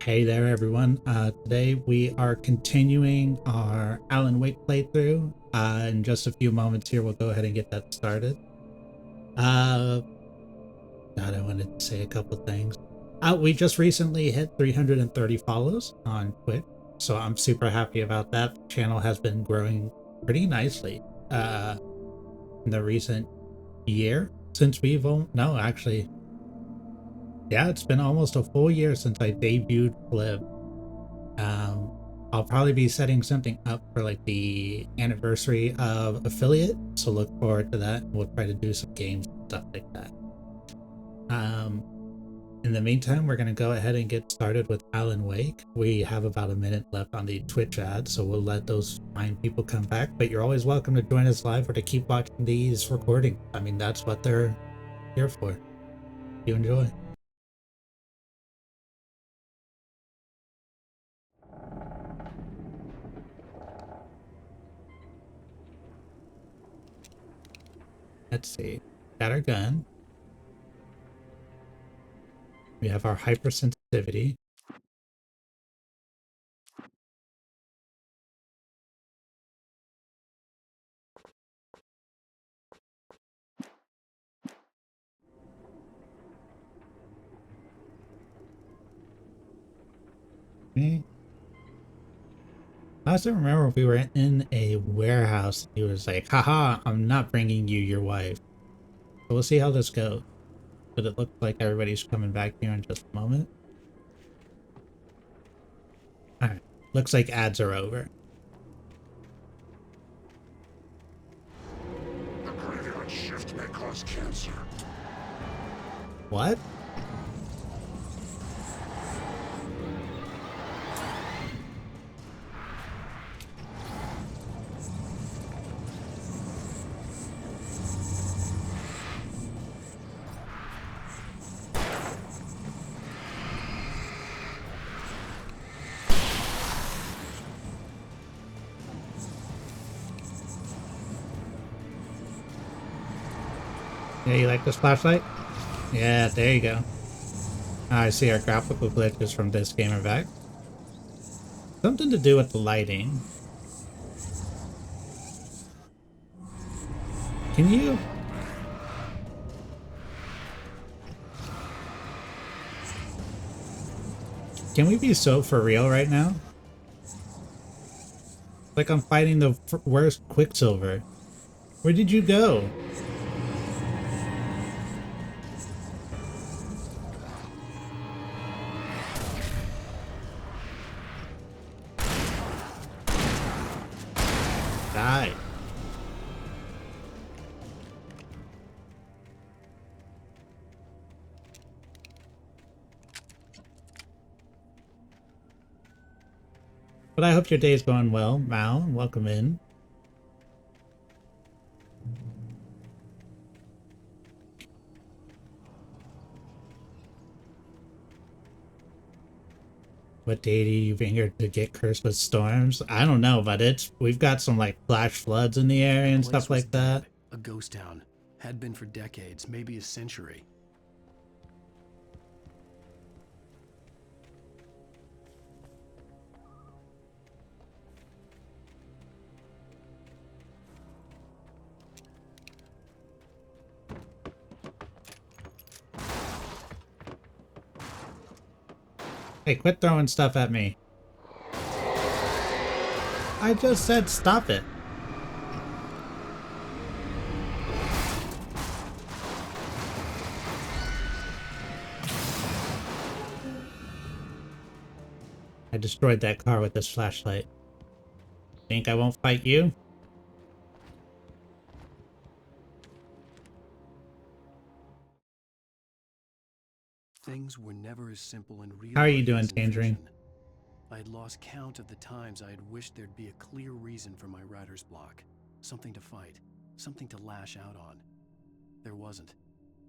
Hey there, everyone. Today we are continuing our Alan Wake playthrough. In just a few moments here, we'll go ahead and get that started. God, I wanted to say a couple things. We just recently hit 330 follows on Twitch, so I'm super happy about that. The channel has been growing pretty nicely in the recent year since no, actually, yeah, it's been almost a full year since I debuted Flip. Um, I'll probably be setting something up for like the anniversary of affiliate, so look forward to that. We'll try to do some games and stuff like that. In the meantime, we're going to go ahead and get started with Alan Wake. We have about a minute left on the Twitch ad, so we'll let those fine people come back, but you're always welcome to join us live or to keep watching these recordings. I mean, that's what they're here for. You enjoy. Let's see. Got our gun. We have our hypersensitivity. Okay. I also remember we were in a warehouse. He was like, haha, I'm not bringing you your wife. So we'll see how this goes. But it looks like everybody's coming back here in just a moment. Alright, looks like ads are over. The graveyard shift may cause cancer. What? Yeah, you like this flashlight? Yeah, there you go. I see our graphical glitches from this game are back. Something to do with the lighting. Can you? Can we be so for real right now? Like I'm fighting the worst Quicksilver. Where did you go? Die. But I hope your day is going well, Mao. Welcome in. What day do you bring here to get cursed with storms? I don't know, but we've got some like flash floods in the area and stuff like that. A ghost town. Had been for decades, maybe a century. Hey, quit throwing stuff at me. I just said stop it. I destroyed that car with this flashlight. Think I won't fight you? Things were never as simple and real. How are you doing, Tangerine? I had lost count of the times I had wished there'd be a clear reason for my writer's block. Something to fight. Something to lash out on. There wasn't.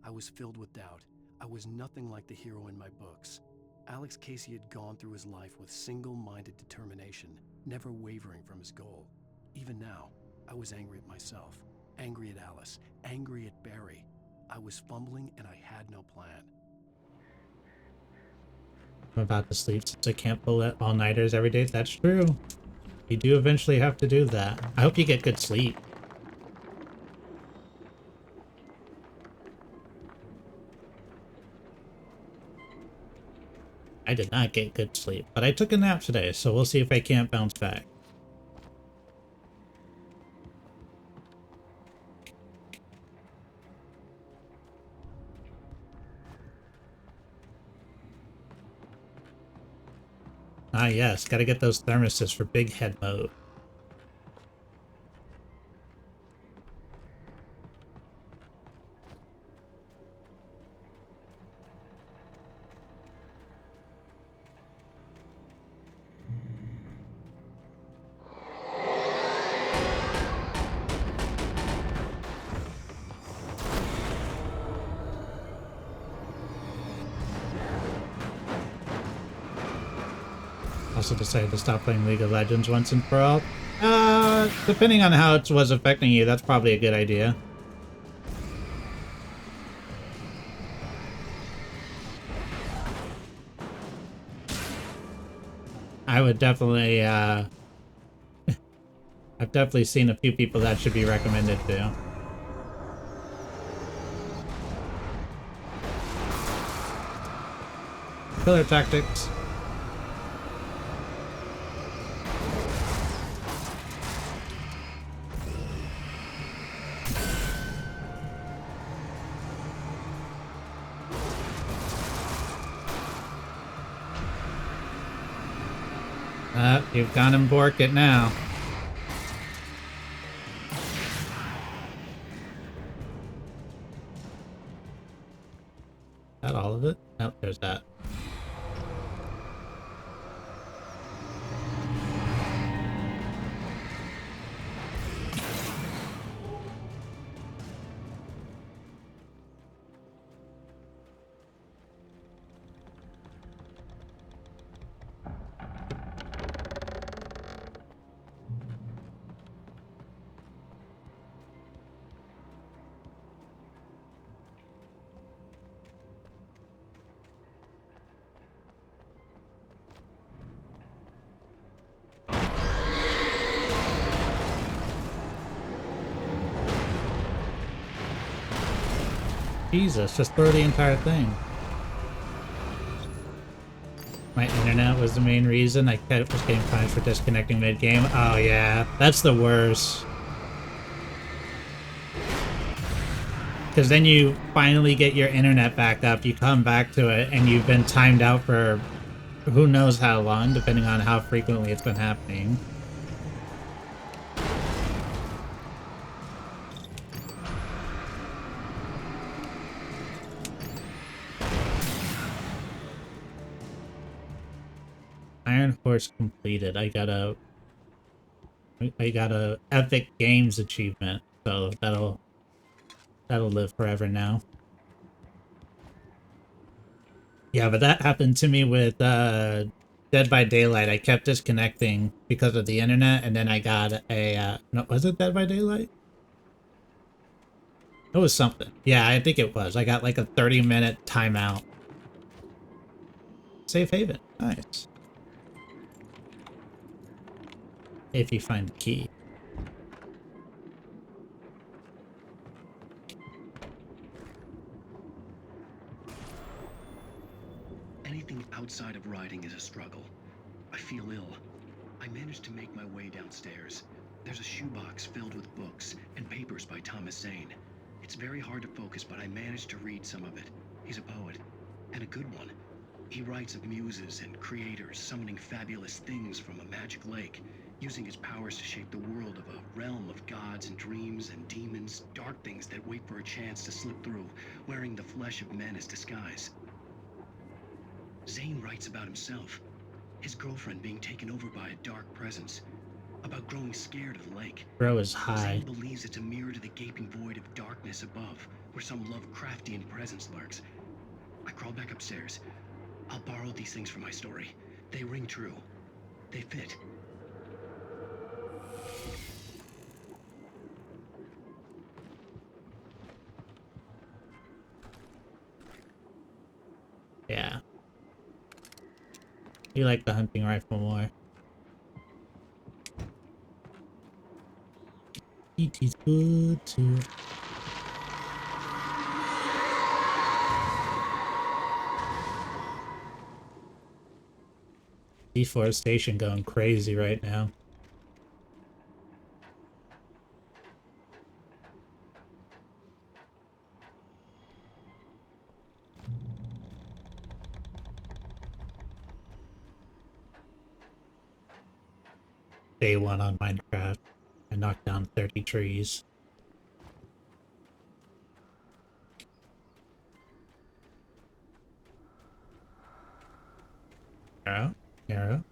I was filled with doubt. I was nothing like the hero in my books. Alex Casey had gone through his life with single-minded determination, never wavering from his goal. Even now, I was angry at myself, angry at Alice, angry at Barry. I was fumbling and I had no plan. I'm about to sleep since I can't pull it all-nighters every day. That's true. You do eventually have to do that. I hope you get good sleep. I did not get good sleep, but I took a nap today, so we'll see if I can't bounce back. Ah yes, gotta get those thermoses for big head mode. Also decided to stop playing League of Legends once and for all. Depending on how it was affecting you, that's probably a good idea. I would definitely, I've definitely seen a few people that should be recommended to. Killer tactics. You've gone and borked it now. Is that all of it? Nope, there's that. Jesus, just throw the entire thing. My internet was the main reason. I was getting punished for disconnecting mid-game. Oh yeah, that's the worst. Because then you finally get your internet back up, you come back to it, and you've been timed out for who knows how long, depending on how frequently it's been happening. Iron Horse completed. I got a Epic Games achievement, so that'll live forever now. Yeah, but that happened to me with Dead by Daylight. I kept disconnecting because of the internet, and then I got a no, was it Dead by Daylight? It was something. Yeah, I think it was. I got like a 30-minute timeout. Safe haven. Nice. If you find the key. Anything outside of riding is a struggle. I feel ill. I managed to make my way downstairs. There's a shoebox filled with books and papers by Thomas Zane. It's very hard to focus, but I managed to read some of it. He's a poet, and a good one. He writes of muses and creators summoning fabulous things from a magic lake, using his powers to shape the world of a realm of gods and dreams and demons, dark things that wait for a chance to slip through, wearing the flesh of men as disguise. Zane writes about himself, his girlfriend being taken over by a dark presence, about growing scared of the lake. Bro is high. Zane believes it's a mirror to the gaping void of darkness above, where some Lovecraftian presence lurks. I crawl back upstairs. I'll borrow these things for my story. They ring true. They fit. Yeah. You like the hunting rifle more. It is good to... Deforestation going crazy right now. Day one on Minecraft. I knocked down 30 trees. Arrow? Arrow?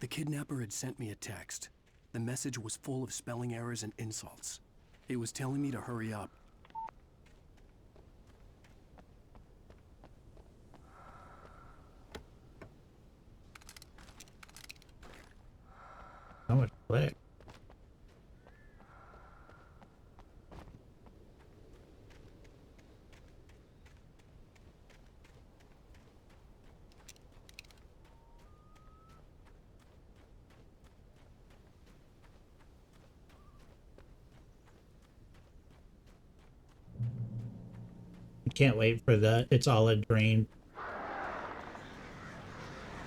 The kidnapper had sent me a text. The message was full of spelling errors and insults. It was telling me to hurry up. How much play? Can't wait for the It's All a Dream.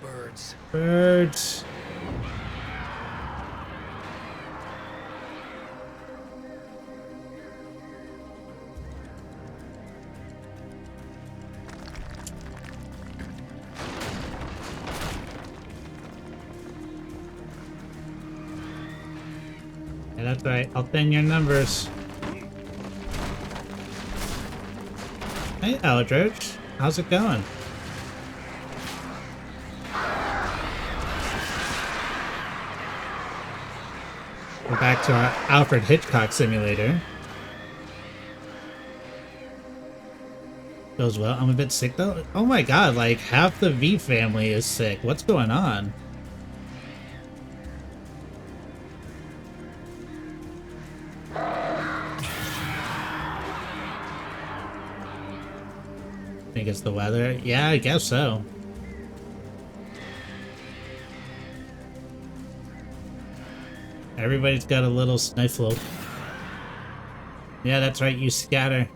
Birds. Birds! Yeah, that's right. I'll thin your numbers. Hey, Eldritch. How's it going? We're back to our Alfred Hitchcock simulator. Goes well. I'm a bit sick though. Oh my god, like half the V family is sick. What's going on? Think it's the weather? Yeah, I guess so. Everybody's got a little sniffle. Yeah, that's right, you scatter.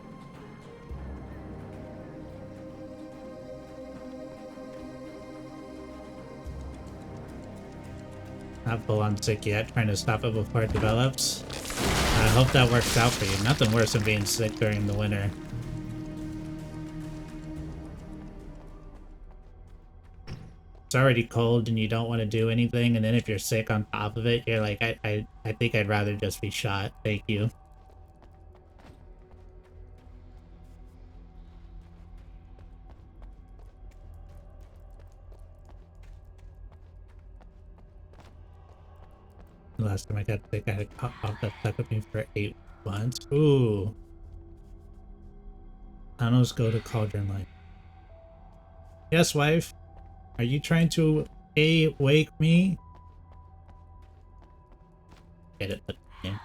Not full on sick yet, trying to stop it before it develops. I hope that works out for you. Nothing worse than being sick during the winter. It's already cold and you don't want to do anything, and then if you're sick on top of it, you're like, I think I'd rather just be shot. Thank you. The last time I got sick, I had a cough that stuck with me for 8 months. Ooh. Tunnels go to Cauldron Light. Yes, wife. Are you trying to wake me? Get it, but yeah.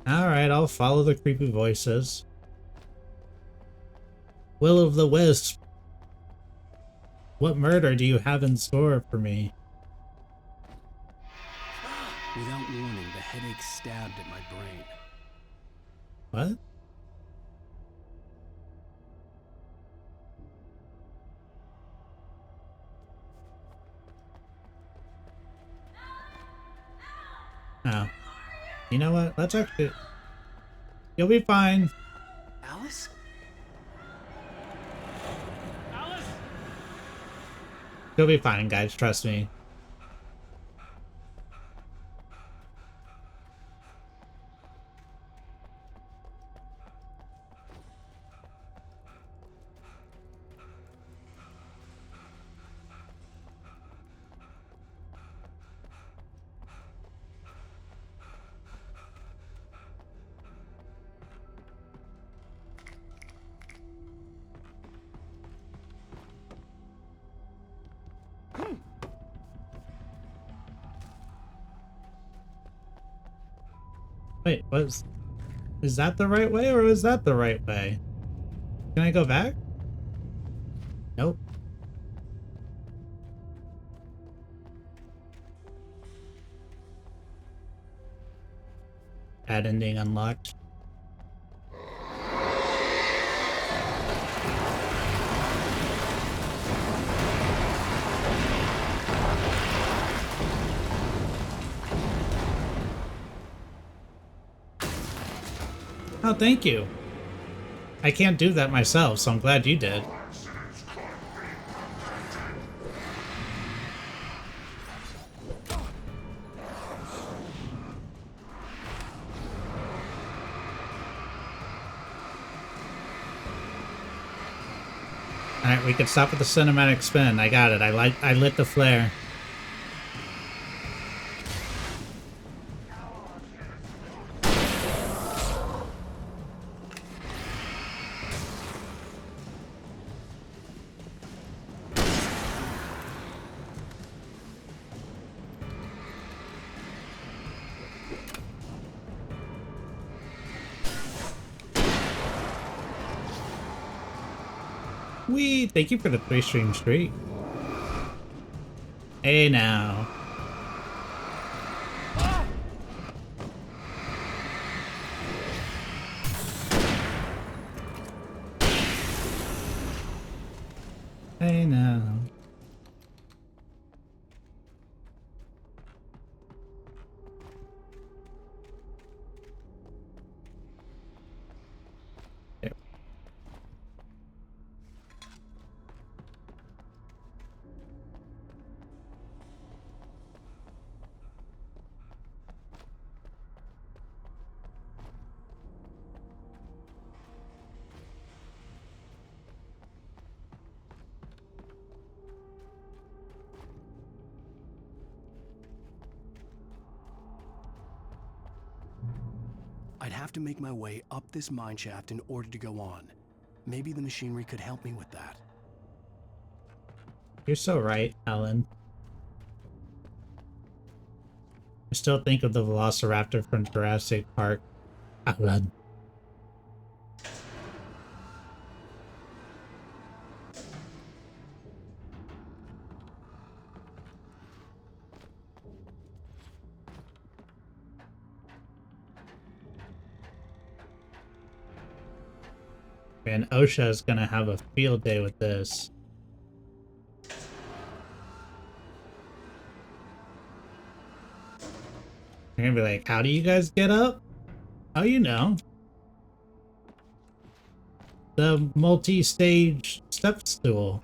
Alright, I'll follow the creepy voices. Will of the Wisp. What murder do you have in store for me? Without warning, the headache stabbed at my brain. What? Oh. You know what? Let's actually... You'll be fine. Alice? You'll be fine, guys. Trust me. Wait, what's... Is that the right way, or is that the right way? Can I go back? Nope. Add ending unlocked. Oh, thank you. I can't do that myself, so I'm glad you did. Alright, we can stop with the cinematic spin. I got it. I lit the flare. Wee! Thank you for the 3-stream streak. Hey now. Hey now. There. I'd have to make my way up this mine shaft in order to go on. Maybe the machinery could help me with that. You're so right, Alan. I still think of the Velociraptor from Jurassic Park. Alan. Man, OSHA is gonna have a field day with this. They're gonna be like, how do you guys get up? Oh, you know. The multi-stage step stool.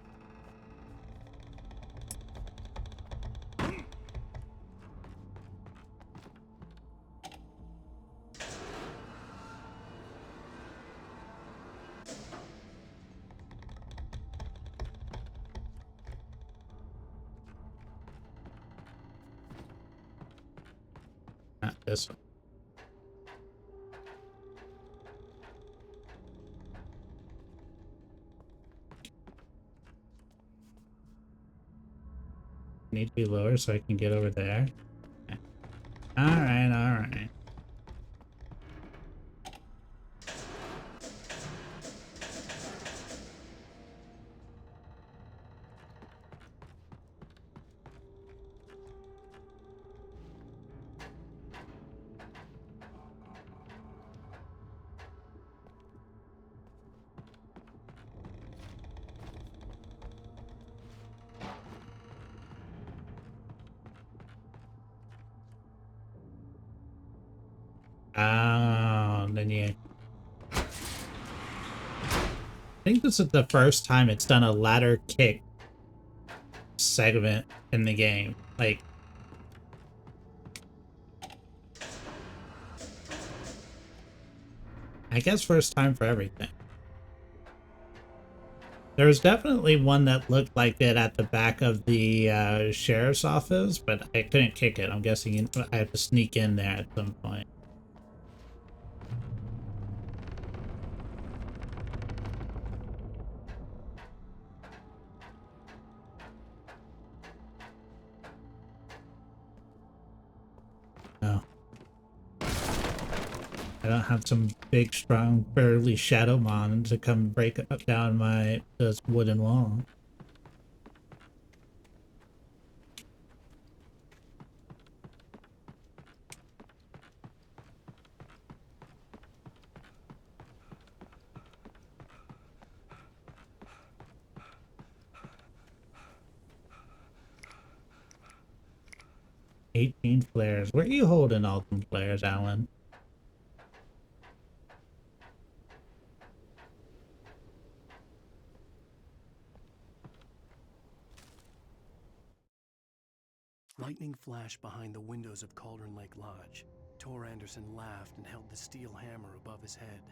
Not this one. Need to be lower so I can get over there. Okay. Alright, alright. Oh, then you... I think this is the first time it's done a ladder kick segment in the game. Like, I guess first time for everything. There was definitely one that looked like it at the back of the sheriff's office, but I couldn't kick it. I'm guessing I have to sneak in there at some point. No. I don't have some big, strong, burly shadow mon to come break up down this wooden wall. $18 flares. Where are you holding all them flares, Alan? Lightning flashed behind the windows of Cauldron Lake Lodge. Tor Anderson laughed and held the steel hammer above his head.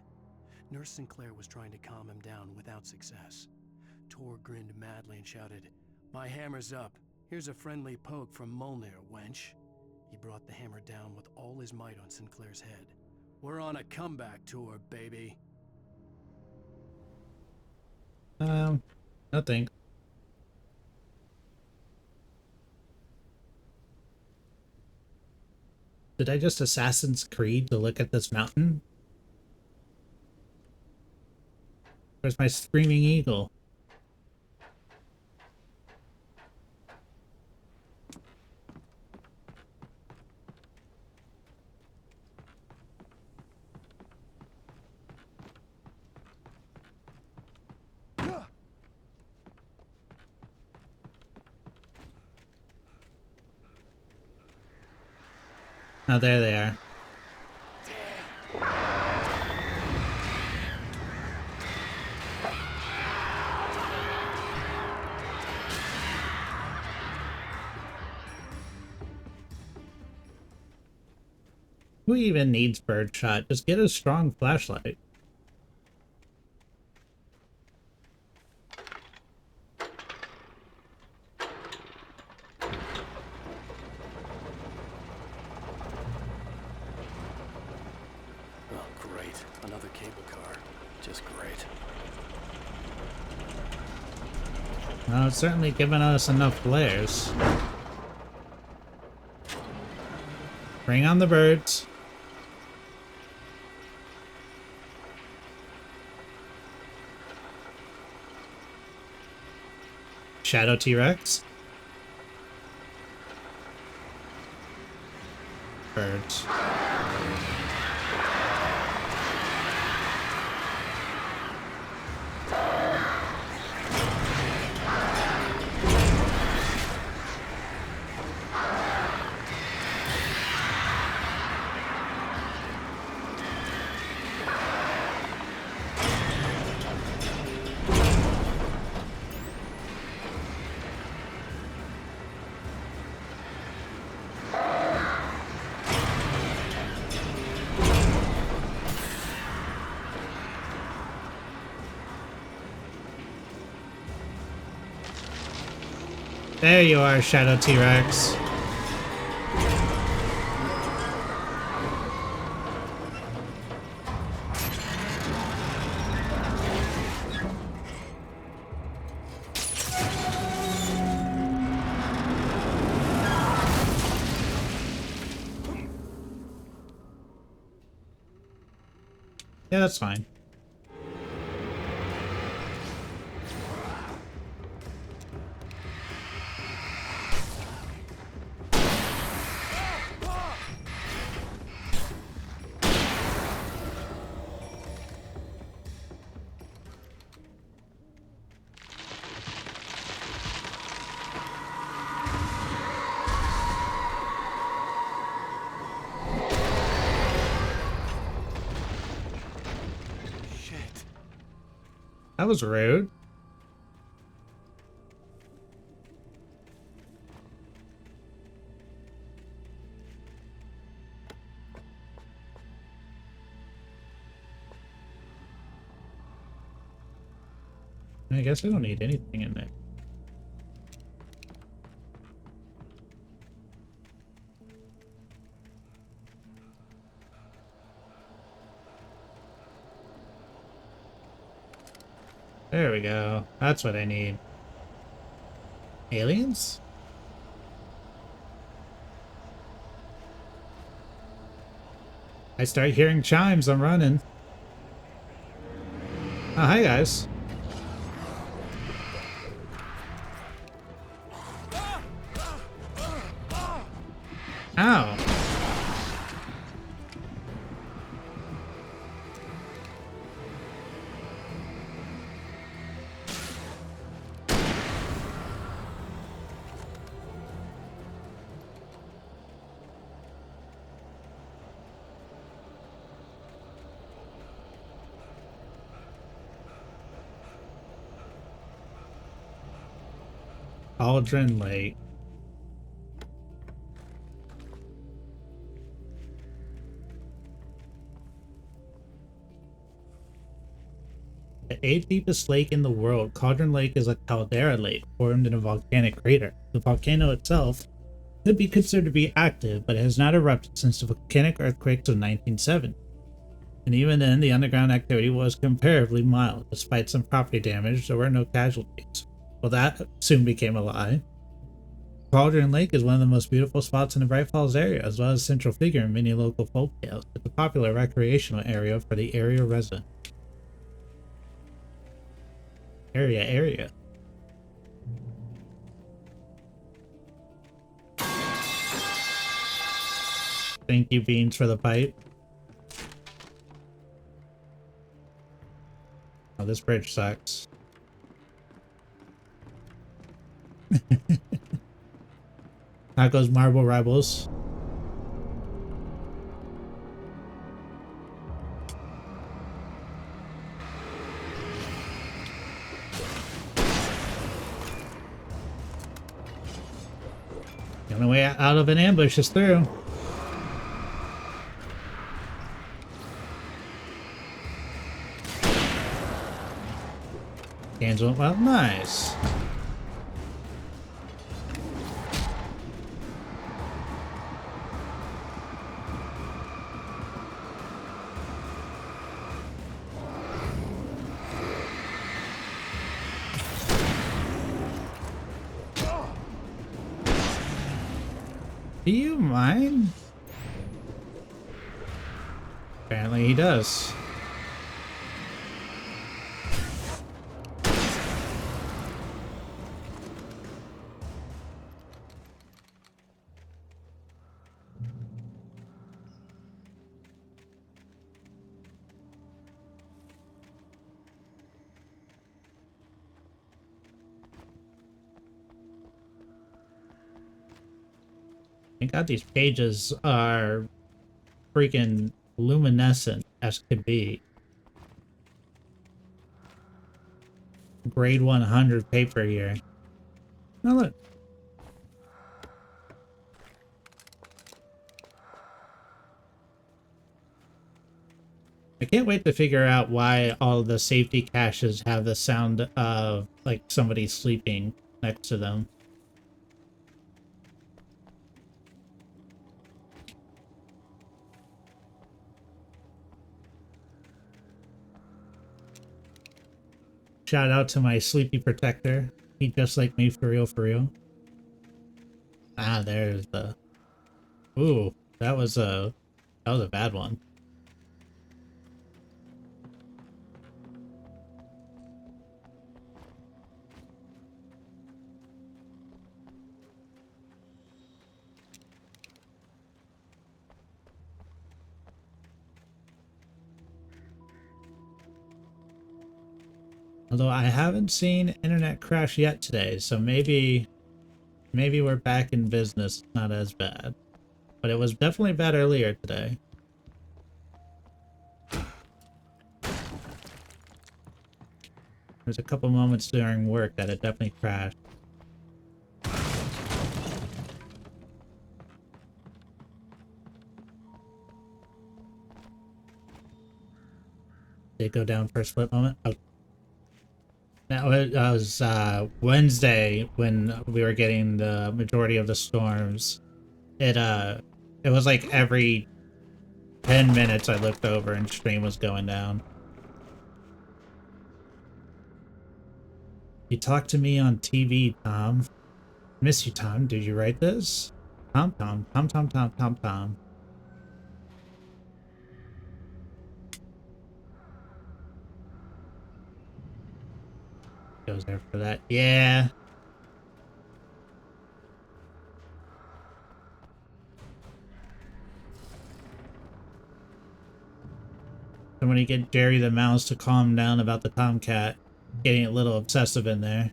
Nurse Sinclair was trying to calm him down without success. Tor grinned madly and shouted, "My hammer's up. Here's a friendly poke from Molnir, wench." He brought the hammer down with all his might on Sinclair's head. "We're on a comeback tour, baby." Nothing. Did I just Assassin's Creed to look at this mountain? Where's my screaming eagle? Oh, there they are. Who even needs birdshot? Just get a strong flashlight. Oh, great. Another cable car. Just great. Well, it's certainly given us enough flares. Bring on the birds. Shadow T-Rex. Birds. There you are, Shadow T-Rex. Yeah, that's fine. That was rude. I guess I don't need anything in there. There we go. That's what I need. Aliens? I start hearing chimes. I'm running. Oh, hi, guys. Ow. Cauldron Lake. The eighth deepest lake in the world, Cauldron Lake is a caldera lake formed in a volcanic crater. The volcano itself could be considered to be active, but it has not erupted since the volcanic earthquakes of 1970. And even then, the underground activity was comparatively mild. Despite some property damage, there were no casualties. Well, that soon became a lie. Cauldron Lake is one of the most beautiful spots in the Bright Falls area, as well as a central figure in many local folk tales. It's a popular recreational area for the area resident. Area. Thank you, Beans, for the pipe. Oh, this bridge sucks. Tacos Marble Rebels. The only way out of an ambush is through. Hands went well. Nice. Do you mind? Apparently he does. Thank God these pages are freaking luminescent as could be. Grade 100 paper here. Oh, look. I can't wait to figure out why all the safety caches have the sound of like somebody sleeping next to them. Shout out to my sleepy protector. He just like me for real, for real. Ah, there's the... Ooh, that was a bad one. Although I haven't seen internet crash yet today, so maybe we're back in business. It's not as bad. But it was definitely bad earlier today. There's a couple moments during work that it definitely crashed. Did it go down for a split moment? Oh. That was Wednesday when we were getting the majority of the storms. It was like every 10 minutes I looked over and stream was going down. You talked to me on TV, Tom. Miss you, Tom. Did you write this? Tom. Goes there for that. Yeah. Somebody get Jerry the mouse to calm down about the tomcat getting a little obsessive in there.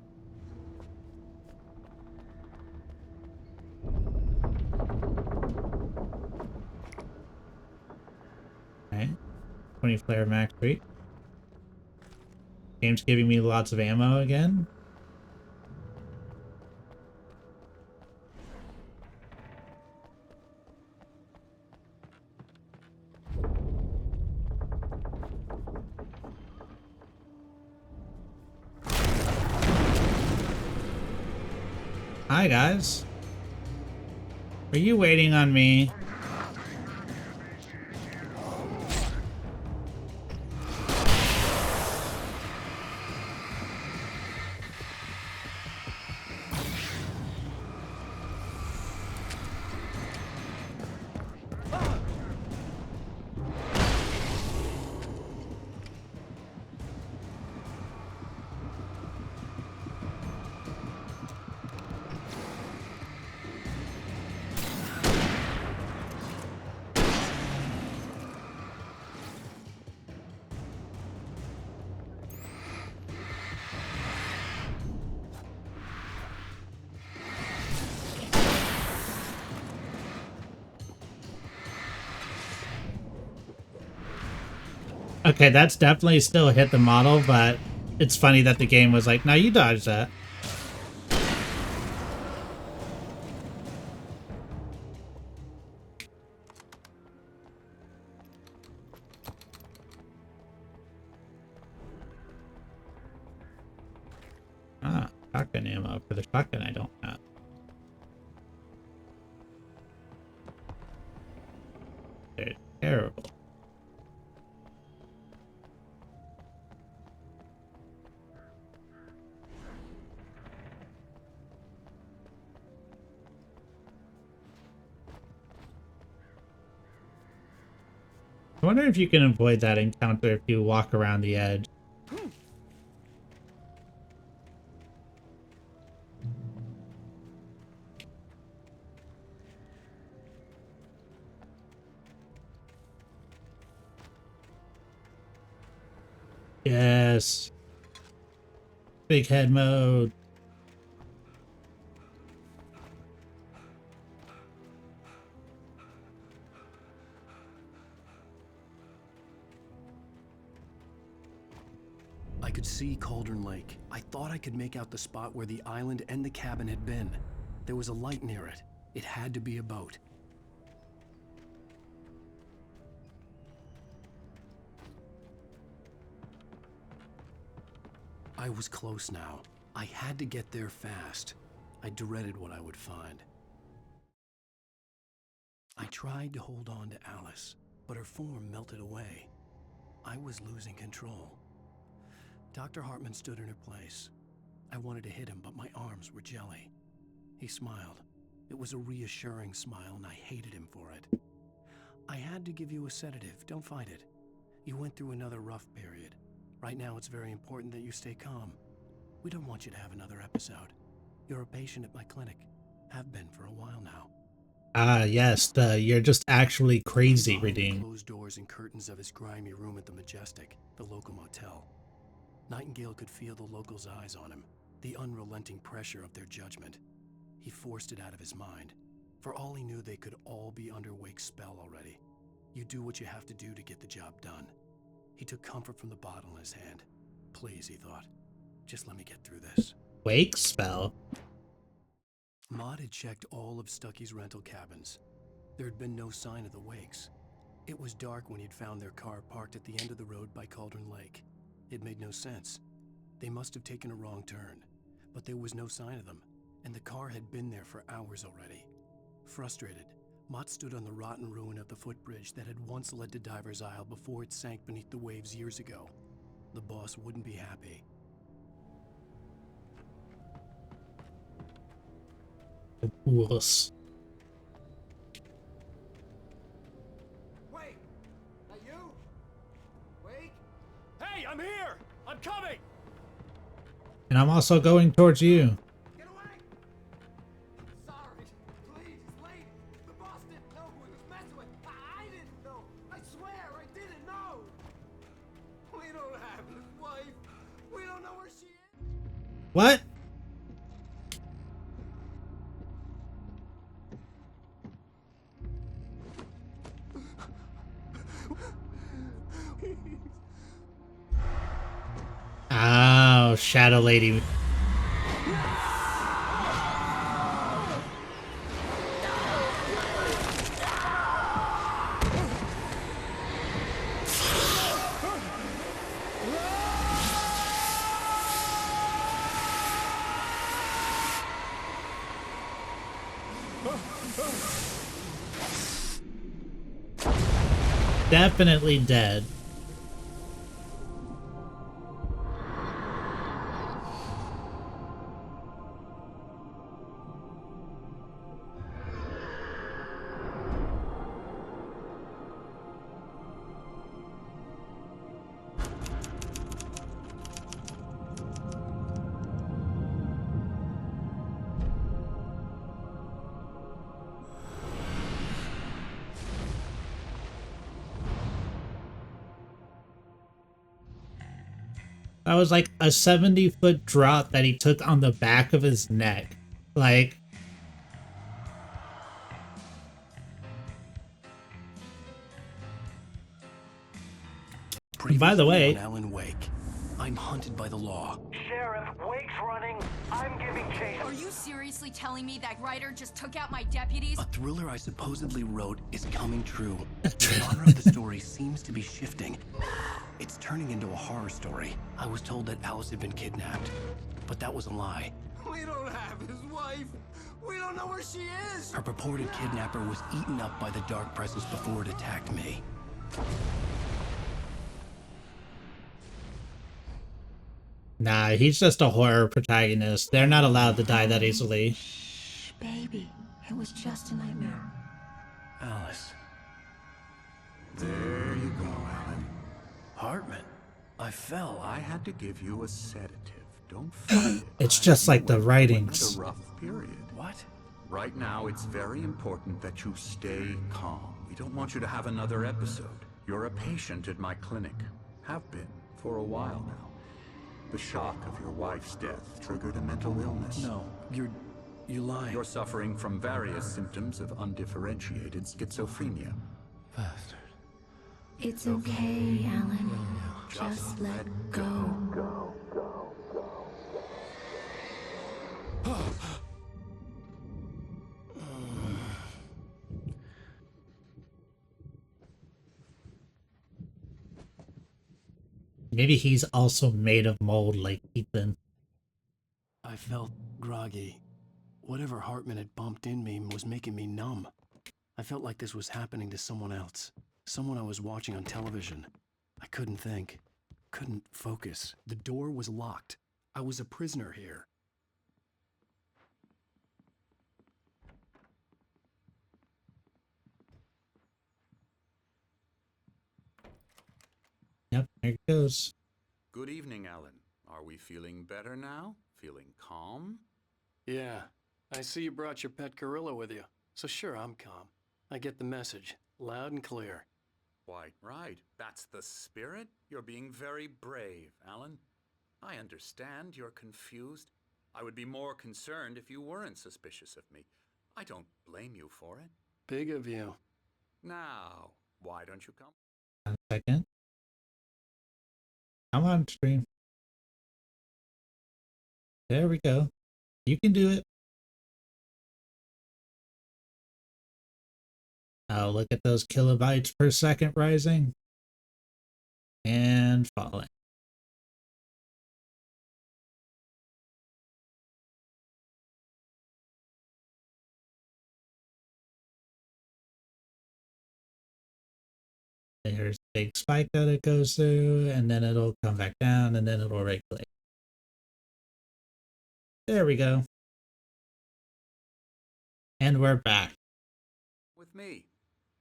Alright. 20 flare max rate. Game's giving me lots of ammo again. Hi guys. Are you waiting on me? Okay, that's definitely still hit the model, but it's funny that the game was like, "No, you dodged that." Ah, shotgun ammo for the shotgun I don't have. They're terrible. I wonder if you can avoid that encounter if you walk around the edge. Yes. Big head mode. I could see Cauldron Lake. I thought I could make out the spot where the island and the cabin had been. There was a light near it. It had to be a boat. I was close now. I had to get there fast. I dreaded what I would find. I tried to hold on to Alice, but her form melted away. I was losing control. Dr. Hartman stood in her place. I wanted to hit him, but my arms were jelly. He smiled. It was a reassuring smile, and I hated him for it. I had to give you a sedative. Don't fight it. You went through another rough period. Right now, it's very important that you stay calm. We don't want you to have another episode. You're a patient at my clinic. Have been for a while now. Ah, yes, you're just actually crazy, Redeem. Closed doors and curtains of his grimy room at the Majestic, the local motel. Nightingale could feel the locals' eyes on him, the unrelenting pressure of their judgment. He forced it out of his mind. For all he knew, they could all be under Wake's spell already. You do what you have to do to get the job done. He took comfort from the bottle in his hand. Please, he thought, just let me get through this. Wake spell? Maud had checked all of Stucky's rental cabins. There had been no sign of the Wakes. It was dark when he'd found their car parked at the end of the road by Cauldron Lake. It made no sense. They must have taken a wrong turn, but there was no sign of them, and the car had been there for hours already. Frustrated, Mott stood on the rotten ruin of the footbridge that had once led to Diver's Isle before it sank beneath the waves years ago. The boss wouldn't be happy. Wuss. Wait! That you? Wait! Hey, I'm here! I'm coming! And I'm also going towards you. Get away! Sorry. Please, it's late. The boss didn't know who he was messing with. I didn't know. I swear, I didn't know. We don't have his wife. We don't know where she is. What? Oh, Shadow Lady. Definitely dead. That was like a 70-foot drop that he took on the back of his neck. Like, by the Previously way, on Alan Wake, I'm hunted by the law. Sheriff, Wake's running. I'm giving chase. Are you seriously telling me that writer just took out my deputies? A thriller I supposedly wrote is coming true. The genre of the story seems to be shifting. It's turning into a horror story. I was told that Alice had been kidnapped, but that was a lie. We don't have his wife. We don't know where she is. Her purported kidnapper was eaten up by the dark presence before it attacked me. nah, he's just a horror protagonist. They're not allowed to die that easily. Shh, baby. It was just a nightmare. Alice. There you go, Alan. Hartman. I fell. I had to give you a sedative. Don't fight it. It's just like the You went writings. through a rough period. What? Right now, it's very important that you stay calm. We don't want you to have another episode. You're a patient at my clinic. Have been for a while now. The shock of your wife's death triggered a mental illness. No, you're lying. You're suffering from various symptoms of undifferentiated schizophrenia. Bastard. It's okay, Alan. Just let go. Maybe he's also made of mold like Ethan. I felt groggy. Whatever Hartman had bumped in me was making me numb. I felt like this was happening to someone else. Someone I was watching on television. I couldn't think. Couldn't focus. The door was locked. I was a prisoner here. Yep, there it goes. Good evening, Alan. Are we feeling better now? Feeling calm? Yeah, I see you brought your pet gorilla with you. So sure, I'm calm. I get the message, loud and clear. Why, right. That's the spirit. You're being very brave, Alan. I understand you're confused. I would be more concerned if you weren't suspicious of me. I don't blame you for it. Big of you. Now, why don't you come? 1 second. Come on, stream. There we go. You can do it. Oh, look at those kilobytes per second rising and falling. There's a big spike that it goes through, and then it'll come back down, and then it'll regulate. There we go. And we're back. With me.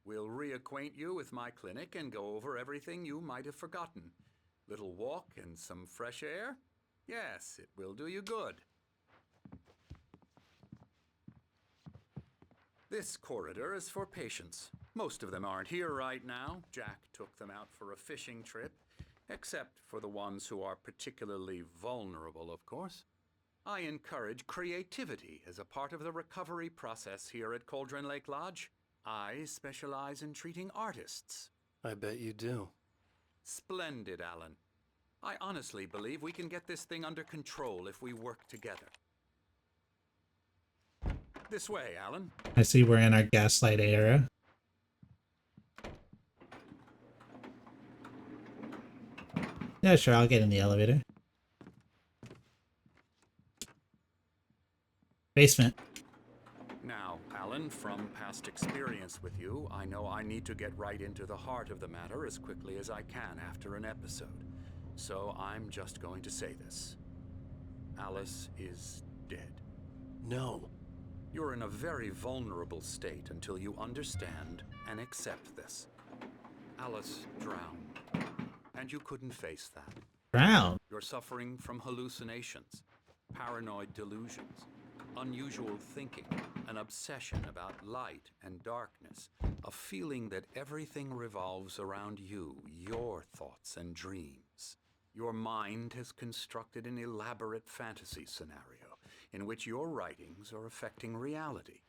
We'll reacquaint you with my clinic and go over everything you might have forgotten. Little walk and some fresh air? Yes, it will do you good. This corridor is for patients. Most of them aren't here right now. Jack took them out for a fishing trip, except for the ones who are particularly vulnerable, of course. I encourage creativity as a part of the recovery process here at Cauldron Lake Lodge. I specialize in treating artists. I bet you do. Splendid, Alan. I honestly believe we can get this thing under control if we work together. This way, Alan. I see we're in our gaslight era. Yeah, sure, I'll get in the elevator. Basement. Now, Alan, from past experience with you, I know I need to get right into the heart of the matter as quickly as I can after an episode. So I'm just going to say this. Alice is dead. No. You're in a very vulnerable state until you understand and accept this. Alice drowned, and you couldn't face that. Drown. You're suffering from hallucinations, paranoid delusions, unusual thinking, an obsession about light and darkness, a feeling that everything revolves around you, your thoughts and dreams. Your mind has constructed an elaborate fantasy scenario in which your writings are affecting reality.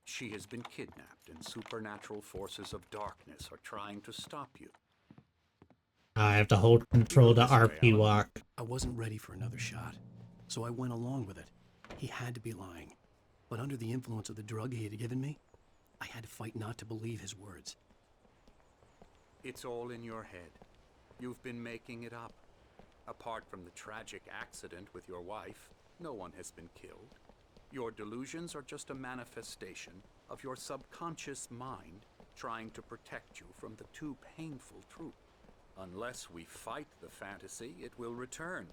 She has been kidnapped and supernatural forces of darkness are trying to stop you. I have to hold control to This way, RP Alan. walk. I wasn't ready for another shot, so I went along with it. He had to be lying. But under the influence of the drug he had given me, I had to fight not to believe his words. It's all in your head. You've been making it up. Apart from the tragic accident with your wife, no one has been killed. Your delusions are just a manifestation of your subconscious mind trying to protect you from the too painful truth. Unless we fight the fantasy, it will return.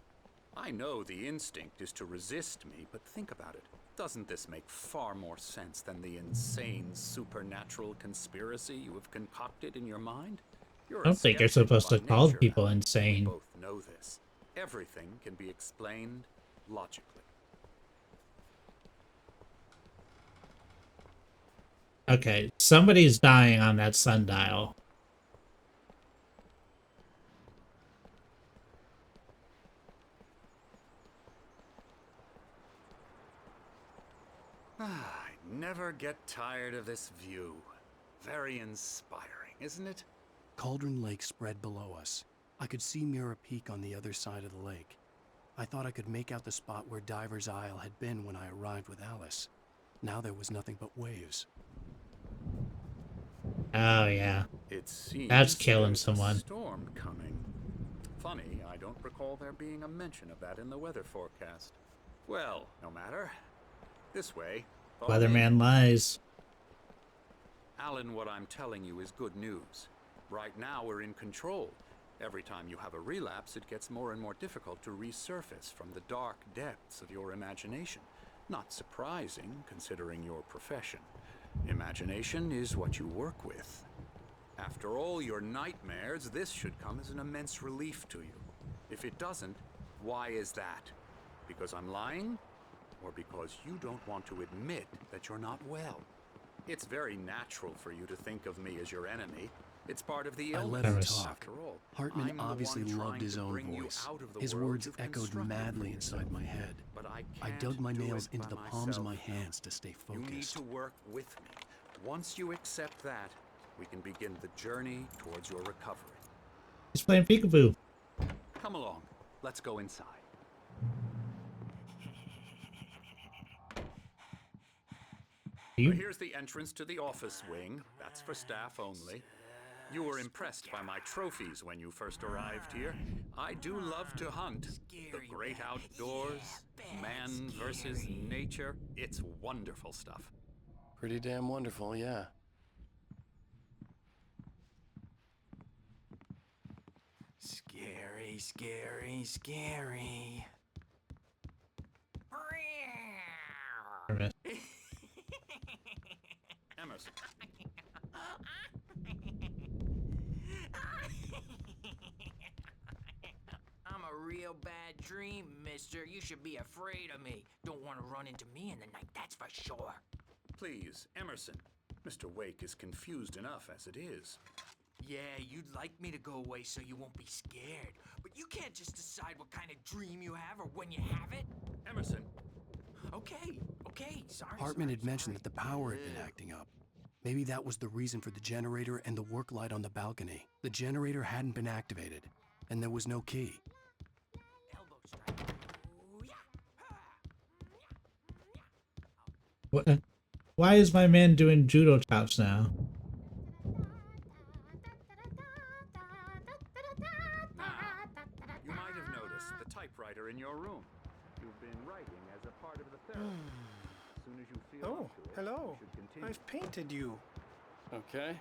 I know the instinct is to resist me, but think about it. Doesn't this make far more sense than the insane supernatural conspiracy you have concocted in your mind? I don't think you're supposed to call people Alan. We insane. both know this. Everything can be explained logically. Okay, somebody's dying on that sundial. I never get tired of this view. Very inspiring, isn't it? Cauldron Lake spread below us. I could see Mirror Peak on the other side of the lake. I thought I could make out the spot where Diver's Isle had been when I arrived with Alice. Now there was nothing but waves. Oh, yeah. It seems That's killing there's someone. a storm coming. Funny, I don't recall there being a mention of that in the weather forecast. Well, no matter. This way. Follow me. Weatherman lies. Alan, what I'm telling you is good news. Right now we're in control. Every time you have a relapse, it gets more and more difficult to resurface from the dark depths of your imagination. Not surprising, considering your profession. Imagination is what you work with. After all your nightmares, this should come as an immense relief to you. If it doesn't, why is that? Because I'm lying? Or because you don't want to admit that you're not well? It's very natural for you to think of me as your enemy. It's part of the I illness. let him Illness. talk. After all, Hartman I'm the obviously one loved trying his to own bring you voice. out of the His world words you've echoed constructed madly for inside yourself. my head. But I I can't dug my do nails it into by the palms of my myself. hands to stay You need focused. to work with me. Once you accept that, we can begin the journey towards your recovery. He's playing peekaboo. Come along. Let's go inside. You? Here's the entrance to the office wing. That's for staff only. You were impressed by my trophies when you first arrived here. I do love to hunt. The great outdoors, man versus nature. It's wonderful stuff. Pretty damn wonderful, yeah. Scary, scary, scary. Emerson. I'm a real real bad dream, mister. You should be afraid of me. Don't want to run into me in the night, that's for sure. Please, Emerson. Mr. Wake is confused enough as it is. Yeah, you'd like me to go away so you won't be scared. But you can't just decide what kind of dream you have or when you have it. Emerson, Okay, sorry. Hartman had mentioned sorry. that the power had been acting up. Maybe that was the reason for the generator and the work light on the balcony. The generator hadn't been activated, and there was no key. Elbow strike. Ooh, yeah. What? Why is my man doing judo chops now? you might have noticed the typewriter in your room. You've been writing as a part of the therapy. As soon as you feel Oh, up to it, hello. you should continue. I've painted you. Okay.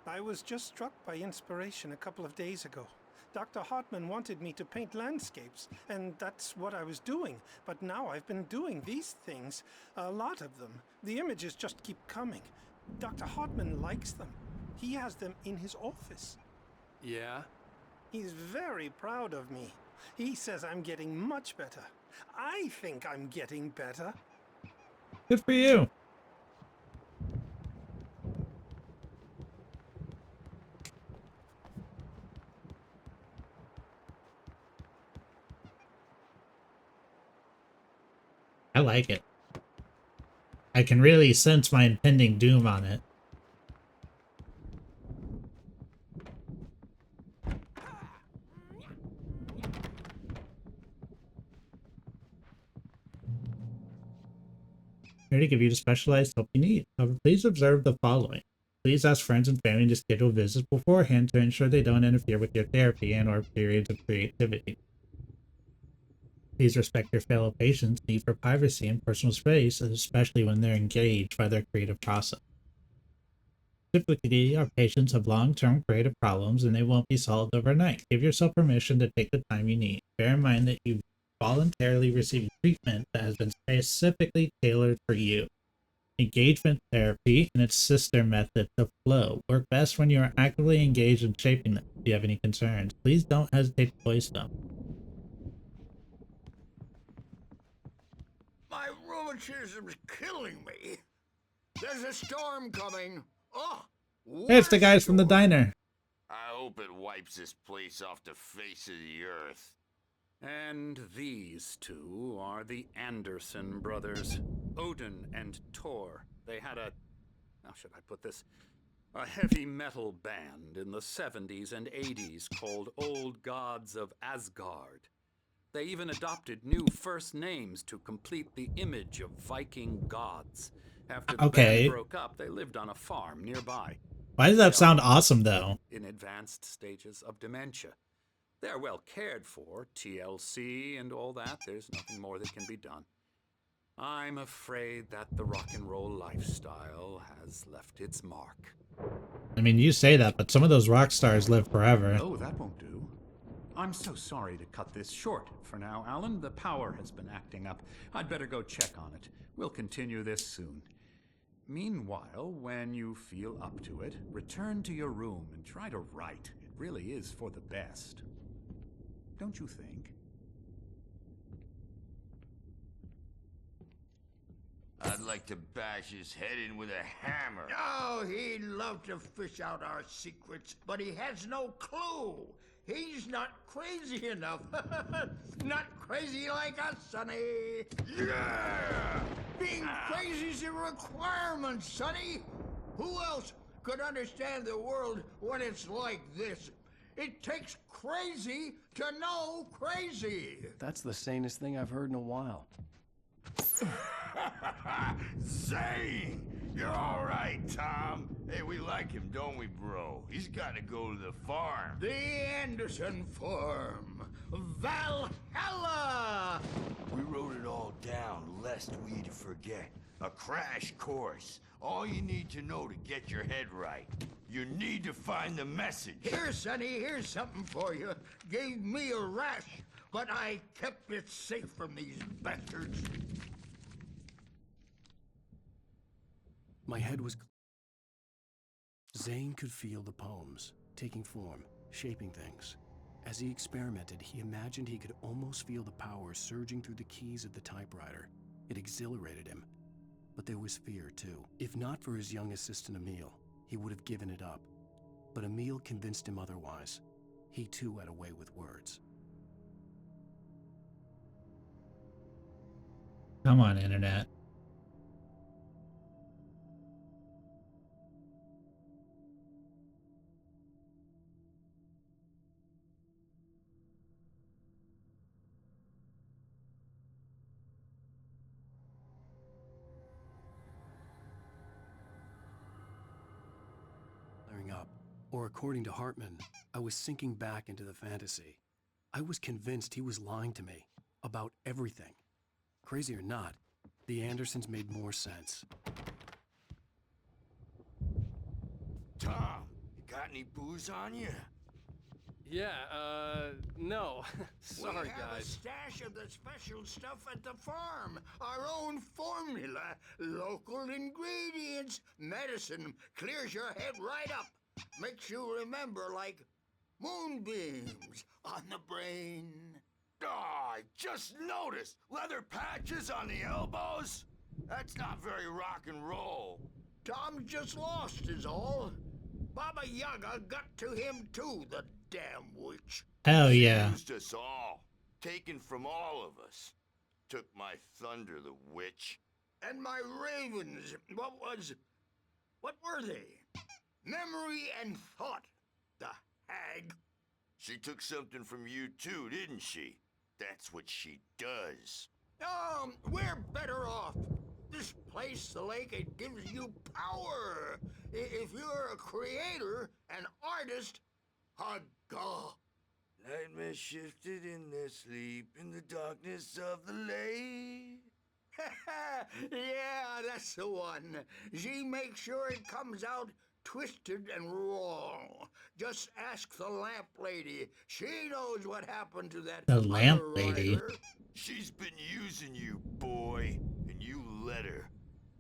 I was just struck by inspiration a couple of days ago. Dr. Hartman wanted me to paint landscapes, and that's what I was doing. But now I've been doing these things, a lot of them. The images just keep coming. Dr. Hartman likes them. He has them in his office. Yeah? He's very proud of me. He says I'm getting much better. I think I'm getting better. Good for you. I like it. I can really sense my impending doom on it. Here to give you the specialized help you need. However, please observe the following. Please ask friends and family to schedule visits beforehand to ensure they don't interfere with your therapy and or periods of creativity. Please respect your fellow patients' need for privacy and personal space, especially when they're engaged by their creative process. Typically, our patients have long-term creative problems and they won't be solved overnight. Give yourself permission to take the time you need. Bear in mind that you voluntarily receive treatment that has been specifically tailored for you. Engagement therapy and its sister method, the flow, work best when you are actively engaged in shaping them. If you have any concerns, please don't hesitate to voice them. My rheumatism's killing me. There's a storm coming. Oh, Hey, it's the guys from the diner. I hope it wipes this place off the face of the earth. And these two are the Anderson brothers, Odin and Tor. They had how should I put this? A heavy metal band in the 70s and 80s called Old Gods of Asgard. They even adopted new first names to complete the image of Viking gods. After the band broke up, they lived on a farm nearby. Why does that sound awesome, though? In advanced stages of dementia. They're well cared for, TLC and all that. There's nothing more that can be done. I'm afraid that the rock and roll lifestyle has left its mark. I mean, you say that, but some of those rock stars live forever. Oh, that won't do. I'm so sorry to cut this short for now, Alan. The power has been acting up. I'd better go check on it. We'll continue this soon. Meanwhile, when you feel up to it, return to your room and try to write. It really is for the best. Don't you think? I'd like to bash his head in with a hammer. Oh, he'd love to fish out our secrets, but he has no clue. He's not crazy enough. Not crazy like us, Sonny. Yeah! Being crazy's a requirement, Sonny. Who else could understand the world when it's like this? It takes crazy to know crazy. That's the sanest thing I've heard in a while. Zane! You're all right, Tom. Hey, we like him, don't we, bro? He's got to go to the farm. The Anderson farm. Valhalla! We wrote it all down, lest we forget. A crash course. All you need to know to get your head right. You need to find the message. Here, Sonny, here's something for you. Gave me a rash, but I kept it safe from these bastards. My head was... Zane could feel the poems, taking form, shaping things. As he experimented, he imagined he could almost feel the power surging through the keys of the typewriter. It exhilarated him. But there was fear, too. If not for his young assistant Emil, he would have given it up. But Emil convinced him otherwise. He too had a way with words. Come on, internet. Flaring up. Or according to Hartman, I was sinking back into the fantasy. I was convinced he was lying to me about everything. Crazy or not, the Andersons made more sense. Tom, you got any booze on you? Yeah, no. Sorry, we have a stash of the special stuff at the farm. Our own formula, local ingredients, medicine, clears your head right up. Makes you remember like moonbeams on the brain. Oh, I just noticed leather patches on the elbows. That's not very rock and roll. Tom just lost is all. Baba Yaga got to him too, the damn witch. Hell yeah. She used us all, taken from all of us. Took my thunder, the witch. And my ravens, what were they? Memory and thought, the hag. She took something from you too, didn't she? That's what she does. We're better off. This place, the lake, it gives you power. If you're a creator, an artist, a god. Nightmare shifted in their sleep in the darkness of the lake. Yeah, that's the one. She makes sure it comes out twisted and wrong. Just ask the lamp lady. She knows what happened to that The lamp other lady. writer. She's been using you, boy, and you let her.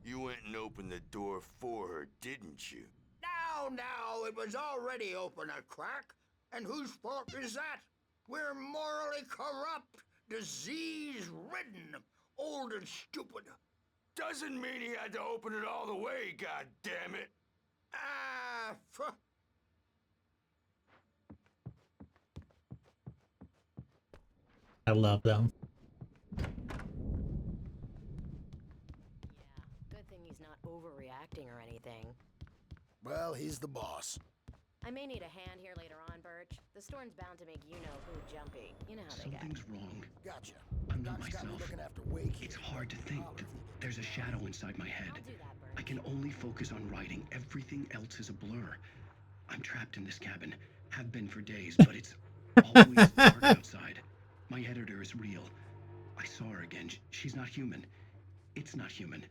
You went and opened the door for her, didn't you? Now, it was already open a crack. And whose fault is that? We're morally corrupt, disease-ridden, old and stupid. Doesn't mean he had to open it all the way, goddammit. I love them. Yeah, good thing he's not overreacting or anything. Well, he's the boss. I may need a hand here later on, Birch. The storm's bound to make you-know-who jumpy. You know how they get. Something's wrong. Gotcha. I'm not Doc's got me myself. looking after Wake It's here. hard to think. There's a shadow inside my head. I'll do that, Birch. I can only focus on writing. Everything else is a blur. I'm trapped in this cabin. Have been for days, but it's always dark outside. My editor is real. I saw her again. She's not human. It's not human.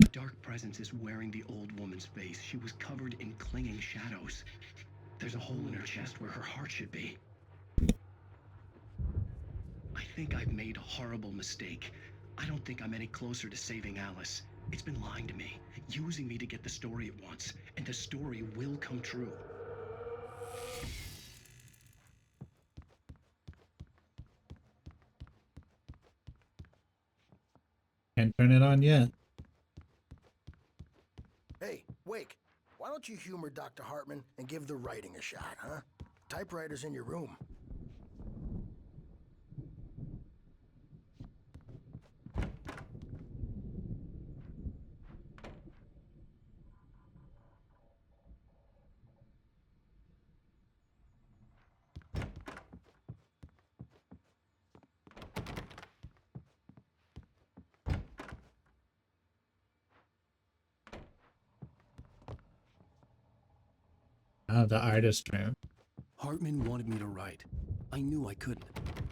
A dark presence is wearing the old woman's face. She was covered in clinging shadows. There's a hole in her chest where her heart should be. I think I've made a horrible mistake. I don't think I'm any closer to saving Alice. It's been lying to me, using me to get the story it wants, and the story will come true. Can't turn it on yet. Hey, Wake, why don't you humor Dr. Hartman and give the writing a shot, huh? Typewriter's in your room. Oh, the artist room. Hartman wanted me to write. I knew I couldn't,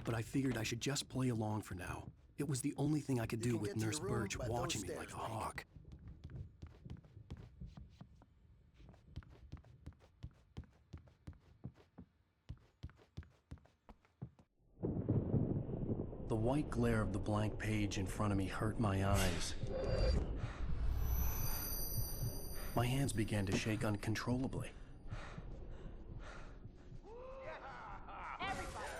but I figured I should just play along for now. It was the only thing I could You do can with get to Nurse your room Birch by those watching me stairs, like a Wake. hawk. The white glare of the blank page in front of me hurt my eyes. My hands began to shake uncontrollably. Everybody,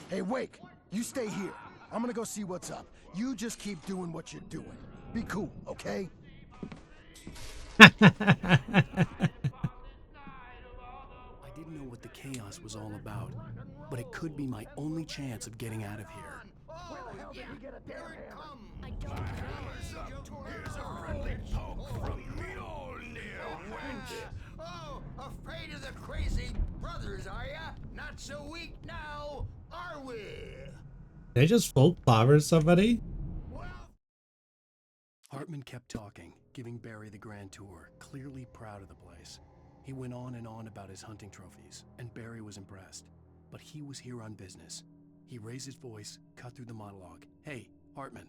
Hey, Wake, you stay here. I'm gonna go see what's up. You just keep doing what you're doing. Be cool, okay? I didn't know what the chaos was all about, but it could be my only chance of getting out of here. Where the hell did he get a damn hammer? I don't know. Here's a friendly poke from Mjolnir, wench. Oh, afraid of the crazy brothers, are ya? Not so weak now, are we? They just full clobbered somebody? Hartman kept talking, giving Barry the grand tour, clearly proud of the place. He went on and on about his hunting trophies, and Barry was impressed. But he was here on business. He raised his voice, cut through the monologue. Hey, Hartman,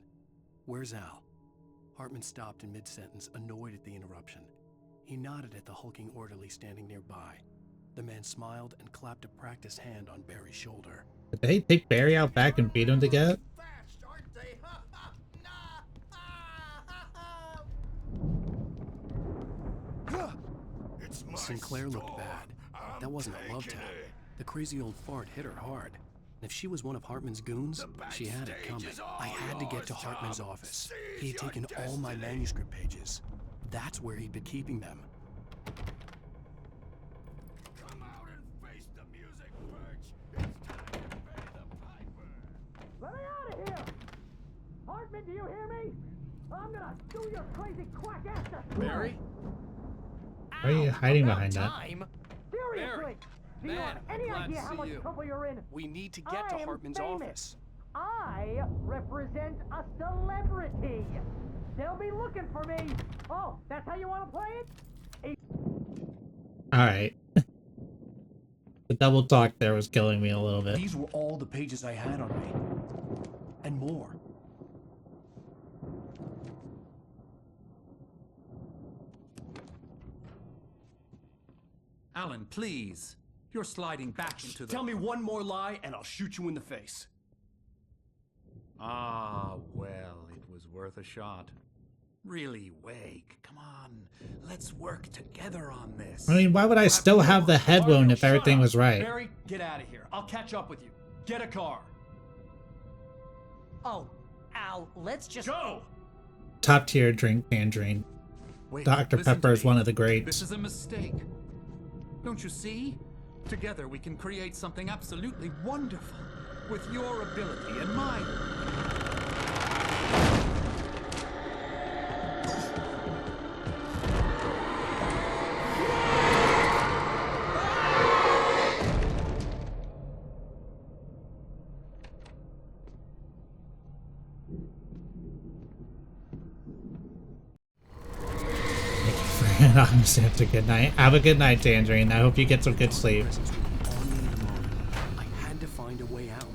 where's Al? Hartman stopped in mid-sentence, annoyed at the interruption. He nodded at the hulking orderly standing nearby. The man smiled and clapped a practiced hand on Barry's shoulder. Did they take Barry out back and beat him to get? Fast, aren't they? It's my Sinclair looked storm. bad. I'm That wasn't a love taking tap. it. The crazy old fart hit her hard. And if she was one of Hartman's goons, she had it coming. I had to get to Hartman's office. He had taken all my manuscript pages. That's where he'd been keeping them. Come out and face the music, Birch. It's time to pay the piper. Let me out of here! Hartman, do you hear me? I'm gonna do your crazy quack ass to Barry? Why are you hiding behind that? Time? Seriously! Do you have any glad idea to how see much you. trouble you're in? We need to get to I am Hartman's famous. office. I represent a celebrity. They'll be looking for me. Oh, that's how you want to play it? Alright. The double talk there was killing me a little bit. These were all the pages I had on me. And more. Alan, please. You're sliding back into the... Tell me one more lie and I'll shoot you in the face. Ah, well, it was worth a shot. Really, Wake, come on. Let's work together on this. I mean, why would I still have the head wound if everything was right? Barry, get out of here. I'll catch up with you. Get a car. Oh, Al, let's just Go! Top tier drink tangerine. Wait, Dr. listen Pepper to is me. one of the This greats. is a mistake. Don't you see? Together we can create something absolutely wonderful. With your ability and mine. I'm just have a good night. Have a good night, Tangerine. I hope you get some good sleep. Presence would be on me in a moment. I had to find a way out.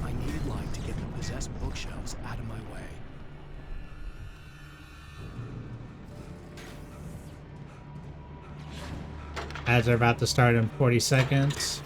I needed light to get the possessed bookshelves out of my way. Ads are about to start in 40 seconds.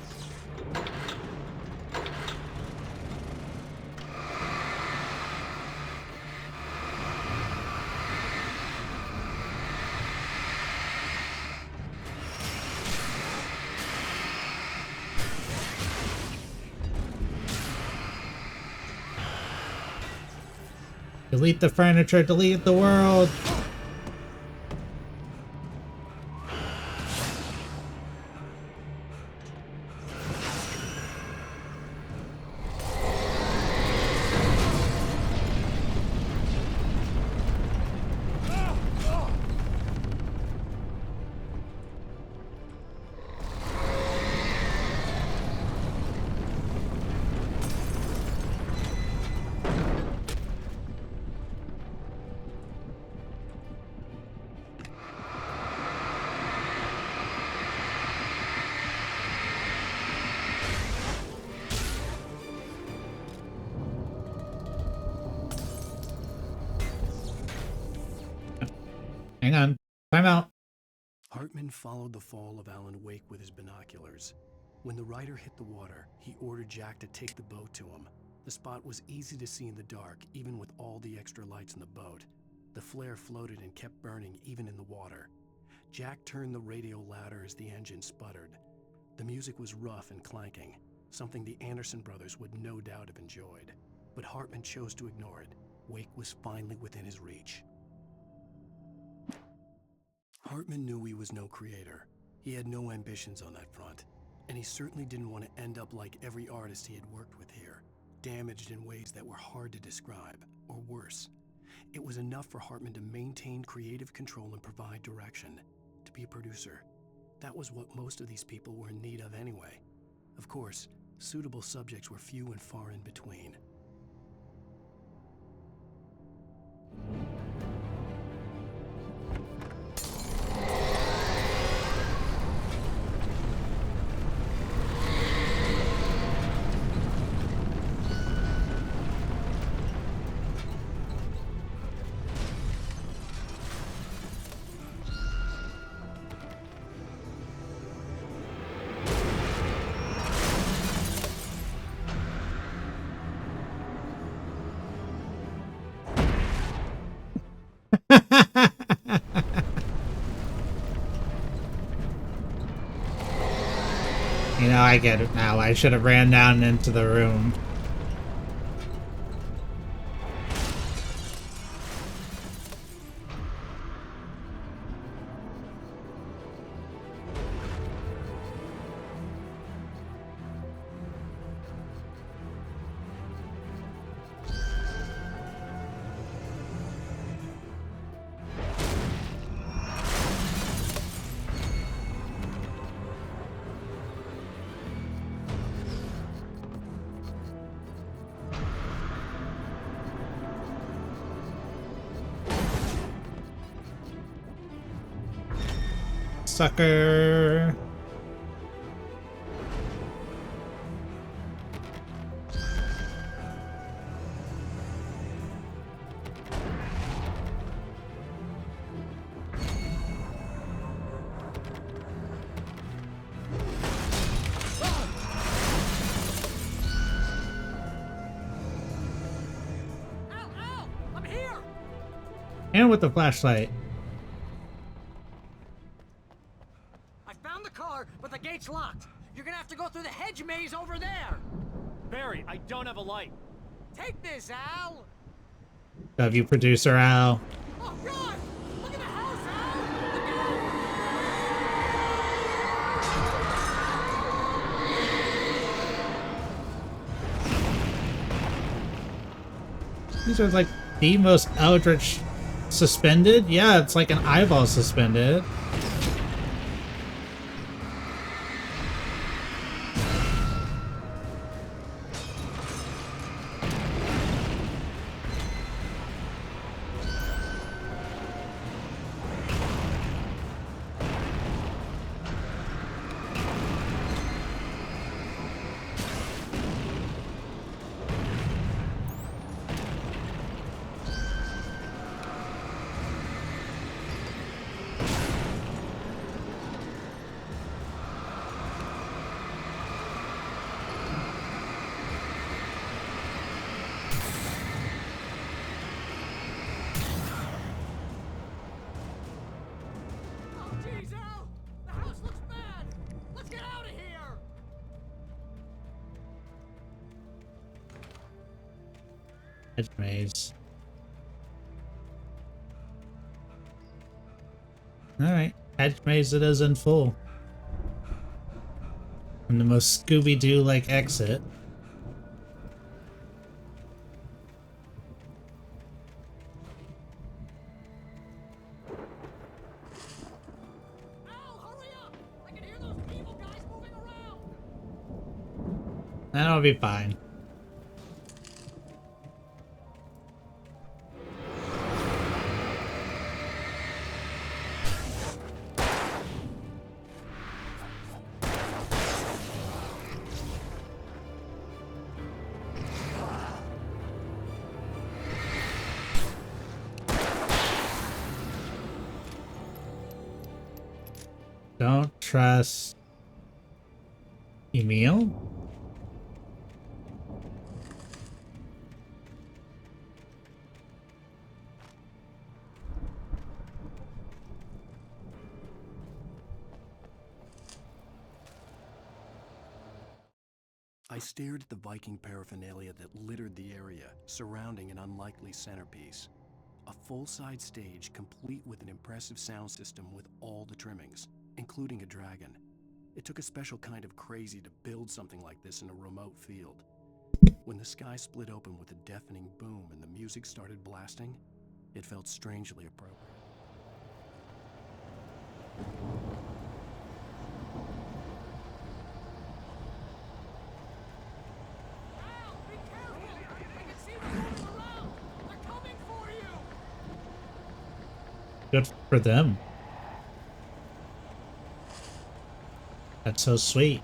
Delete the furniture, delete the world. Hang on. Time out. Hartman followed the fall of Alan Wake with his binoculars. When the rider hit the water, he ordered Jack to take the boat to him. The spot was easy to see in the dark, even with all the extra lights in the boat. The flare floated and kept burning even in the water. Jack turned the radio louder as the engine sputtered. The music was rough and clanking, something the Anderson brothers would no doubt have enjoyed. But Hartman chose to ignore it. Wake was finally within his reach. Hartman knew he was no creator. He had no ambitions on that front. And he certainly didn't want to end up like every artist he had worked with here, damaged in ways that were hard to describe, or worse. It was enough for Hartman to maintain creative control and provide direction, to be a producer. That was what most of these people were in need of anyway. Of course, suitable subjects were few and far in between. You know, I get it now. I should have ran down into the room. Sucker. I'm here! And with the flashlight. But the gate's locked. You're gonna have to go through the hedge maze over there. Barry, I don't have a light. Take this, Al. Love you, producer Al. Oh God! Look at the house, Al. Look These are like the most eldritch suspended. Yeah, it's like an eyeball suspended. Hedge maze. Alright, hedge maze it is in full. And the most Scooby-Doo-like exit. That'll be fine. don't trust Emil? I stared at the Viking paraphernalia that littered the area, surrounding an unlikely centerpiece. A full-size stage complete with an impressive sound system with all the trimmings, including a dragon. It took a special kind of crazy to build something like this in a remote field. When the sky split open with a deafening boom and the music started blasting, it felt strangely appropriate. Good for them. That's so sweet.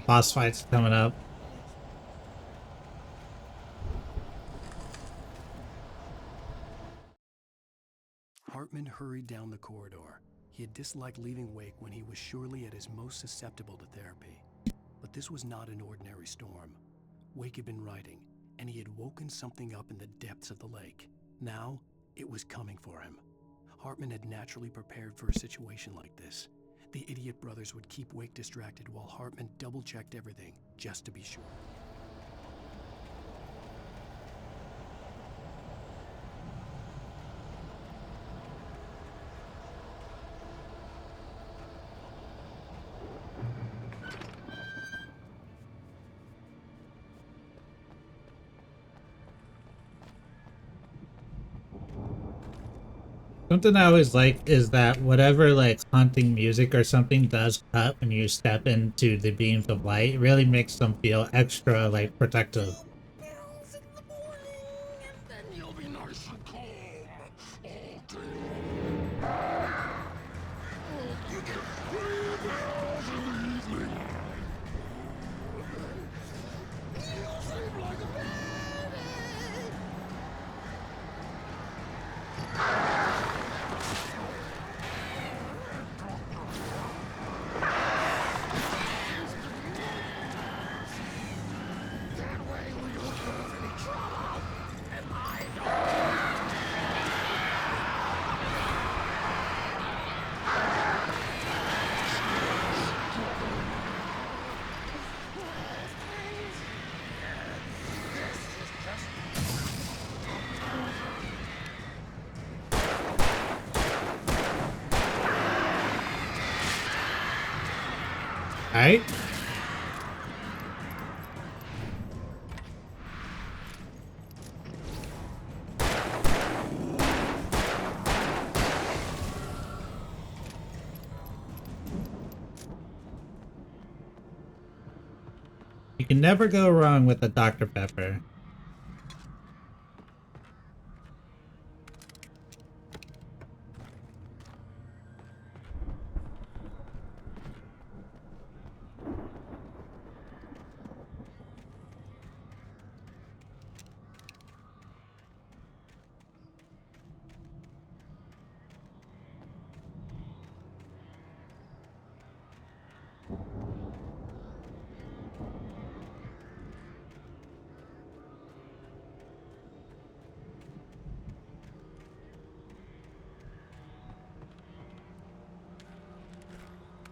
Boss fights coming up. Hartman hurried down the corridor. He had disliked leaving Wake when he was surely at his most susceptible to therapy. But this was not an ordinary storm. Wake had been writing, and he had woken something up in the depths of the lake. Now, it was coming for him. Hartman had naturally prepared for a situation like this. The idiot brothers would keep Wake distracted while Hartman double-checked everything, just to be sure. Something I always like is that whatever like haunting music or something does cut when you step into the beams of light, it really makes them feel extra like protective. Alright. You can never go wrong with a Dr. Pepper.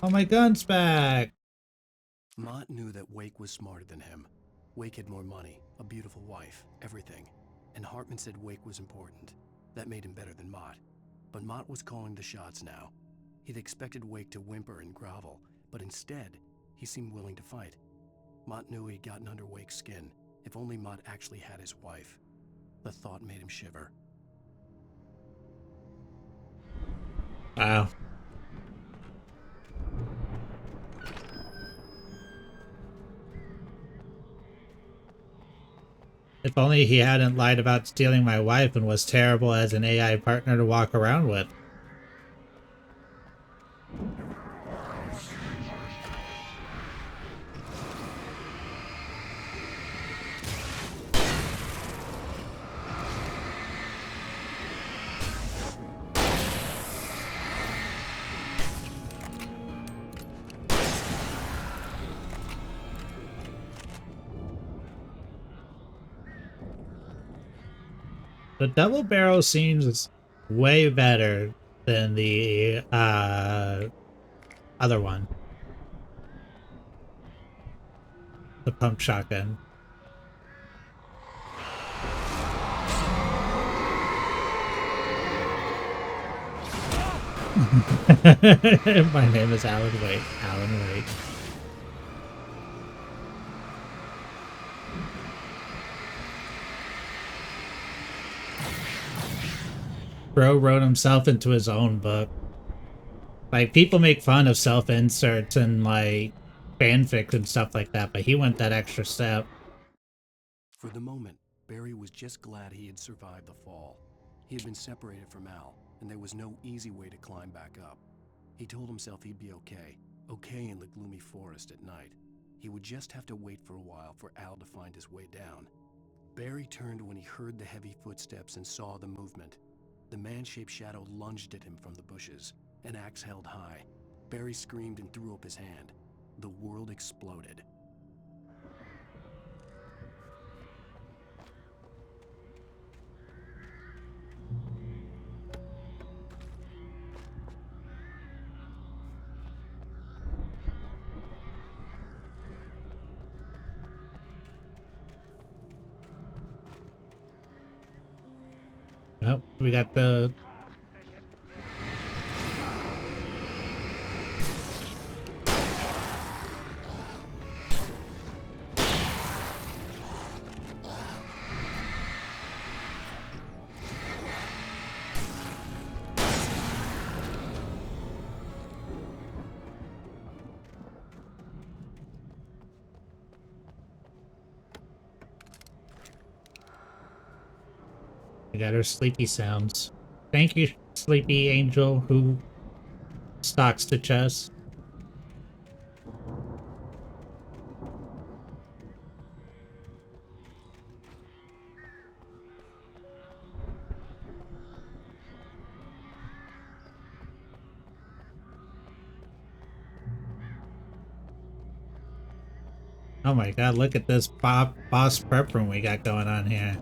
Oh, my gun's back! Mott knew that Wake was smarter than him. Wake had more money, a beautiful wife, everything. And Hartman said Wake was important. That made him better than Mott. But Mott was calling the shots now. He'd expected Wake to whimper and grovel, but instead, he seemed willing to fight. Mott knew he'd gotten under Wake's skin. If only Mott actually had his wife. The thought made him shiver. Wow. If only he hadn't lied about stealing my wife and was terrible as an AI partner to walk around with. The double barrel seems way better than the other one. The pump shotgun. My name is Alan Wake. Alan Wake. Bro wrote himself into his own book. Like, people make fun of self-inserts and, like, fanfics and stuff like that, but he went that extra step. For the moment, Barry was just glad he had survived the fall. He had been separated from Al, and there was no easy way to climb back up. He told himself he'd be okay in the gloomy forest at night. He would just have to wait for a while for Al to find his way down. Barry turned when he heard the heavy footsteps and saw the movement. The man-shaped shadow lunged at him from the bushes, an axe held high. Barry screamed and threw up his hand. The world exploded. Oh, we got the... We got our sleepy sounds. Thank you, sleepy angel who stalks the chest. Oh my god, look at this boss prep room we got going on here.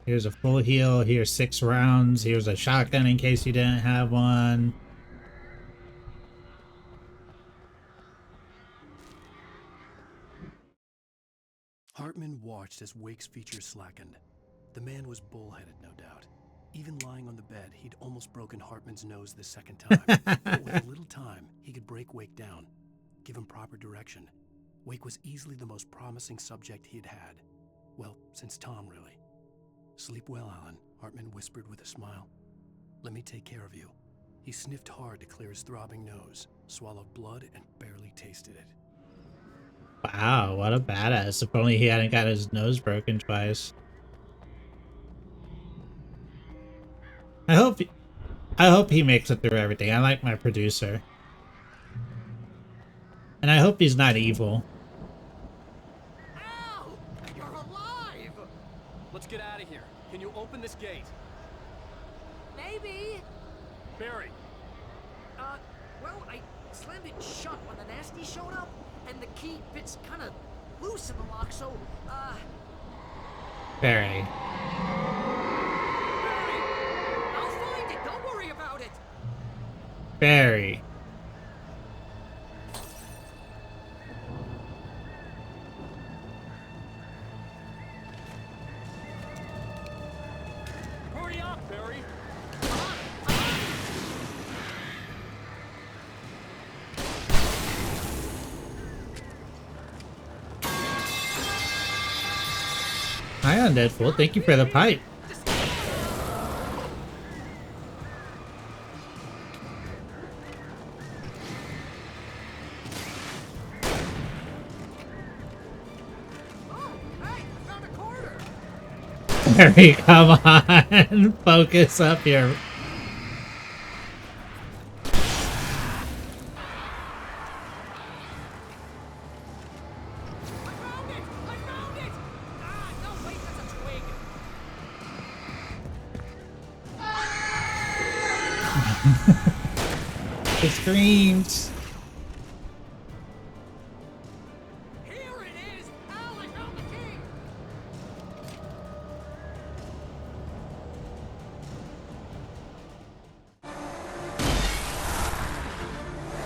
Here's a full heal, here's 6 rounds, here's a shotgun in case you didn't have one. Hartman watched as Wake's features slackened. The man was bullheaded, no doubt. Even lying on the bed, he'd almost broken Hartman's nose the second time. But with a little time, he could break Wake down, give him proper direction. Wake was easily the most promising subject he had had. Well, since Tom, really. Sleep well, Alan, Hartman whispered with a smile. Let me take care of you. He sniffed hard to clear his throbbing nose, swallowed blood, and barely tasted it. Wow, what a badass. If only he hadn't got his nose broken twice. I hope he makes it through everything. I like my producer. And I hope he's not evil. Al! You're alive! Let's get out of here. Can you open this gate? Maybe. Barry! Well, I slammed it shut when the nasty showed up, and the key fits kind of loose in the lock, so, Barry. I'll find it, don't Barry. Hi, Undead Fool. Thank you for the pipe. Harry, come on. Focus up here. The screams. Here it is! Al, I found the key!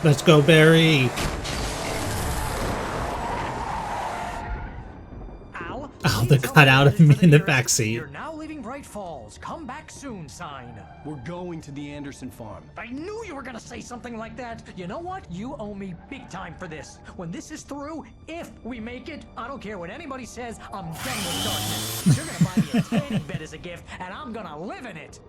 Let's go, Barry. Al, Oh, the cutout of me in the backseat. You're now leaving Bright Falls. Come back soon, sign. We're going to the Anderson farm. I knew you were gonna say something like that. You know what? You owe me big time for this. When this is through, if we make it, I don't care what anybody says, I'm done with darkness. You're gonna buy me a tanning bed as a gift, and I'm gonna live in it.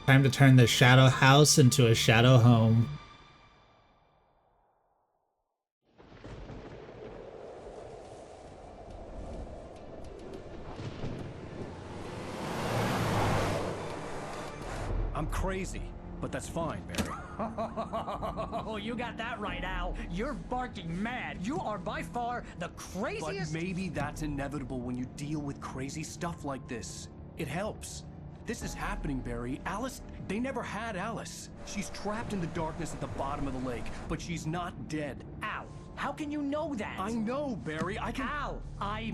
Time to turn the shadow house into a shadow home. I'm crazy, but that's fine, Barry. Oh, you got that right, Al. You're barking mad. You are by far the craziest. But maybe that's inevitable when you deal with crazy stuff like this. It helps. This is happening, Barry. Alice, they never had Alice. She's trapped in the darkness at the bottom of the lake, but she's not dead. Al, how can you know that? I know, Barry. I can... Al,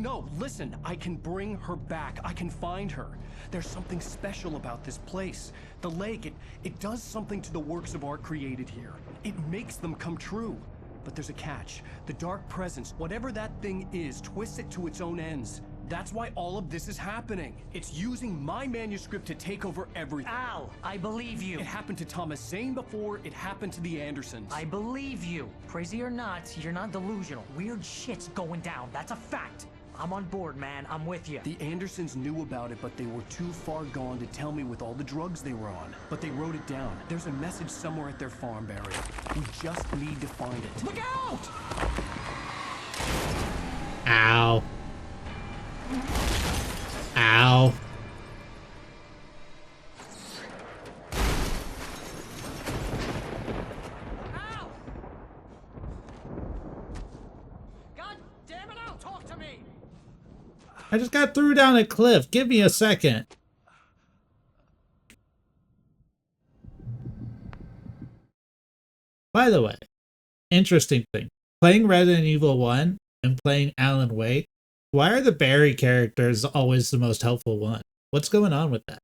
No, listen. I can bring her back. I can find her. There's something special about this place. The lake, it does something to the works of art created here. It makes them come true. But there's a catch. The dark presence, whatever that thing is, twists it to its own ends. That's why all of this is happening. It's using my manuscript to take over everything. Al, I believe you. It happened to Thomas Zane before it happened to the Andersons. I believe you. Crazy or not, you're not delusional. Weird shit's going down. That's a fact. I'm on board, man. I'm with you. The Andersons knew about it, but they were too far gone to tell me with all the drugs they were on. But they wrote it down. There's a message somewhere at their farm, Barry. We just need to find it. Look out! Ow. Ow. Al! God damn it, Al, talk to me! I just got through down a cliff. Give me a second. By the way, interesting thing. Playing Resident Evil 1 and playing Alan Wake, why are the Barry characters always the most helpful one? What's going on with that?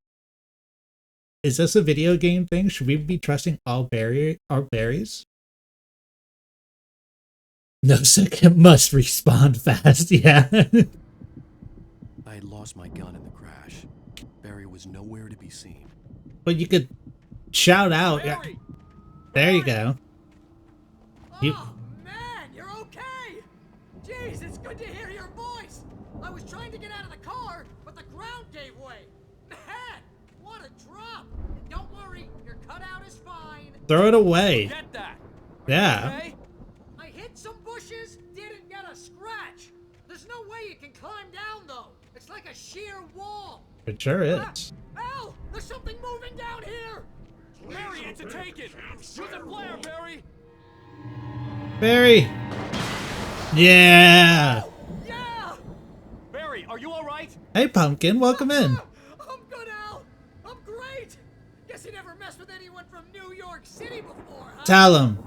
Is this a video game thing? Should we be trusting all berries? No second must respawn fast, yeah. I had lost my gun in the crash. Barry was nowhere to be seen. But you could shout out. Barry! There you go. Oh, man, you're okay! Jeez, it's good to hear your voice! I was trying to get out of the car, but the ground gave way. Man, what a drop! Don't worry, your cutout is fine. Throw it away. Get that! Yeah. Okay? I hit some bushes, didn't get a scratch. There's no way you can climb down, though. It's like a sheer wall. It sure is. Al, there's something moving down here! Barry, it's a take-it! Use a flare, Barry! Barry. Yeah. Yeah! Barry, are you alright? Hey, Pumpkin. Welcome in. I'm good, Al. I'm great. Guess you never messed with anyone from New York City before, huh? Tell him.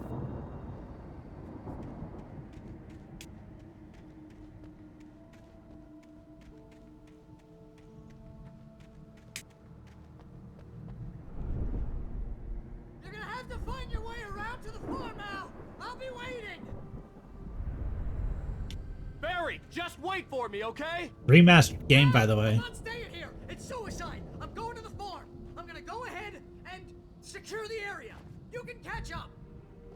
You're gonna have to find your way around to the farm, Al. I'll be waiting. Barry, just wait for me, okay? Remastered game, by the way. I'm not staying here. It's suicide. I'm going to the farm. I'm gonna go ahead and secure the area. You can catch up.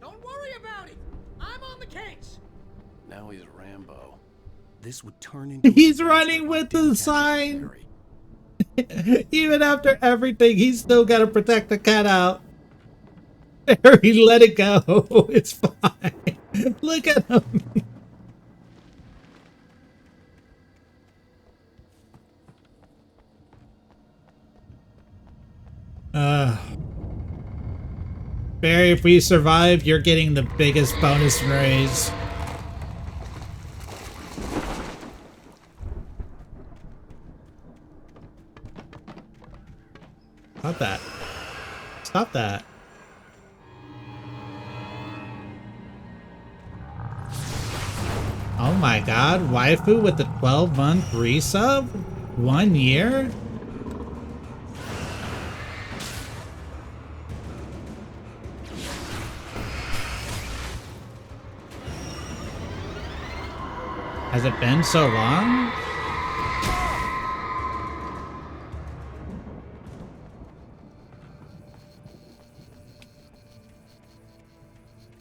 Don't worry about it. I'm on the case. Now he's Rambo. This would turn into He's running with the sign. Even after everything, he's still got to protect the cutout. He let it go. It's fine. Look at him. Barry, if we survive, you're getting the biggest bonus raise. Stop that. Stop that. Oh my god, waifu with the 12-month resub? 1 year? Has it been so long?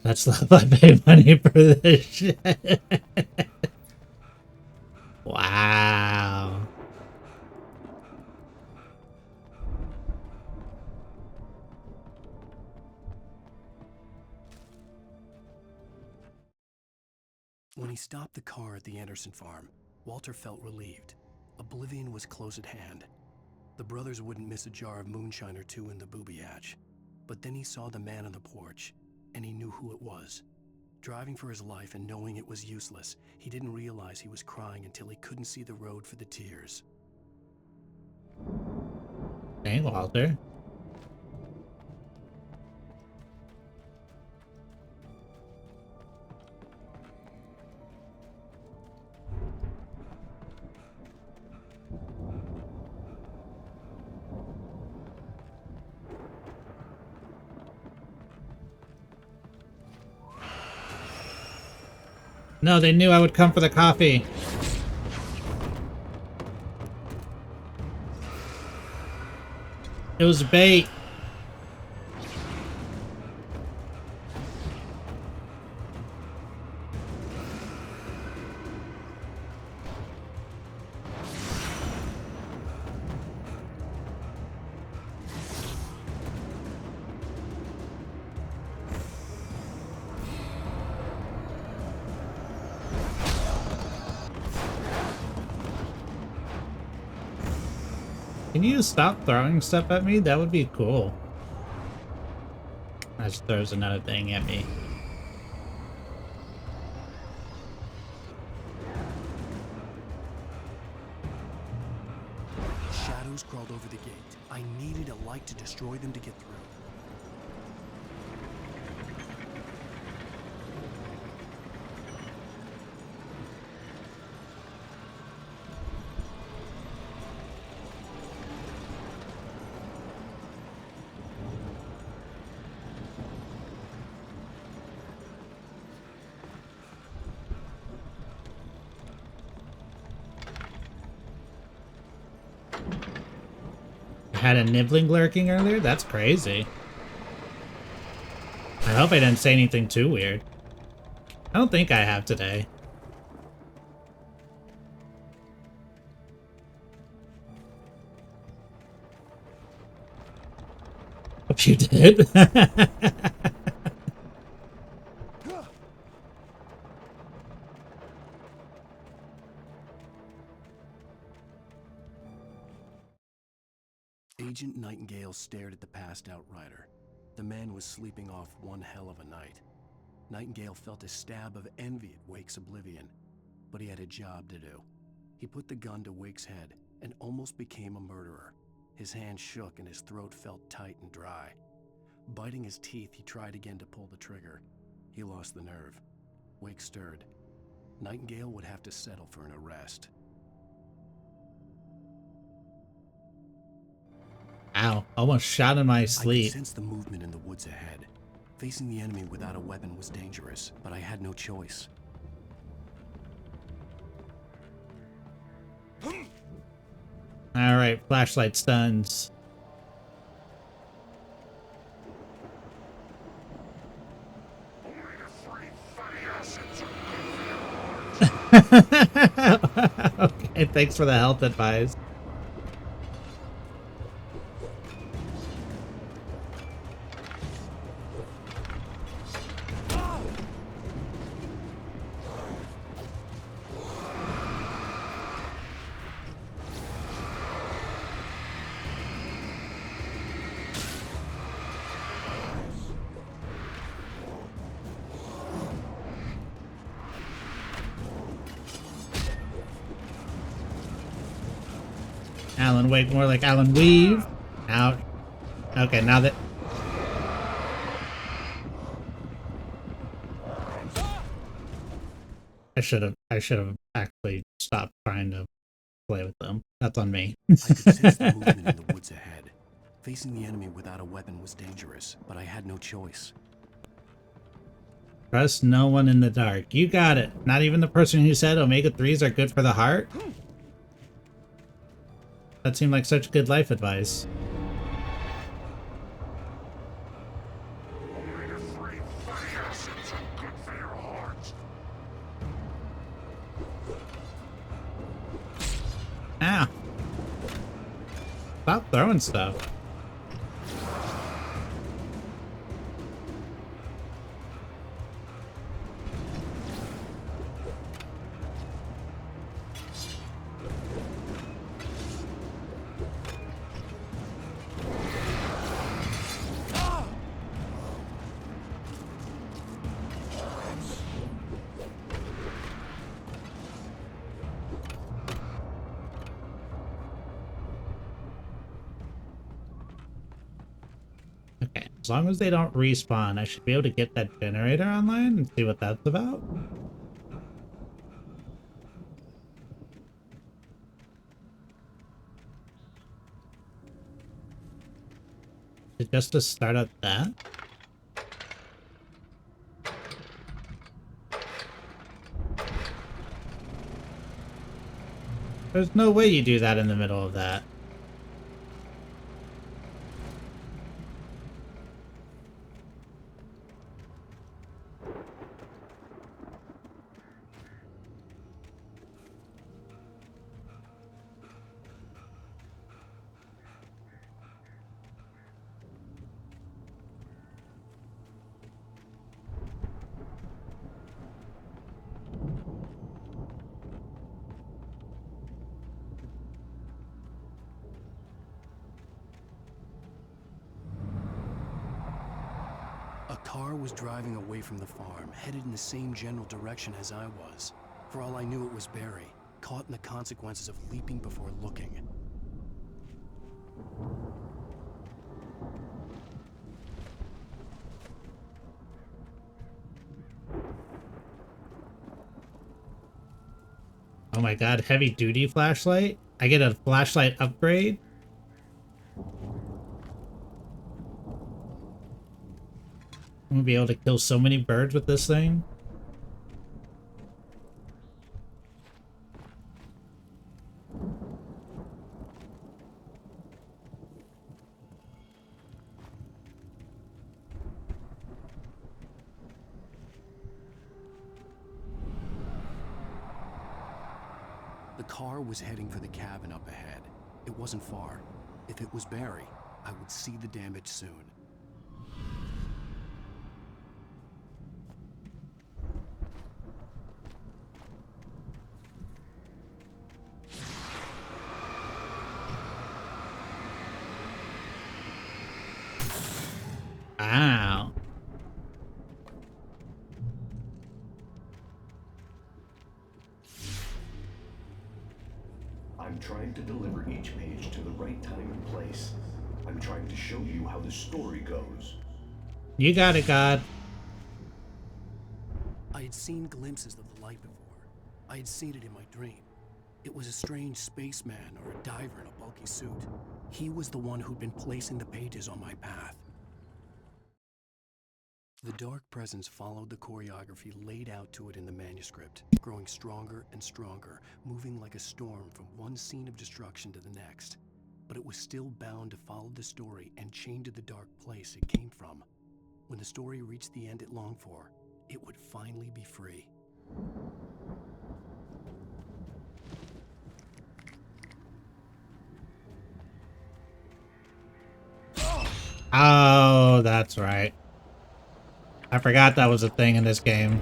That's love. I paid money for this shit. Wow. When he stopped the car at the Anderson farm, Walter felt relieved. Oblivion was close at hand. The brothers wouldn't miss a jar of moonshine or two in the booby hatch. But then he saw the man on the porch, and he knew who it was. Driving for his life and knowing it was useless, he didn't realize he was crying until he couldn't see the road for the tears. Hey, Walter. No, they knew I would come for the coffee. It was bait. Can you stop throwing stuff at me? That would be cool. That just throws another thing at me. Shadows crawled over the gate. I needed a light to destroy them to get through. Had a nibbling lurking earlier? That's crazy. I hope I didn't say anything too weird. I don't think I have today. Hope you did. Agent Nightingale stared at the passed-out rider. The man was sleeping off one hell of a night. Nightingale felt a stab of envy at Wake's oblivion, but he had a job to do. He put the gun to Wake's head and almost became a murderer. His hand shook and his throat felt tight and dry. Biting his teeth, he tried again to pull the trigger. He lost the nerve. Wake stirred. Nightingale would have to settle for an arrest. Ow, almost shot in my sleep. I could sense the movement in the woods ahead. Facing the enemy without a weapon was dangerous, but I had no choice. Alright, flashlight stuns. Okay, thanks for the health advice. Alan Wake, more like Alan Weave. Out. Okay, now that... I should have actually stopped trying to play with them. That's on me. I could sense the movement in the woods ahead. Facing the enemy without a weapon was dangerous, but I had no choice. Trust no one in the dark. You got it. Not even the person who said omega-3s are good for the heart? That seemed like such good life advice. Ow. Stop throwing stuff. Okay, as long as they don't respawn, I should be able to get that generator online and see what that's about. Is it just to start up that? There's no way you do that in the middle of that. A car was driving away from the farm, headed in the same general direction as I was. For all I knew, it was Barry, caught in the consequences of leaping before looking. Oh my god, heavy duty flashlight? I get a flashlight upgrade? I'm gonna be able to kill so many birds with this thing. The car was heading for the cabin up ahead. It wasn't far. If it was Barry, I would see the damage soon. Ow. I'm trying to deliver each page to the right time and place. I'm trying to show you how the story goes. You got it, God. I had seen glimpses of the light before. I had seen it in my dream. It was a strange spaceman or a diver in a bulky suit. He was the one who'd been placing the pages on my path. The dark presence followed the choreography laid out to it in the manuscript, growing stronger and stronger, moving like a storm from one scene of destruction to the next. But it was still bound to follow the story and chained to the dark place it came from. When the story reached the end it longed for, it would finally be free. Oh, that's right. I forgot that was a thing in this game.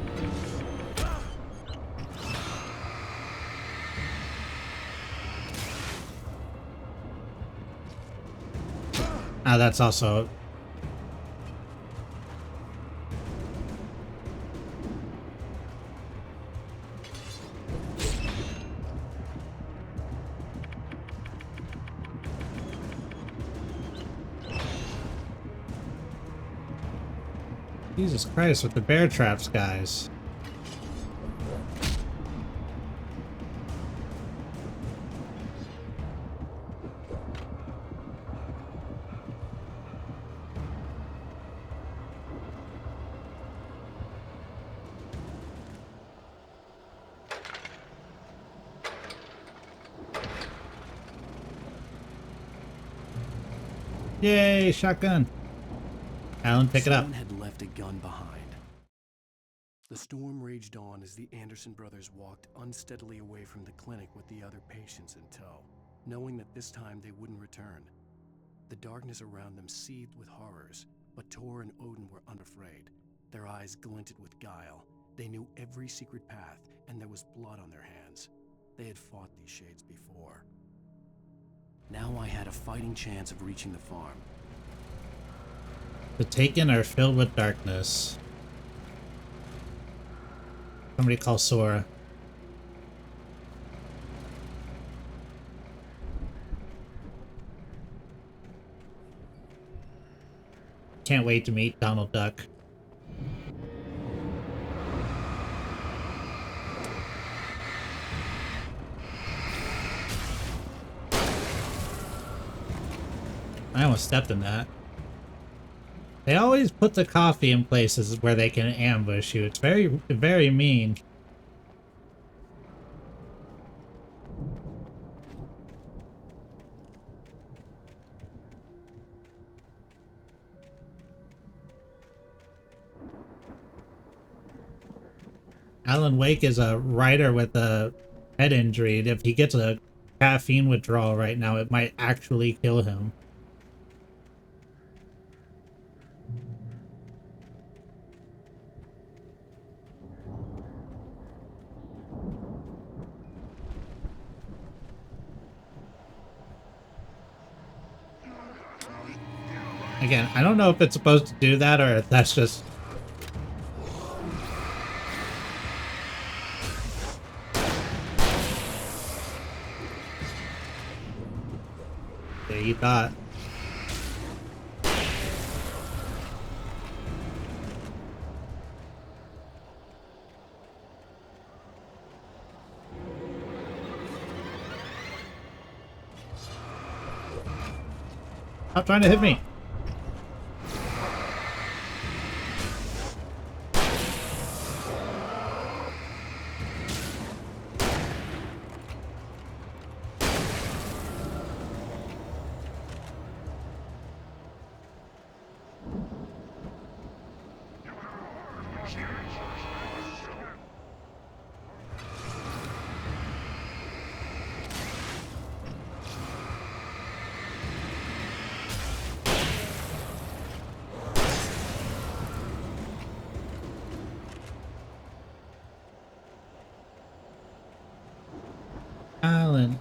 Ah, that's also... Jesus Christ, with the bear traps, guys. Yay, shotgun. Alan, pick it up. Someone had left a gun behind. The storm raged on as the Anderson brothers walked unsteadily away from the clinic with the other patients in tow, knowing that this time they wouldn't return. The darkness around them seethed with horrors, but Tor and Odin were unafraid. Their eyes glinted with guile. They knew every secret path, and there was blood on their hands. They had fought these shades before. Now I had a fighting chance of reaching the farm. The Taken are filled with darkness. Somebody call Sora. Can't wait to meet Donald Duck. I almost stepped in that. They always put the coffee in places where they can ambush you. It's very, very mean. Alan Wake is a writer with a head injury. If he gets a caffeine withdrawal right now, it might actually kill him. Again, I don't know if it's supposed to do that or if that's just... Yeah, you thought. Stop trying to hit me.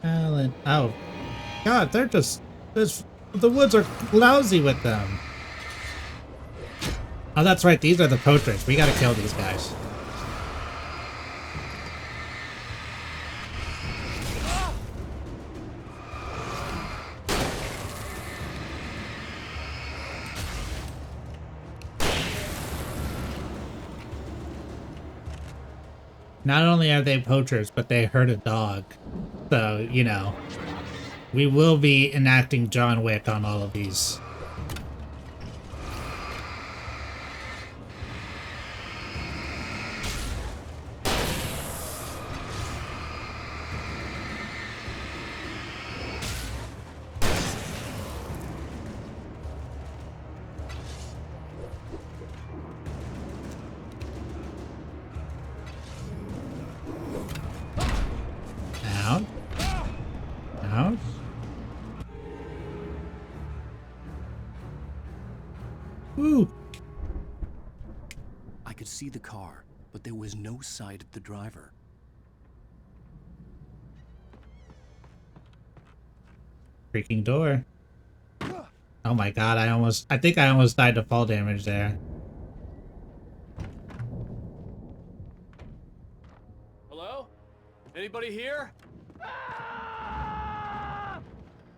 Alan. Oh. God, they're just... the woods are lousy with them. Oh, that's right. These are the poachers. We gotta kill these guys. Not only are they poachers, but they hurt a dog. So, you know, we will be enacting John Wick on all of these. could see the car, but there was no sight of the driver. Creaking door. Oh my god, I think I almost died to fall damage there. Hello? Anybody here?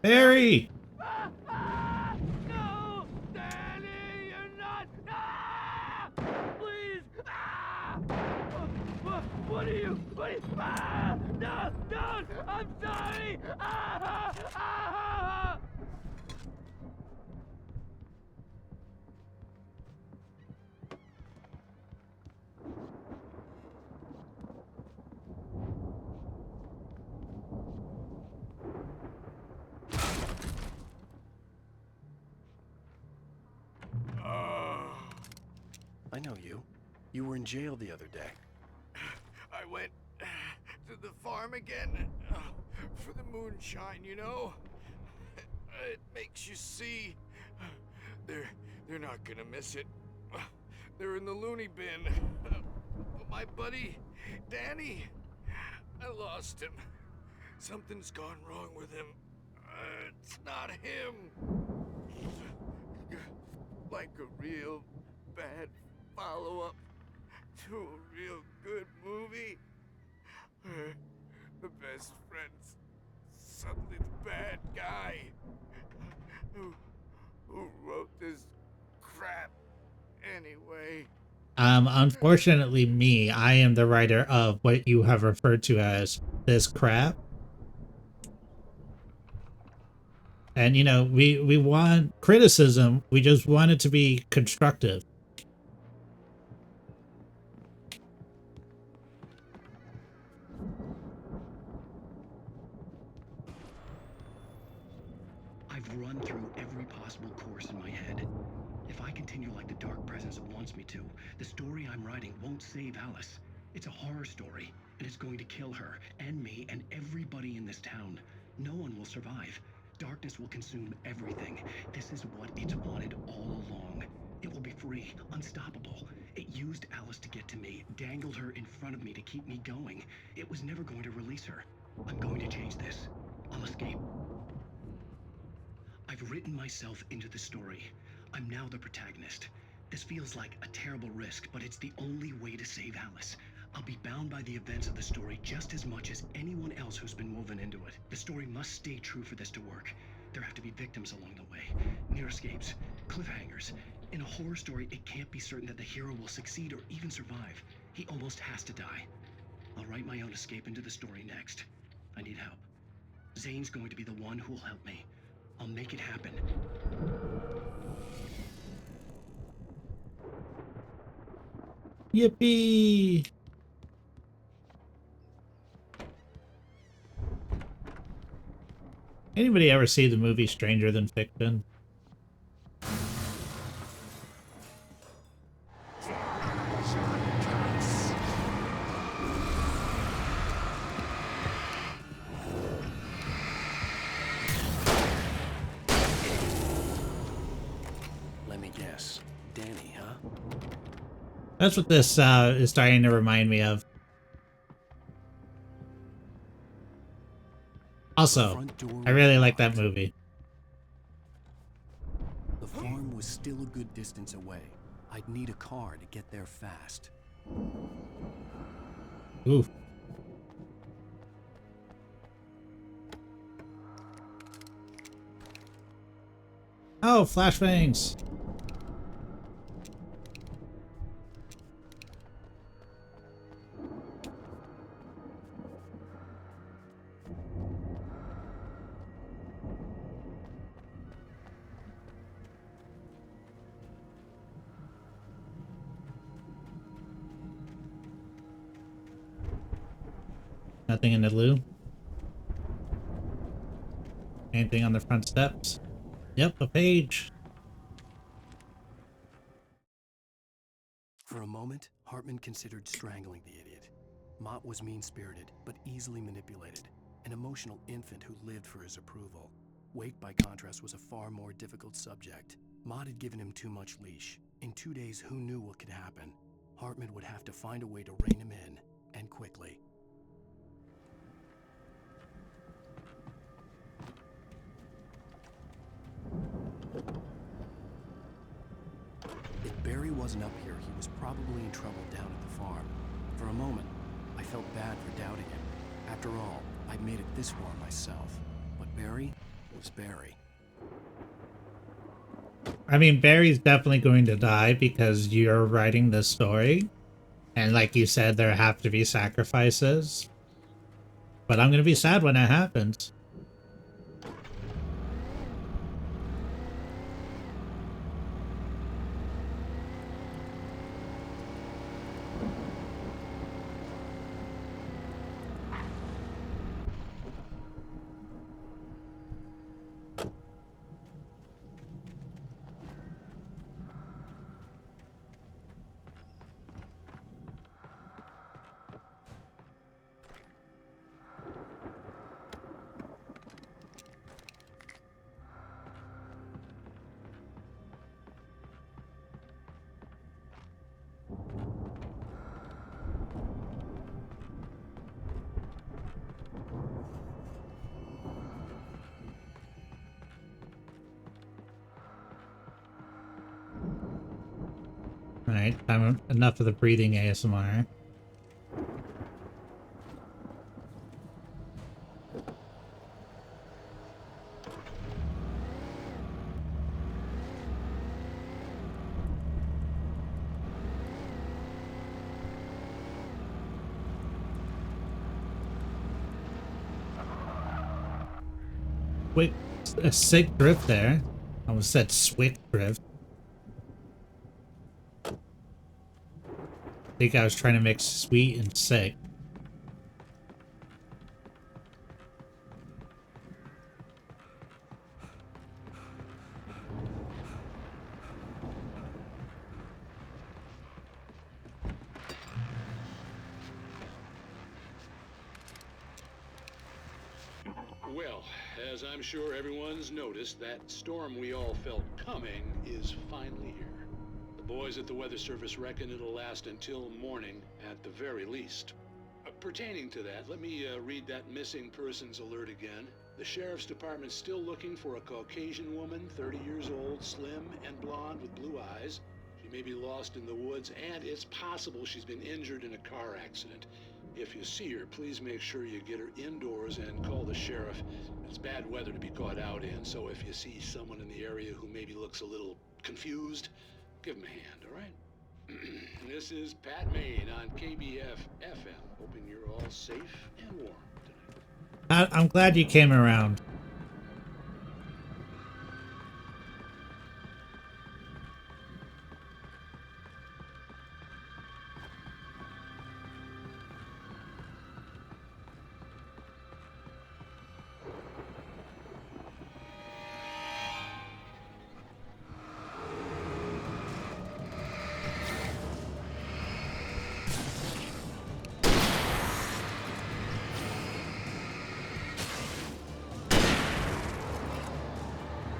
Barry! No! Danny, you're not! Ah! Please! Ah! What are you? Ah! No! Don't! I'm sorry! Ah! Ah! I know you. You were in jail the other day. I went to the farm again for the moonshine, you know? It makes you see. They're not gonna miss it. They're in the loony bin. But my buddy, Danny, I lost him. Something's gone wrong with him. It's not him. Like a real bad follow-up to a real good movie. The best friend's suddenly the bad guy. Who wrote this crap anyway? Unfortunately me, I am the writer of what you have referred to as this crap. And you know, we want criticism, we just want it to be constructive. I've run through every possible course in my head. If I continue like the Dark Presence wants me to, the story I'm writing won't save Alice. It's a horror story, and it's going to kill her, and me, and everybody in this town. No one will survive. Darkness will consume everything. This is what it's wanted all along. It will be free, unstoppable. It used Alice to get to me, dangled her in front of me to keep me going. It was never going to release her. I'm going to change this. I'll escape. I've written myself into the story. I'm now the protagonist. This feels like a terrible risk, but it's the only way to save Alice. I'll be bound by the events of the story just as much as anyone else who's been woven into it. The story must stay true for this to work. There have to be victims along the way, near escapes, cliffhangers. In a horror story, it can't be certain that the hero will succeed or even survive. He almost has to die. I'll write my own escape into the story next. I need help. Zane's going to be the one who'll help me. I'll make it happen. Yippee! Anybody ever see the movie Stranger Than Fiction? Let me guess. Danny, huh? That's what this is starting to remind me of. Also, I really like that movie. The farm was still a good distance away. I'd need a car to get there fast. Ooh. Oh, flashbangs. Nothing in the loo. Anything on the front steps? Yep, a page. For a moment, Hartman considered strangling the idiot. Mott was mean-spirited, but easily manipulated. An emotional infant who lived for his approval. Wake, by contrast, was a far more difficult subject. Mott had given him too much leash. In 2 days, who knew what could happen? Hartman would have to find a way to rein him in, and quickly. If Barry wasn't up here, he was probably in trouble down at the farm. For a moment, I felt bad for doubting him. After all, I'd made it this far myself. But Barry was Barry. I mean, Barry's definitely going to die because you're writing this story. And like you said, there have to be sacrifices. But I'm going to be sad when that happens. Alright, enough of the breathing ASMR. Wait, a sick drift there. I almost said swift drift. I think I was trying to mix sweet and sick. Well, as I'm sure everyone's noticed, that storm we all felt coming is finally here. The boys at the Weather Service reckon it'll last until morning at the very least. Pertaining to that, let me read that missing persons alert again. The Sheriff's Department's still looking for a Caucasian woman, 30 years old, slim and blonde with blue eyes. She may be lost in the woods, and it's possible she's been injured in a car accident. If you see her, please make sure you get her indoors and call the sheriff. It's bad weather to be caught out in, so if you see someone in the area who maybe looks a little confused, give him a hand, all right? This is Pat Maine on KBF FM, hoping you're all safe and warm tonight. I'm glad you came around.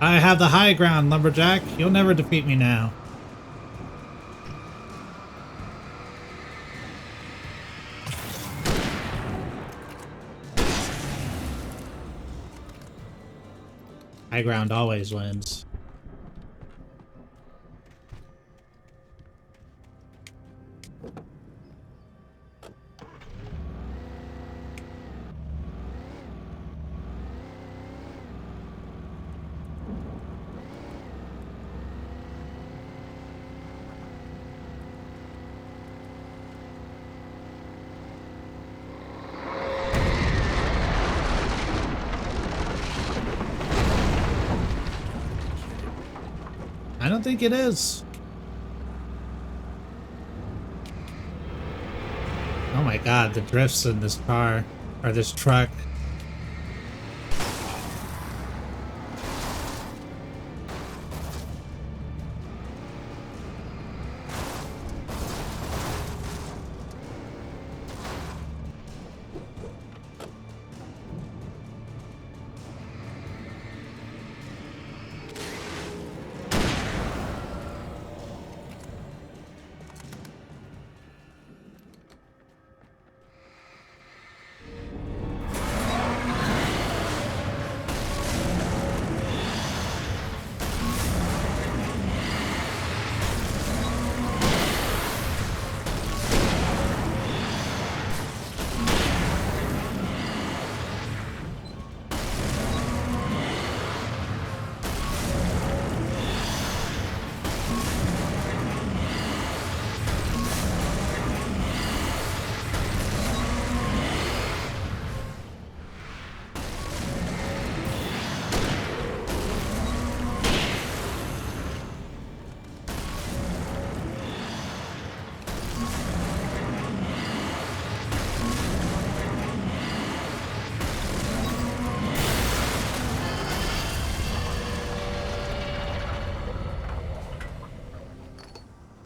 I have the high ground, Lumberjack. You'll never defeat me now. High ground always wins. I don't think it is. Oh my god, the drifts in this car, or this truck.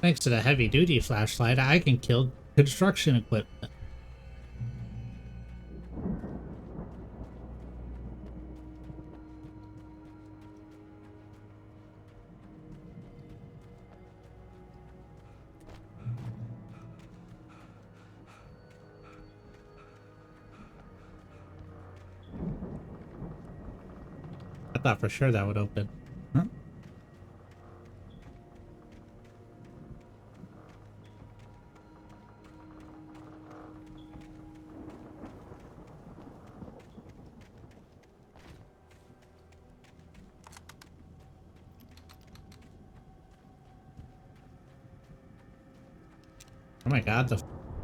Thanks to the heavy-duty flashlight, I can kill construction equipment. I thought for sure that would open. Huh? Oh my god,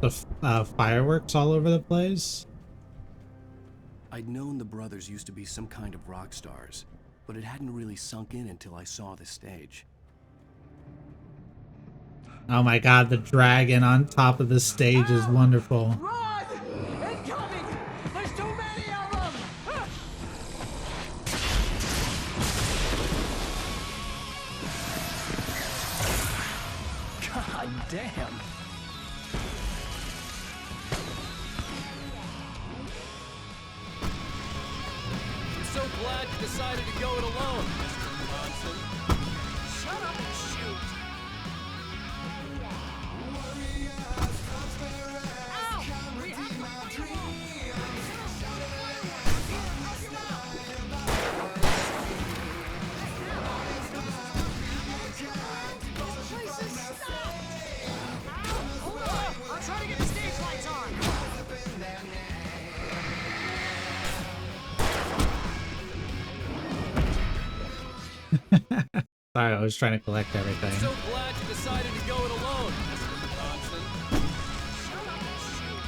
the fireworks all over the place. I'd known the brothers used to be some kind of rock stars, but it hadn't really sunk in until I saw the stage. Oh my god, the dragon on top of the stage is wonderful. Run! Incoming! There's too many of them! God damn. I'm so glad you decided to go it alone, Mr. Johnson. Shut up and shoot! Ow! We have to fight them all! Places stop! Ow! Hold on! I'm trying to get the stage lights on! Sorry, I was trying to collect everything. I'm so glad you decided to go it alone, Mr. Johnson. Shut up and shoot!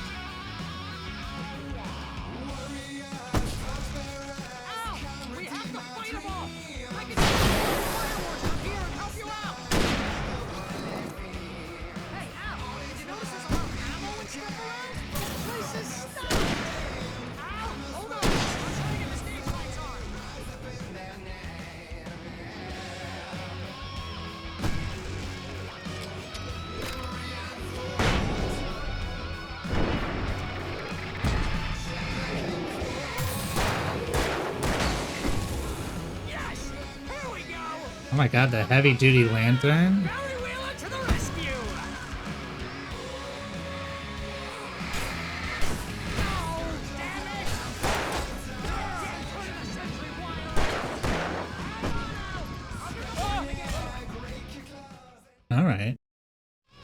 Ow! We have to fight them all! I can fireworks up here and help you out! Hey, Al! Did you notice there's a lot of ammo and stuff around? Places stop! Ow! Hold on! I'm trying to get the stage lights on! Yes! Here we go! Oh my god, the heavy-duty lantern. Rowdy Wheeler to the rescue! No! Damn it! Can't put in a sentry wire! All right.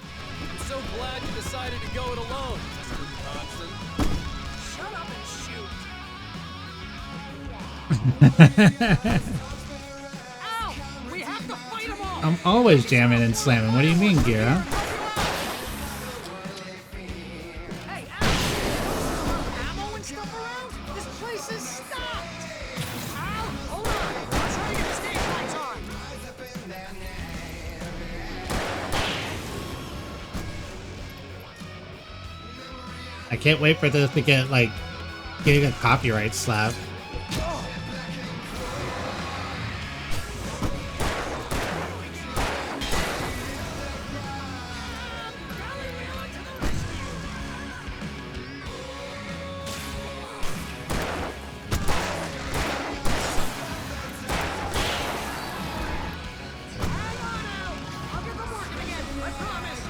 I'm so glad you decided to go it alone, Mr. Johnson. Shut up and shoot! Ow! We have to fight them all! I'm always jamming and slamming. What do you mean, Gira? Hey, Al! Ammo and stuff around? This place is stopped! Al, hold on! I'm trying to get the stage lights on! I can't wait for this to get, like, getting a copyright slap. I'll get them working again, I promise!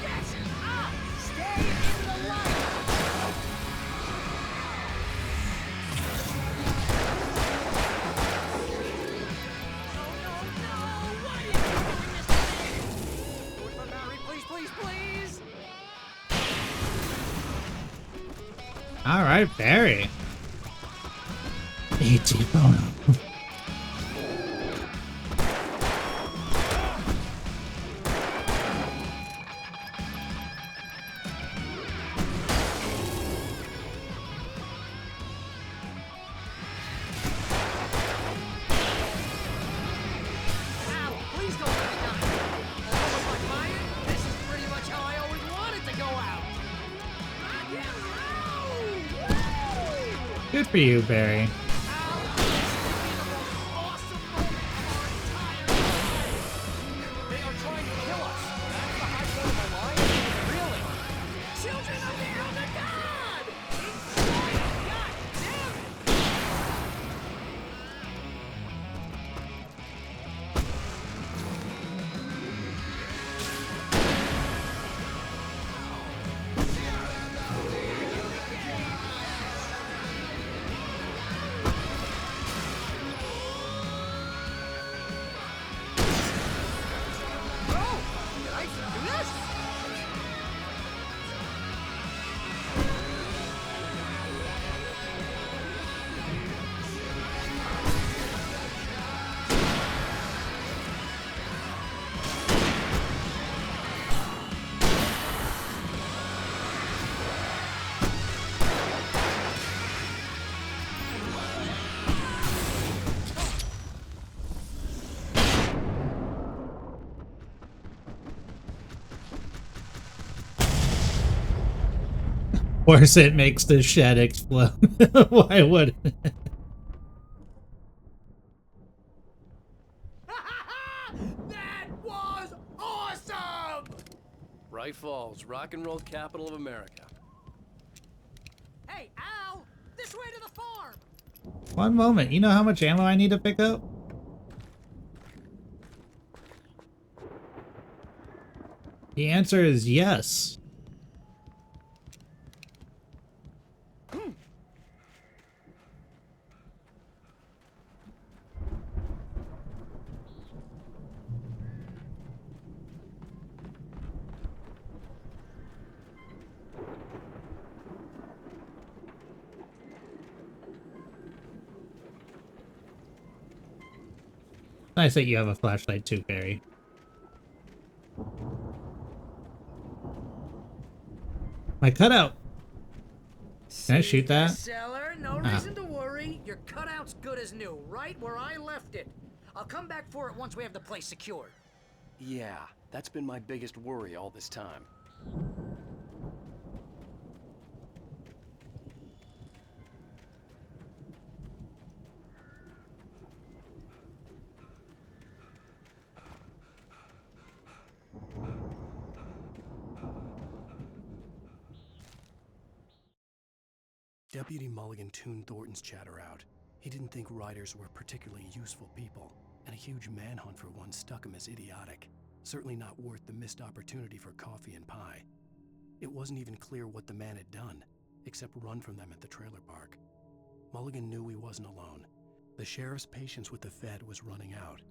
Yes! Ah! Stay in the light! Why are you doing this to me? Do it for Mary, please, please, please! All right, Barry. E.T. Bono. Please don't let me die. With my fire, this is pretty much how I always wanted to go out. Rock and roll! Good for you, Barry. They are trying to kill us. That's the high point of my line? Really? Children of the Elder God! God damn it! Oh, did I do this? Of course it makes the shed explode. Why would it? That was awesome! Bright Falls, rock and roll capital of America. Hey, Al! This way to the farm! One moment. You know how much ammo I need to pick up? The answer is yes. Nice that you have a flashlight too, Barry. My cutout. Can I shoot that? Seller, no reason to worry. Your cutout's good as new, right where I left it. I'll come back for it once we have the place secured. Yeah, that's been my biggest worry all this time. Deputy Mulligan tuned Thornton's chatter out. He didn't think riders were particularly useful people, and a huge manhunt for one struck him as idiotic. Certainly not worth the missed opportunity for coffee and pie. It wasn't even clear what the man had done, except run from them at the trailer park. Mulligan knew he wasn't alone. The sheriff's patience with the Fed was running out.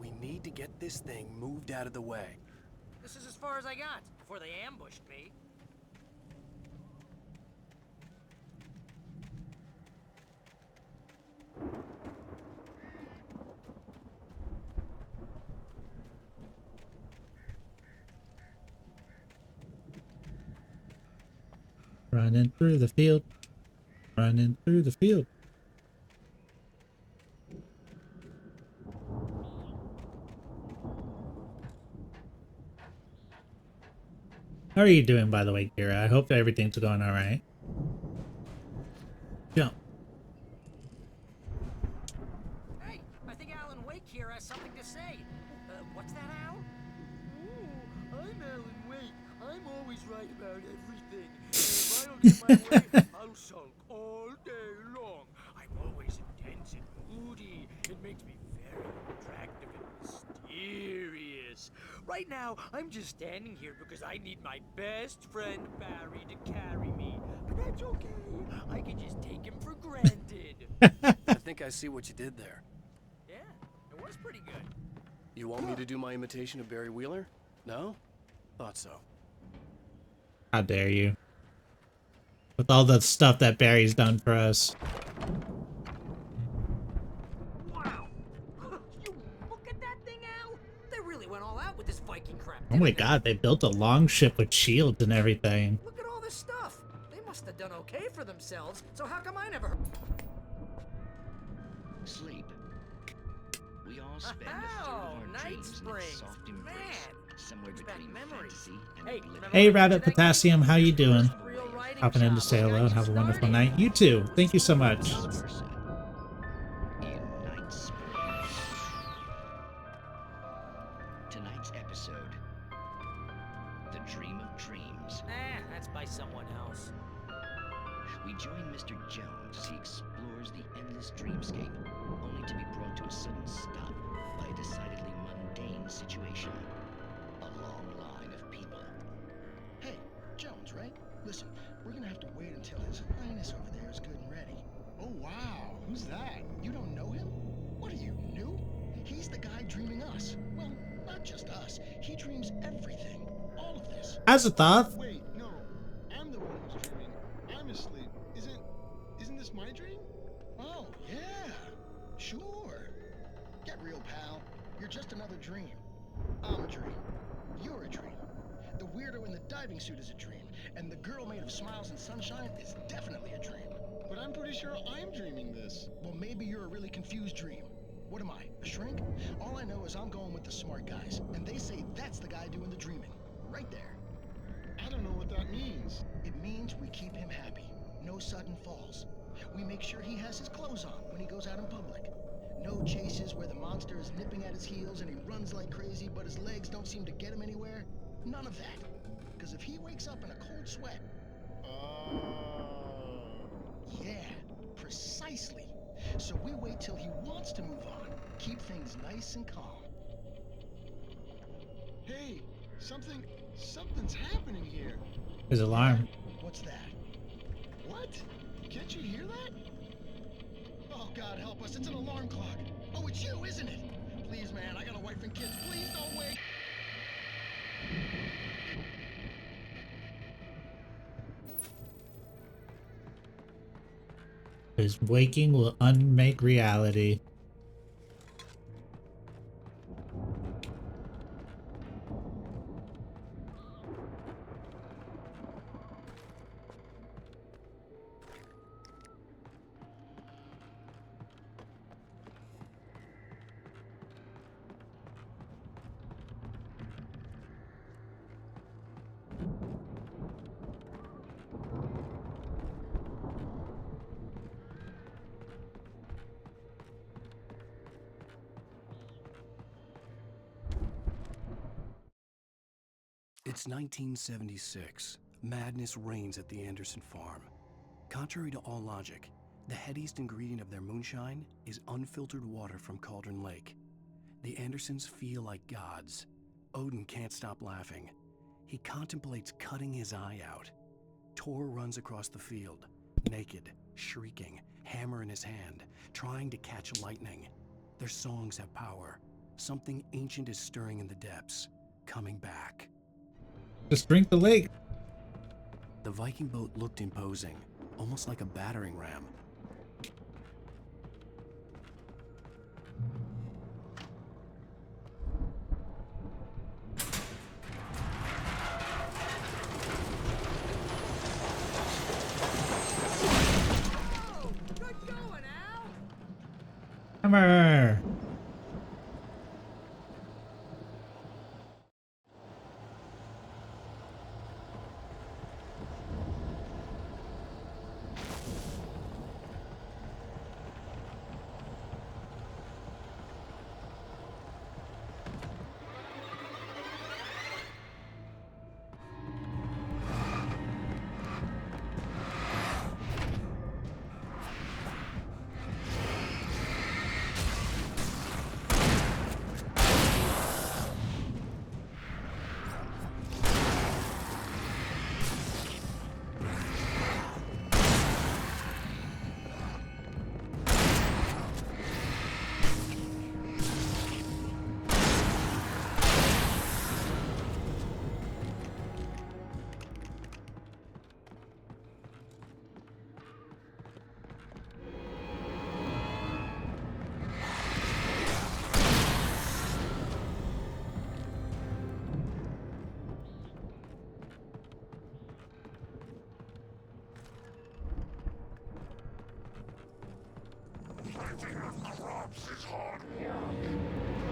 We need to get this thing moved out of the way. This is as far as I got before they ambushed me. Running through the field. Running through the field. How are you doing, by the way, Kira? I hope everything's going all right. Jump. Hey, I think Alan Wake here has something to say. What's that, Al? Ooh, I'm Alan Wake. I'm always right about everything. And if I get my way, I'll sulk all day long. I'm always intense and moody. It makes me very attractive and mysterious. Right now, I'm just standing here because I need my best friend Barry to carry me. But that's okay. I can just take him for granted. I think I see what you did there. Yeah, it was pretty good. You want me to do my imitation of Barry Wheeler? No? Thought so. How dare you? With all the stuff that Barry's done for us. Wow! You look at that thing, Al! They really went all out with this Viking crap. Oh my god, they built a longship with shields and everything. Look at all this stuff. They must have done okay for themselves. So how come I never heard? Sleep. We all spend a third of our dreams in its soft embrace, somewhere between fantasy and oblivion. Hey Rabbit Potassium, how you doing? Hopping in to say hello and have a wonderful night. You too. Thank you so much. Tonight's episode, The Dream of Dreams. That's by someone else. We join Mr. Jones as he explores the endless dreamscape, only to be brought to a sudden stop by a decidedly mundane situation. A long line of people. Hey, Jones, right? Listen, we're gonna have to wait until His Highness over there is good and ready. Oh, wow. Who's that? You don't know him? What are you, new? He's the guy dreaming us. Well, not just us. He dreams everything. All of this. Azathoth? Wait, no. I'm the one who's dreaming. I'm asleep. Isn't this my dream? Oh, yeah. Sure. Get real, pal. You're just another dream. I'm a dream. You're a dream. The weirdo in the diving suit is a dream. And the girl made of smiles and sunshine is definitely a dream. But I'm pretty sure I'm dreaming this. Well, maybe you're a really confused dream. What am I, a shrink? All I know is I'm going with the smart guys. And they say that's the guy doing the dreaming. Right there. I don't know what that means. It means we keep him happy. No sudden falls. We make sure he has his clothes on when he goes out in public. No chases where the monster is nipping at his heels and he runs like crazy, but his legs don't seem to get him anywhere. None of that. Because if he wakes up in a cold sweat... Yeah, precisely. So we wait till he wants to move on. Keep things nice and calm. Hey, something's happening here. His alarm. What's that? What? Can't you hear that? Oh, God help us, it's an alarm clock. Oh, it's you, isn't it? Please, man, I got a wife and kids. Please don't wait. His waking will unmake reality. It's 1976. Madness reigns at the Anderson farm. Contrary to all logic, the headiest ingredient of their moonshine is unfiltered water from Cauldron Lake. The Andersons feel like gods. Odin can't stop laughing. He contemplates cutting his eye out. Tor runs across the field, naked, shrieking, hammer in his hand, trying to catch lightning. Their songs have power. Something ancient is stirring in the depths, coming back. Just drink the lake. The Viking boat looked imposing, almost like a battering ram. Oh, good going, Al. Hammer.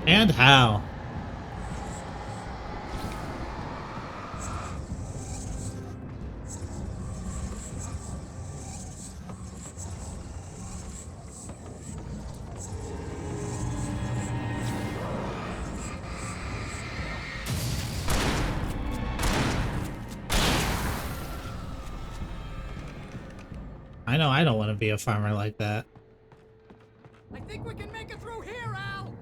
And how? I know I don't want to be a farmer like that. I think we can make it through here, Al!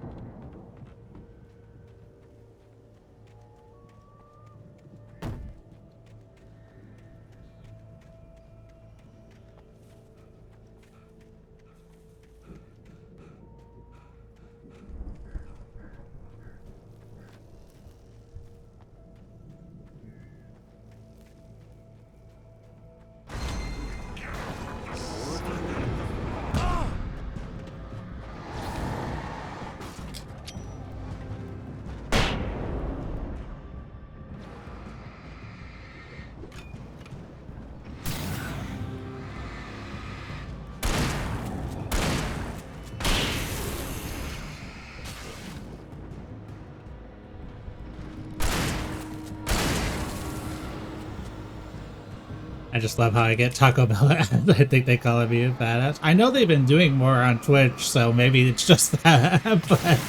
I just love how I get Taco Bell ads. I think they call me a badass. I know they've been doing more on Twitch, so maybe it's just that, but...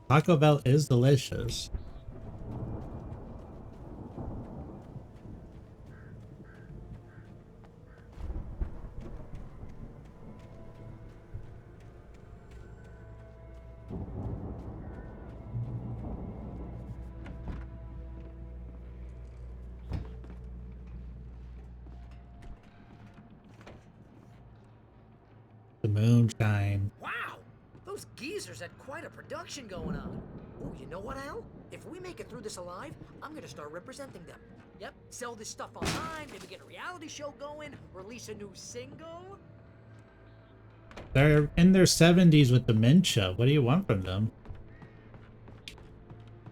Taco Bell is delicious. The moonshine. Wow! Those geezers had quite a production going on. Oh, you know what, Al? If we make it through this alive, I'm gonna start representing them. Yep, sell this stuff online, maybe get a reality show going, release a new single. They're in their 70s with dementia. What do you want from them?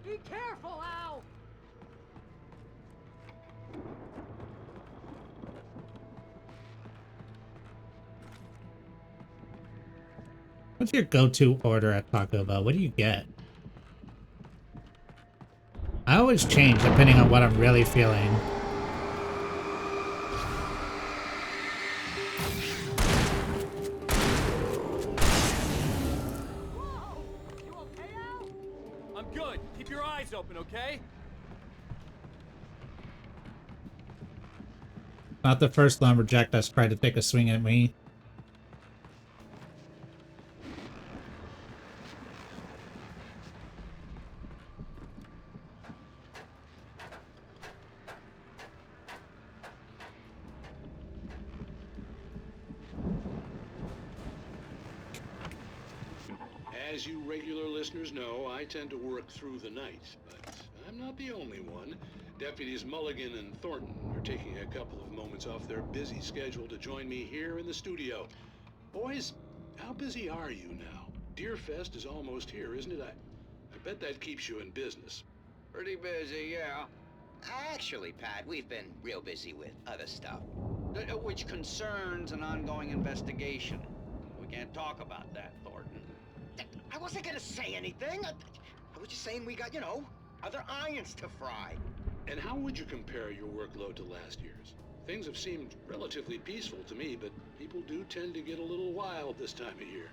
Be careful, Al! What's your go-to order at Taco Bell? What do you get? I always change depending on what I'm really feeling. I'm good. Keep your eyes open, okay? Not the first lumberjack that's tried to take a swing at me. As you regular listeners know, I tend to work through the night, but I'm not the only one. Deputies Mulligan and Thornton are taking a couple of moments off their busy schedule to join me here in the studio. Boys, how busy are you now? Deerfest is almost here, isn't it? I bet that keeps you in business. Pretty busy, yeah. Actually, Pat, we've been real busy with other stuff, which concerns an ongoing investigation. We can't talk about that, Thornton. I wasn't gonna say anything. I was just saying we got, you know, other irons to fry. And how would you compare your workload to last year's? Things have seemed relatively peaceful to me, but people do tend to get a little wild this time of year.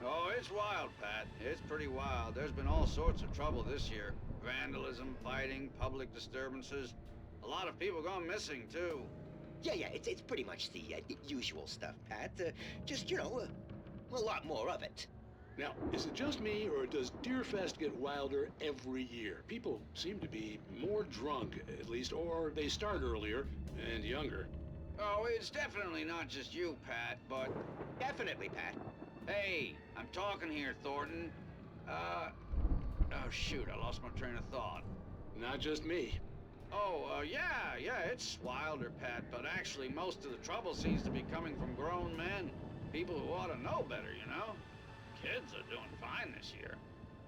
Oh, it's wild, Pat. It's pretty wild. There's been all sorts of trouble this year. Vandalism, fighting, public disturbances. A lot of people gone missing, too. Yeah, it's pretty much the usual stuff, Pat. Just, you know, a lot more of it. Now, is it just me, or does Deerfest get wilder every year? People seem to be more drunk, at least, or they start earlier and younger. Oh, it's definitely not just you, Pat, but... Definitely, Pat. Hey, I'm talking here, Thornton. Oh, shoot, I lost my train of thought. Not just me. Oh, yeah, it's wilder, Pat, but actually most of the trouble seems to be coming from grown men. People who ought to know better, you know? Kids are doing fine this year.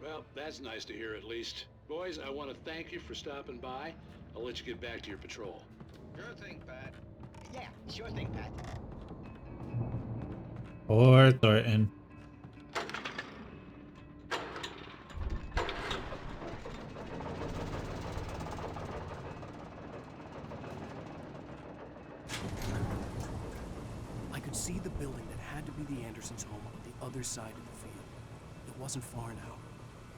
Well, that's nice to hear at least. Boys, I want to thank you for stopping by. I'll let you get back to your patrol. Sure thing, Pat. Yeah, sure thing, Pat. Poor Thornton. I could see the building that had to be the Andersons' home on the other side of the field. It wasn't far now.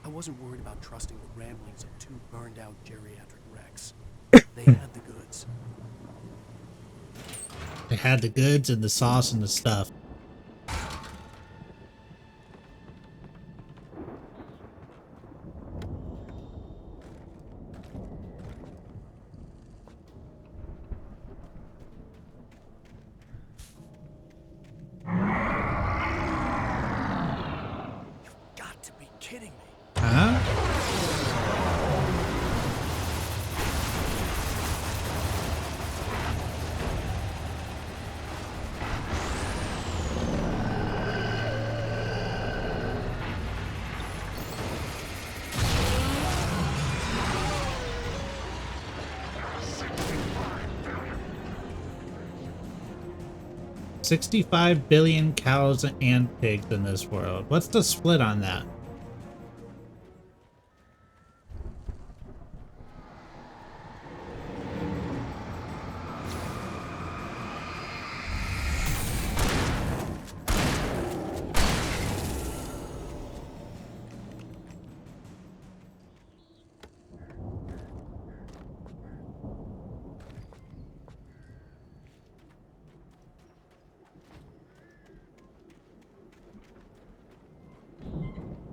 I wasn't worried about trusting the ramblings of two burned-out geriatric wrecks. They had the goods. They had the goods and the sauce and the stuff. Got to be kidding me. Huh? 65 billion cows and pigs in this world. What's the split on that?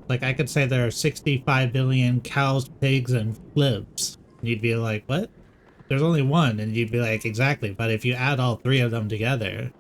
Like, I could say there are 65 billion cows, pigs, and flips. And you'd be like, what? There's only one. And you'd be like, exactly. But if you add all three of them together...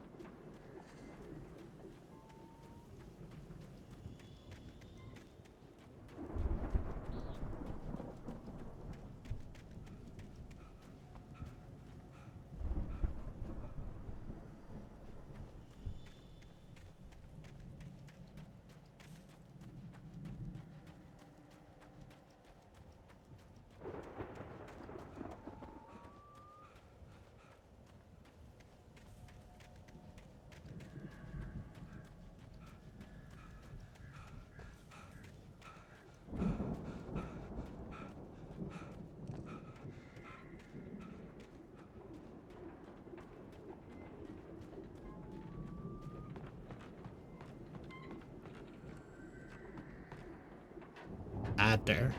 Ladder.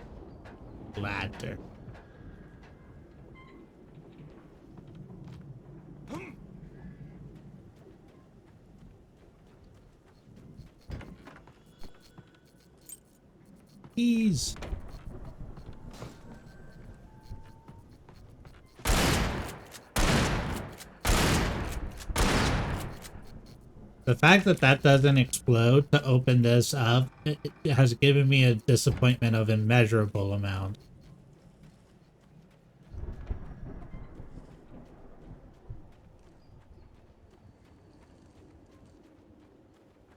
Ladder. Ease. The fact that that doesn't explode to open this up it has given me a disappointment of immeasurable amount.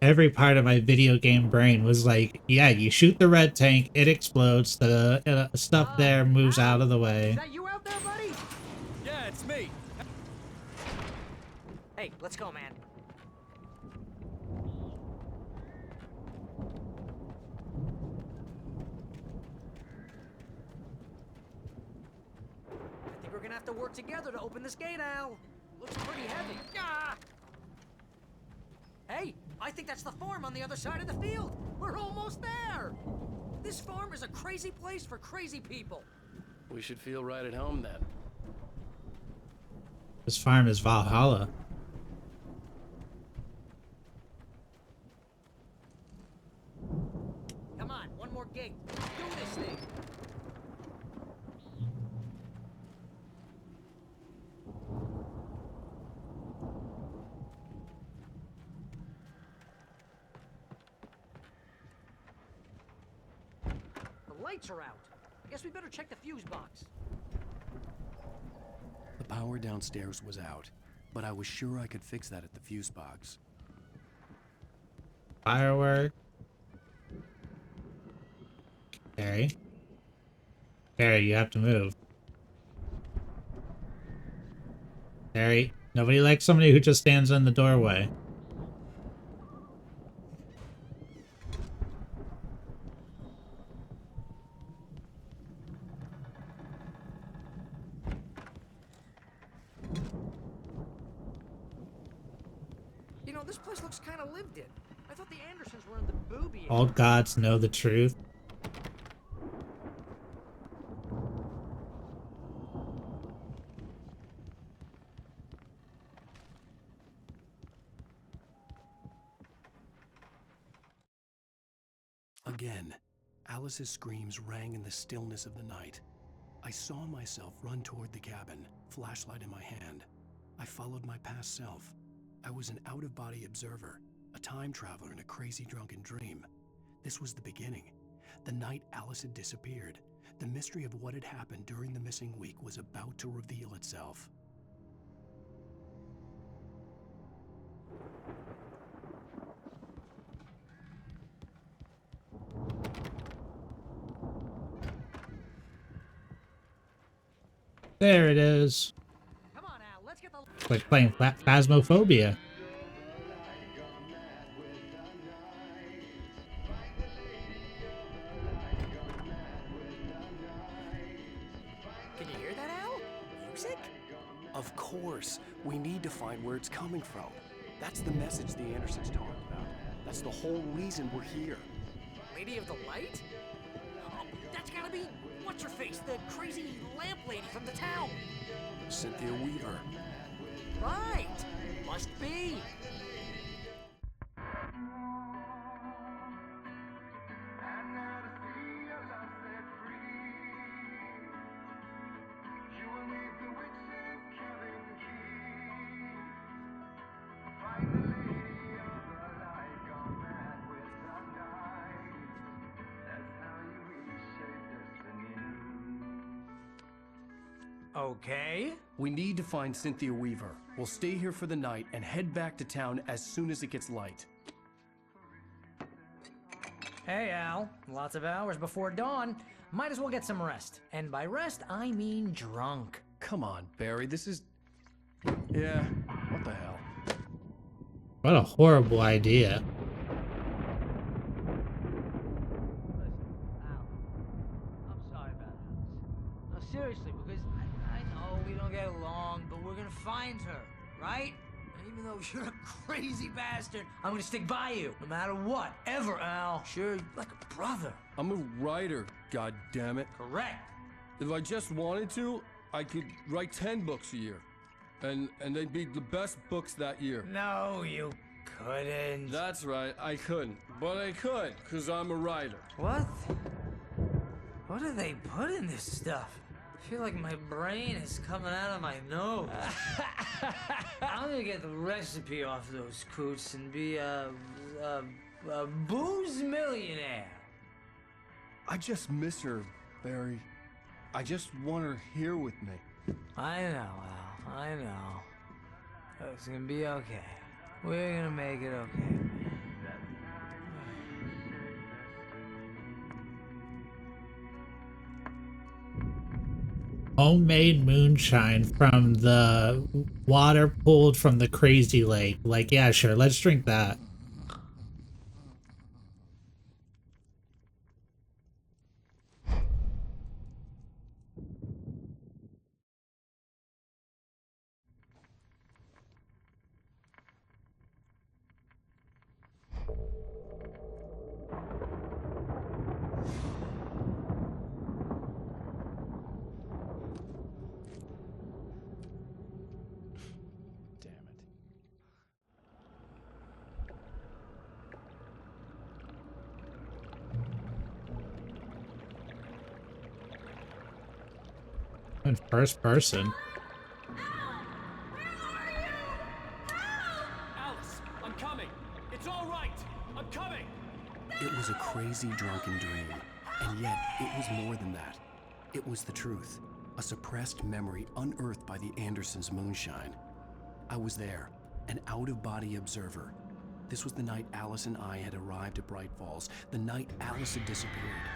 Every part of my video game brain was like, yeah, you shoot the red tank, it explodes, the stuff there moves out of the way. Is that you out there, buddy? Yeah, it's me. Hey, let's go, man. I think we're gonna have to work together to open this gate, Al. Looks pretty heavy. Ah! Hey, I think that's the farm on the other side of the field. We're almost there. This farm is a crazy place for crazy people. We should feel right at home then. This farm is Valhalla. Come on, one more gate. Let's do this thing. The lights are out. I guess we better check the fuse box. The power downstairs was out, but I was sure I could fix that at the fuse box. Firework. Carrie. Carrie, you have to move. Carrie, nobody likes somebody who just stands in the doorway. You know, this place looks kind of lived in. I thought the Andersons were in the booby. All gods know the truth. Again, Alice's screams rang in the stillness of the night. I saw myself run toward the cabin, flashlight in my hand. I followed my past self. I was an out-of-body observer, a time traveler in a crazy drunken dream. This was the beginning. The night Alice had disappeared. The mystery of what had happened during the missing week was about to reveal itself. There it is. Come on, Al, let's get the... It's like playing Phasmophobia. Can you hear that, Al? Music? Of course, we need to find where it's coming from. That's the message the Andersons talked about. That's the whole reason we're here. Lady of the Light? Oh, that's gotta be... What's-her-face? The crazy lamp lady from the town. Cynthia Weaver. Right. Must be. Okay. We need to find Cynthia Weaver. We'll stay here for the night and head back to town as soon as it gets light. Hey, Al. Lots of hours before dawn. Might as well get some rest. And by rest, I mean drunk. Come on, Barry, this is... Yeah, what the hell? What a horrible idea. Seriously, because I know we don't get along, but we're gonna find her, right? And even though you're a crazy bastard, I'm gonna stick by you, no matter what, ever, Al. Sure, like a brother. I'm a writer, goddammit. Correct. If I just wanted to, I could write 10 books a year. And they'd be the best books that year. No, you couldn't. That's right, I couldn't. But I could, because I'm a writer. What? What do they put in this stuff? I feel like my brain is coming out of my nose. I'm gonna get the recipe off those coots and be a booze millionaire. I just miss her, Barry. I just want her here with me. I know, Al. I know. It's gonna be okay. We're gonna make it okay. Homemade moonshine from the water pulled from the crazy lake. Like, yeah, sure, let's drink that. In first person. Alice, I'm coming. It's all right. I'm coming. It was a crazy drunken dream, and yet it was more than that. It was the truth, a suppressed memory unearthed by the Andersons' moonshine. I was there, an out-of-body observer. This was the night Alice and I had arrived at Bright Falls, the night Alice had disappeared.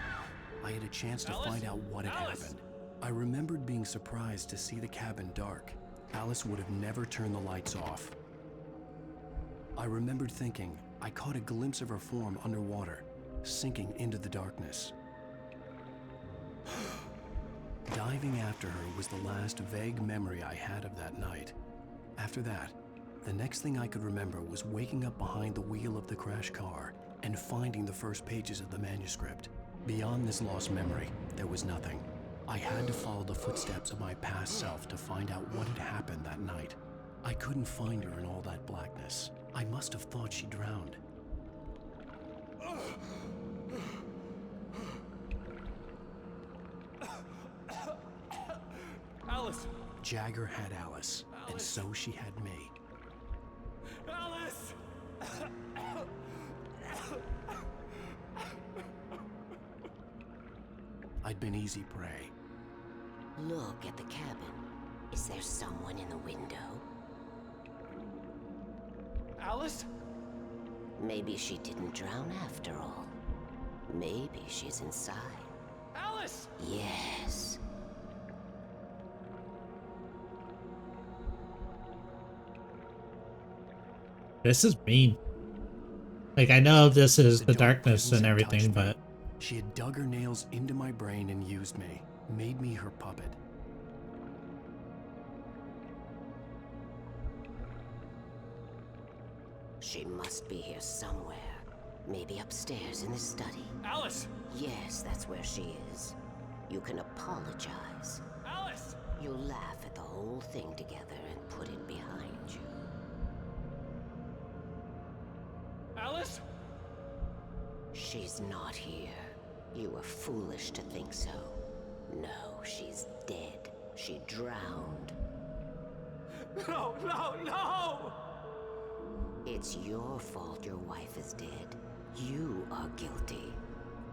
I had a chance to find out what had happened. I remembered being surprised to see the cabin dark. Alice would have never turned the lights off. I remembered thinking I caught a glimpse of her form underwater, sinking into the darkness. Diving after her was the last vague memory I had of that night. After that, The next thing I could remember was waking up behind the wheel of the crash car and finding the first pages of the manuscript. Beyond this lost memory, there was nothing. I had to follow the footsteps of my past self to find out what had happened that night. I couldn't find her in all that blackness. I must have thought she drowned. Alice! Jagger had Alice, and so she had me. Alice! I'd been easy prey. Look at the cabin. Is there someone in the window? Alice? Maybe she didn't drown after all. Maybe she's inside. Alice! Yes. This is mean. Like, I know this is the darkness and everything, but... She had dug her nails into my brain and used me, made me her puppet. She must be here somewhere. Maybe upstairs in the study. Alice! Yes, that's where she is. You can apologize. Alice! You'll laugh at the whole thing together and put it behind you. Alice? She's not here. You were foolish to think so. No, she's dead. She drowned. No, no, no! It's your fault your wife is dead. You are guilty.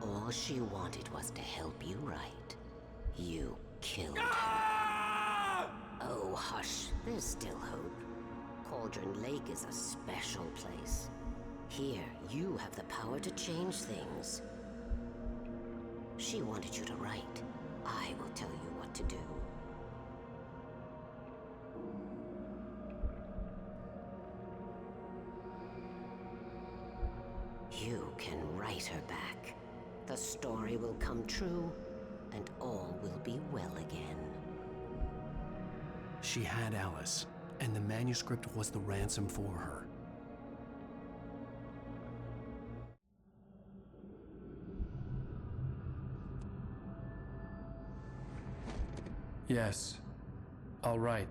All she wanted was to help you right. You killed her. Oh, hush. There's still hope. Cauldron Lake is a special place. Here, you have the power to change things. She wanted you to write. I will tell you what to do. You can write her back. The story will come true, and all will be well again. She had Alice, and the manuscript was the ransom for her. Yes. All right.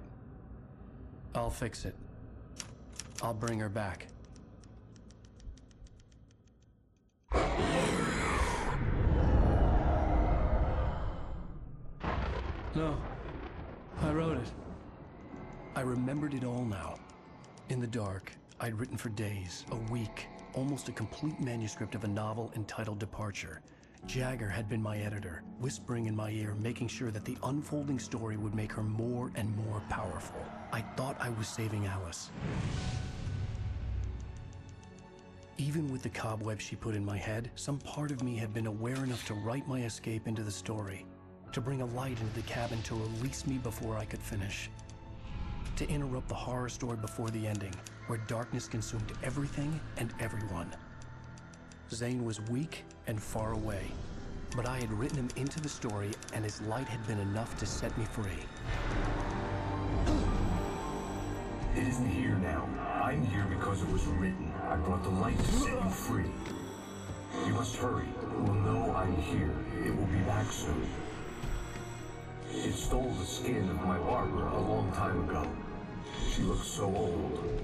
I'll fix it. I'll bring her back. No. I wrote it. I remembered it all now. In the dark, I'd written for days, a week, almost a complete manuscript of a novel entitled Departure. Jagger had been my editor, whispering in my ear, making sure that the unfolding story would make her more and more powerful. I thought I was saving Alice. Even with the cobwebs she put in my head, some part of me had been aware enough to write my escape into the story, to bring a light into the cabin to release me before I could finish, to interrupt the horror story before the ending, where darkness consumed everything and everyone. Zane was weak and far away, but I had written him into the story, and his light had been enough to set me free. It isn't here now. I'm here because it was written. I brought the light to set you free. You must hurry. It will know I'm here. It will be back soon. It stole the skin of my Barbara a long time ago. She looks so old.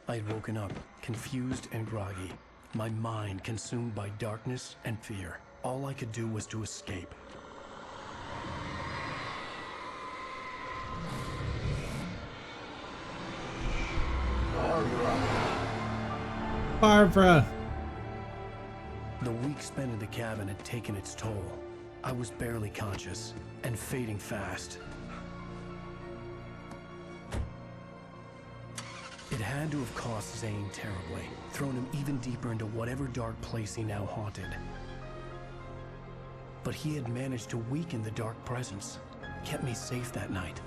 I'd woken up, confused and groggy, my mind consumed by darkness and fear. All I could do was to escape. Barbara! The week spent in the cabin had taken its toll. I was barely conscious, and fading fast. It had to have cost Zane terribly, thrown him even deeper into whatever dark place he now haunted. But he had managed to weaken the dark presence, kept me safe that night.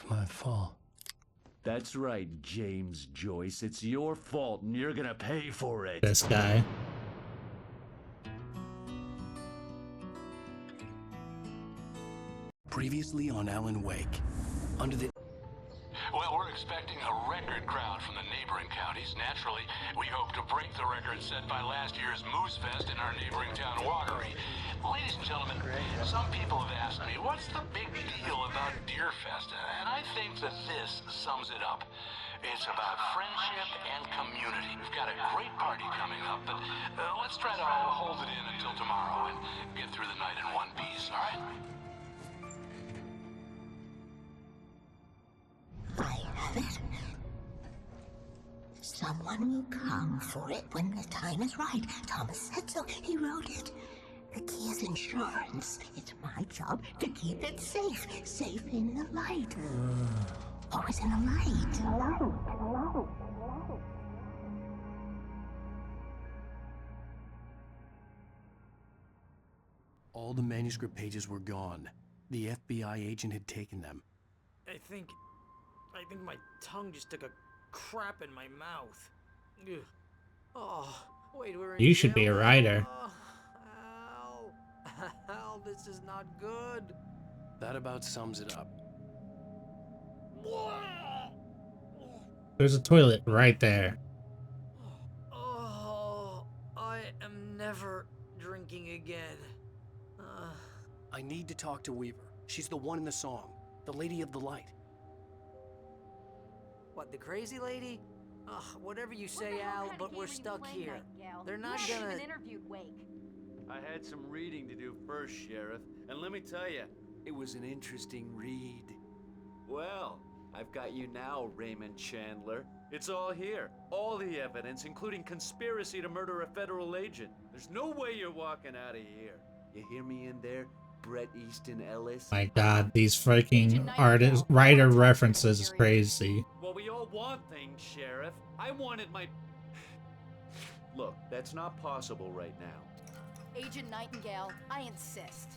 my fault. That's right, James Joyce. It's your fault, and you're gonna pay for it. This guy. Previously on Alan Wake. Under the... Well, we're expecting a record crowd from the neighboring counties. Naturally, we hope to break the record set by last year's Moose Fest in our neighboring town, Watery. Ladies and gentlemen, some people have asked me, what's the big deal about Deer Fest? And I think that this sums it up. It's about friendship and community. We've got a great party coming up, but let's try to hold it in until tomorrow and get through the night in one piece, all right? I have it. Someone will come for it when the time is right. Thomas said so. He wrote it. The key is insurance. It's my job to keep it safe. Safe in the light. Always in the light. All the manuscript pages were gone. The FBI agent had taken them. I think my tongue just took a crap in my mouth. Ugh. Oh, wait, we're in You should be a jail? writer. Oh, Al, this is not good. That about sums it up. There's a toilet right there. Oh, I am never drinking again. I need to talk to Weaver. She's the one in the song. The Lady of the Light. What, the crazy lady? Ugh, whatever you say, Al, but we're stuck here. They're not gonna... even interviewed Wake. I had some reading to do first, Sheriff, and let me tell you, it was an interesting read. Well, I've got you now, Raymond Chandler. It's all here. All the evidence, including conspiracy to murder a federal agent. There's no way you're walking out of here. You hear me in there, Bret Easton Ellis? My god, these freaking writer references is crazy. Well, we all want things, Sheriff. I wanted my... Look, that's not possible right now. Agent Nightingale, I insist.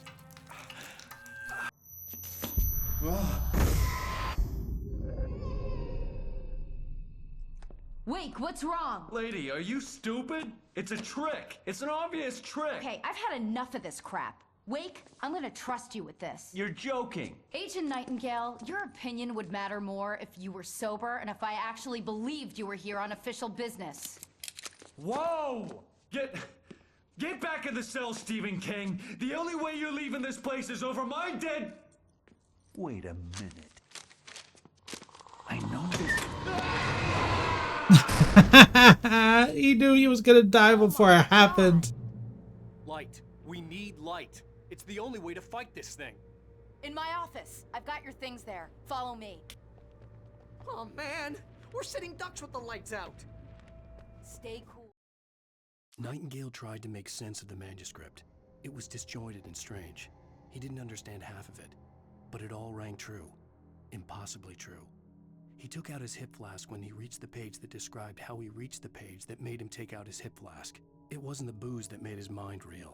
Wake, what's wrong? Lady, are you stupid? It's a trick. It's an obvious trick. Okay, I've had enough of this crap. Wake, I'm gonna trust you with this. You're joking. Agent Nightingale, your opinion would matter more if you were sober and if I actually believed you were here on official business. Whoa! Get back in the cell, Stephen King. The only way you're leaving this place is over my dead... Wait a minute. I know this... He knew he was gonna die before it happened. Light. We need light. It's the only way to fight this thing. In my office. I've got your things there. Follow me. Oh, man. We're sitting ducks with the lights out. Stay cool. Nightingale tried to make sense of the manuscript. It was disjointed and strange. He didn't understand half of it. But it all rang true. Impossibly true. He took out his hip flask when he reached the page that described how he reached the page that made him take out his hip flask. It wasn't the booze that made his mind reel.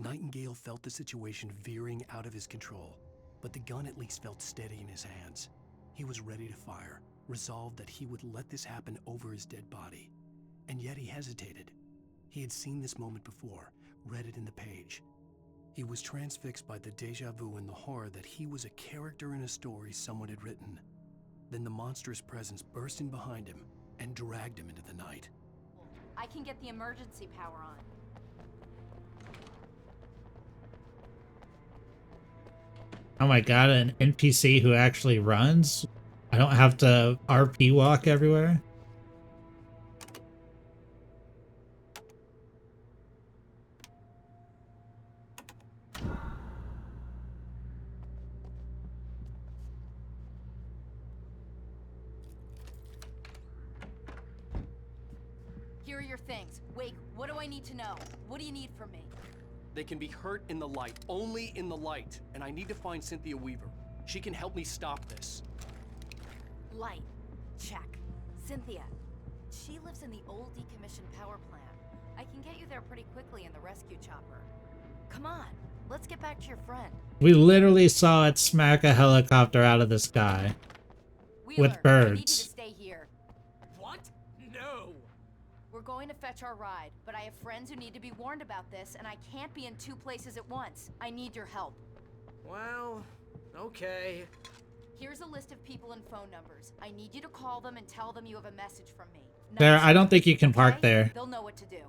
Nightingale felt the situation veering out of his control, but the gun at least felt steady in his hands. He was ready to fire, resolved that he would let this happen over his dead body. And yet he hesitated. He had seen this moment before, read it in the page. He was transfixed by the déjà vu and the horror that he was a character in a story someone had written. Then the monstrous presence burst in behind him and dragged him into the night. I can get the emergency power on. Oh my god, an NPC who actually runs? I don't have to RP walk everywhere? Here are your things. Wake, what do I need to know? What do you need from me? They can be hurt in the light, only in the light. And I need to find Cynthia Weaver. She can help me stop this. Light. Check. Cynthia. She lives in the old decommissioned power plant. I can get you there pretty quickly in the rescue chopper. Come on. Let's get back to your friend. We literally saw it smack a helicopter out of the sky. Wheeler, With I need you to birds. stay here. What? No. We're going to fetch our ride, but I have friends who need to be warned about this, and I can't be in 2 places at once. I need your help. Well, okay. Here's a list of people and phone numbers. I need you to call them and tell them you have a message from me. There, Night I don't think you can Springs, park okay? there. They'll know what to do.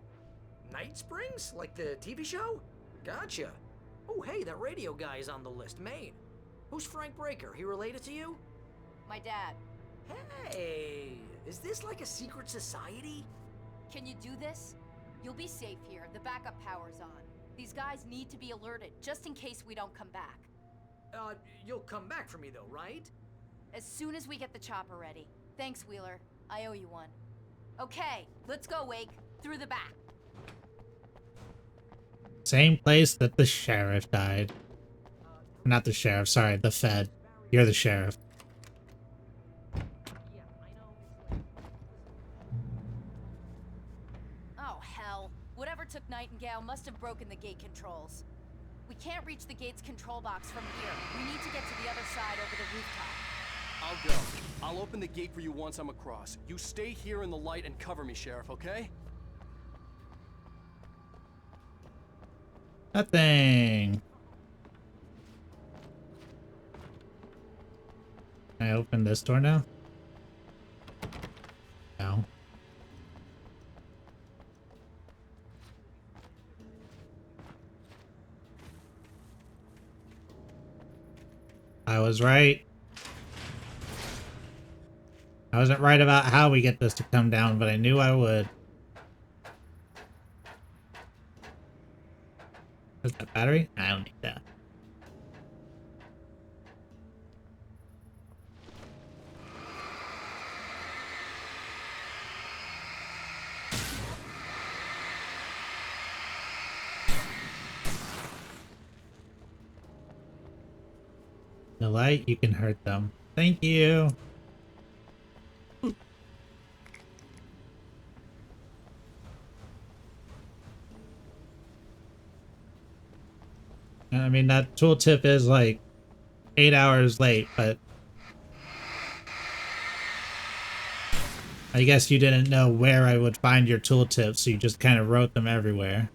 Night Springs? Like the TV show? Gotcha. Oh, hey, that radio guy is on the list. Maine. Who's Frank Breaker? He related to you? My dad. Hey, is this like a secret society? Can you do this? You'll be safe here. The backup power's on. These guys need to be alerted, just in case we don't come back. You'll come back for me though, right? As soon as we get the chopper ready. Thanks, Wheeler. I owe you one. Okay, let's go, Wake. Through the back. Same place that the sheriff died. Not the sheriff, sorry, the Fed. You're the sheriff. Oh, hell. Whatever took Nightingale must have broken the gate controls. We can't reach the gate's control box from here. We need to get to the other side over the rooftop. I'll go. I'll open the gate for you once I'm across. You stay here in the light and cover me, Sheriff, okay? Nothing. Can I open this door now? No. I was right. I wasn't right about how we get this to come down, but I knew I would. Is that battery? I don't need that. The light, you can hurt them. Thank you. I mean, that tooltip is like 8 hours late, but I guess you didn't know where I would find your tooltips, so you just kind of wrote them everywhere.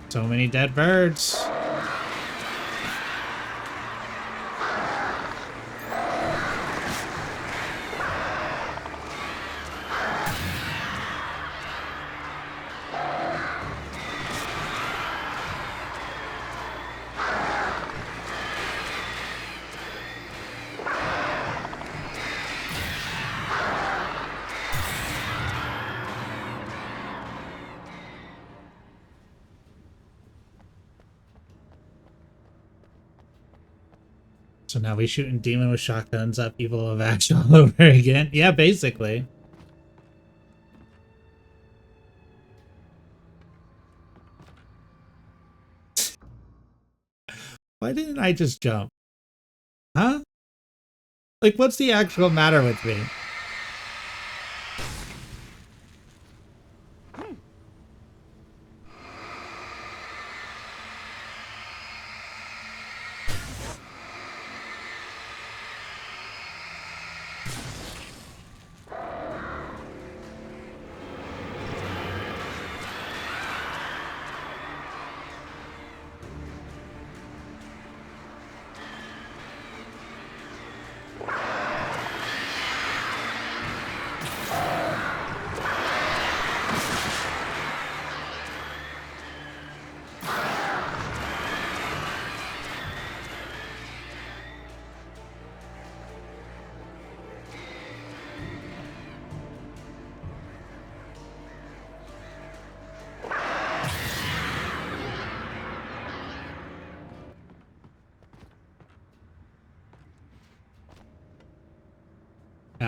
So many dead birds. So now we shooting demon with shotguns up evil of Ash all over again. Yeah, basically. Why didn't I just jump? Huh? Like, what's the actual matter with me?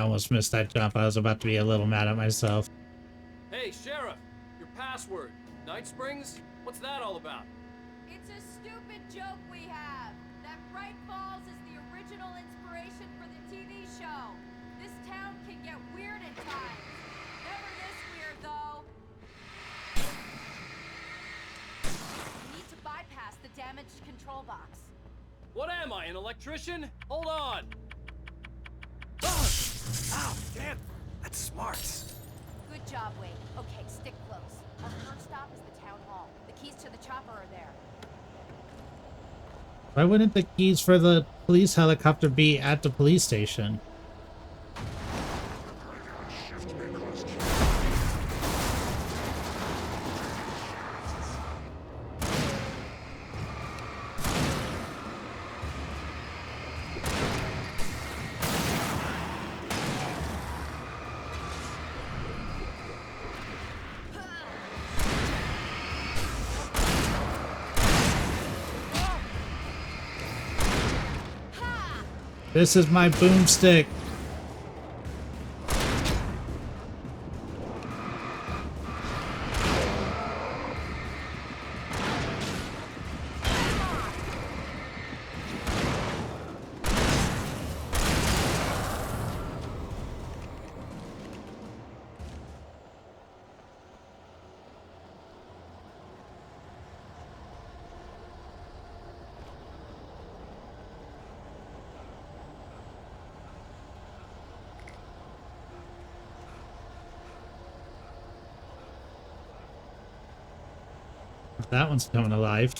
almost missed that jump. I was about to be a little mad at myself. Hey, Sheriff! Your password. Night Springs? What's that all about? It's a stupid joke we have. That Bright Falls is the original inspiration for the TV show. This town can get weird at times. Never this weird, though. We need to bypass the damaged control box. What am I, an electrician? Hold on! Ah! Ow, damn! That's smart. Good job, Wade. Okay, stick close. Our first stop is the town hall. The keys to the chopper are there. Why wouldn't the keys for the police helicopter be at the police station? This is my boomstick. That one's coming alive.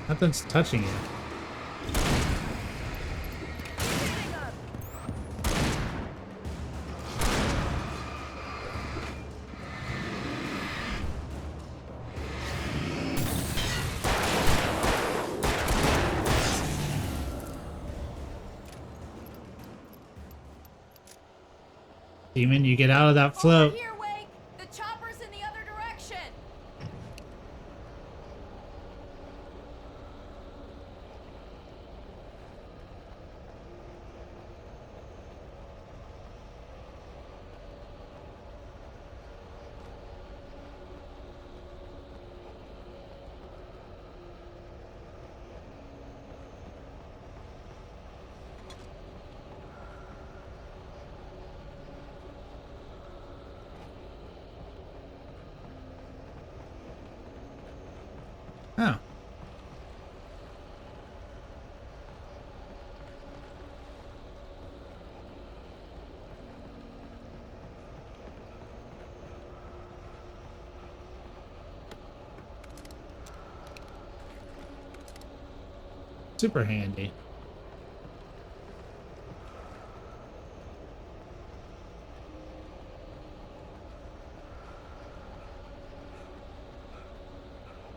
Nothing's touching it. Demon, you get out of that float. Here, Wake! The chopper's in the other direction! Oh. Super handy.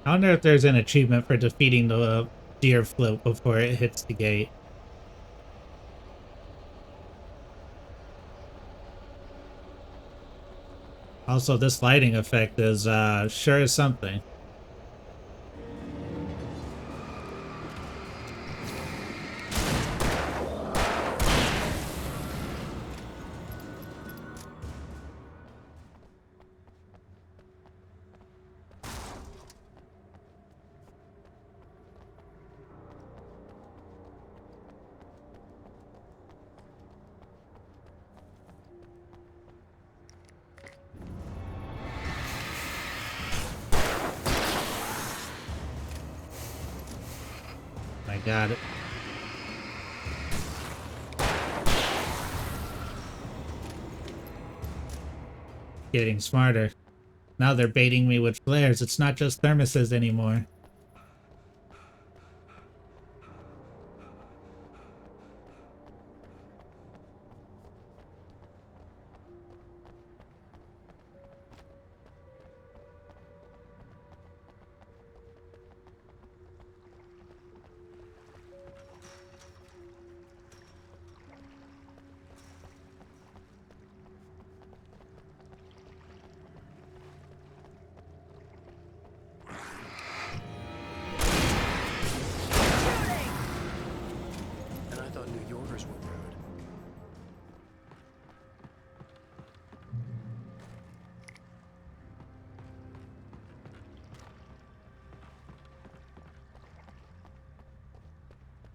I wonder if there's an achievement for defeating the deer float before it hits the gate. Also, this lighting effect is sure is something. I got it. Getting smarter. Now they're baiting me with flares. It's not just thermoses anymore.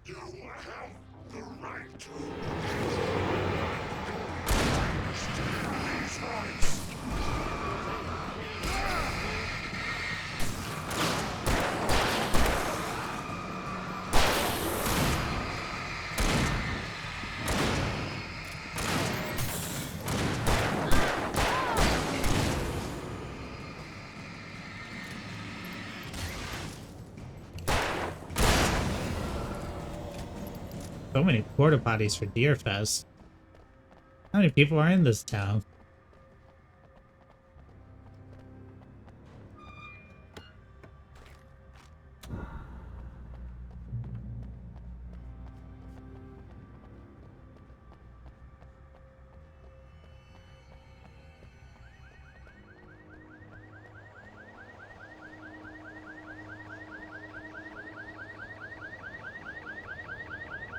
You have the right to these rights. So many porta potties for Deer Fest. How many people are in this town?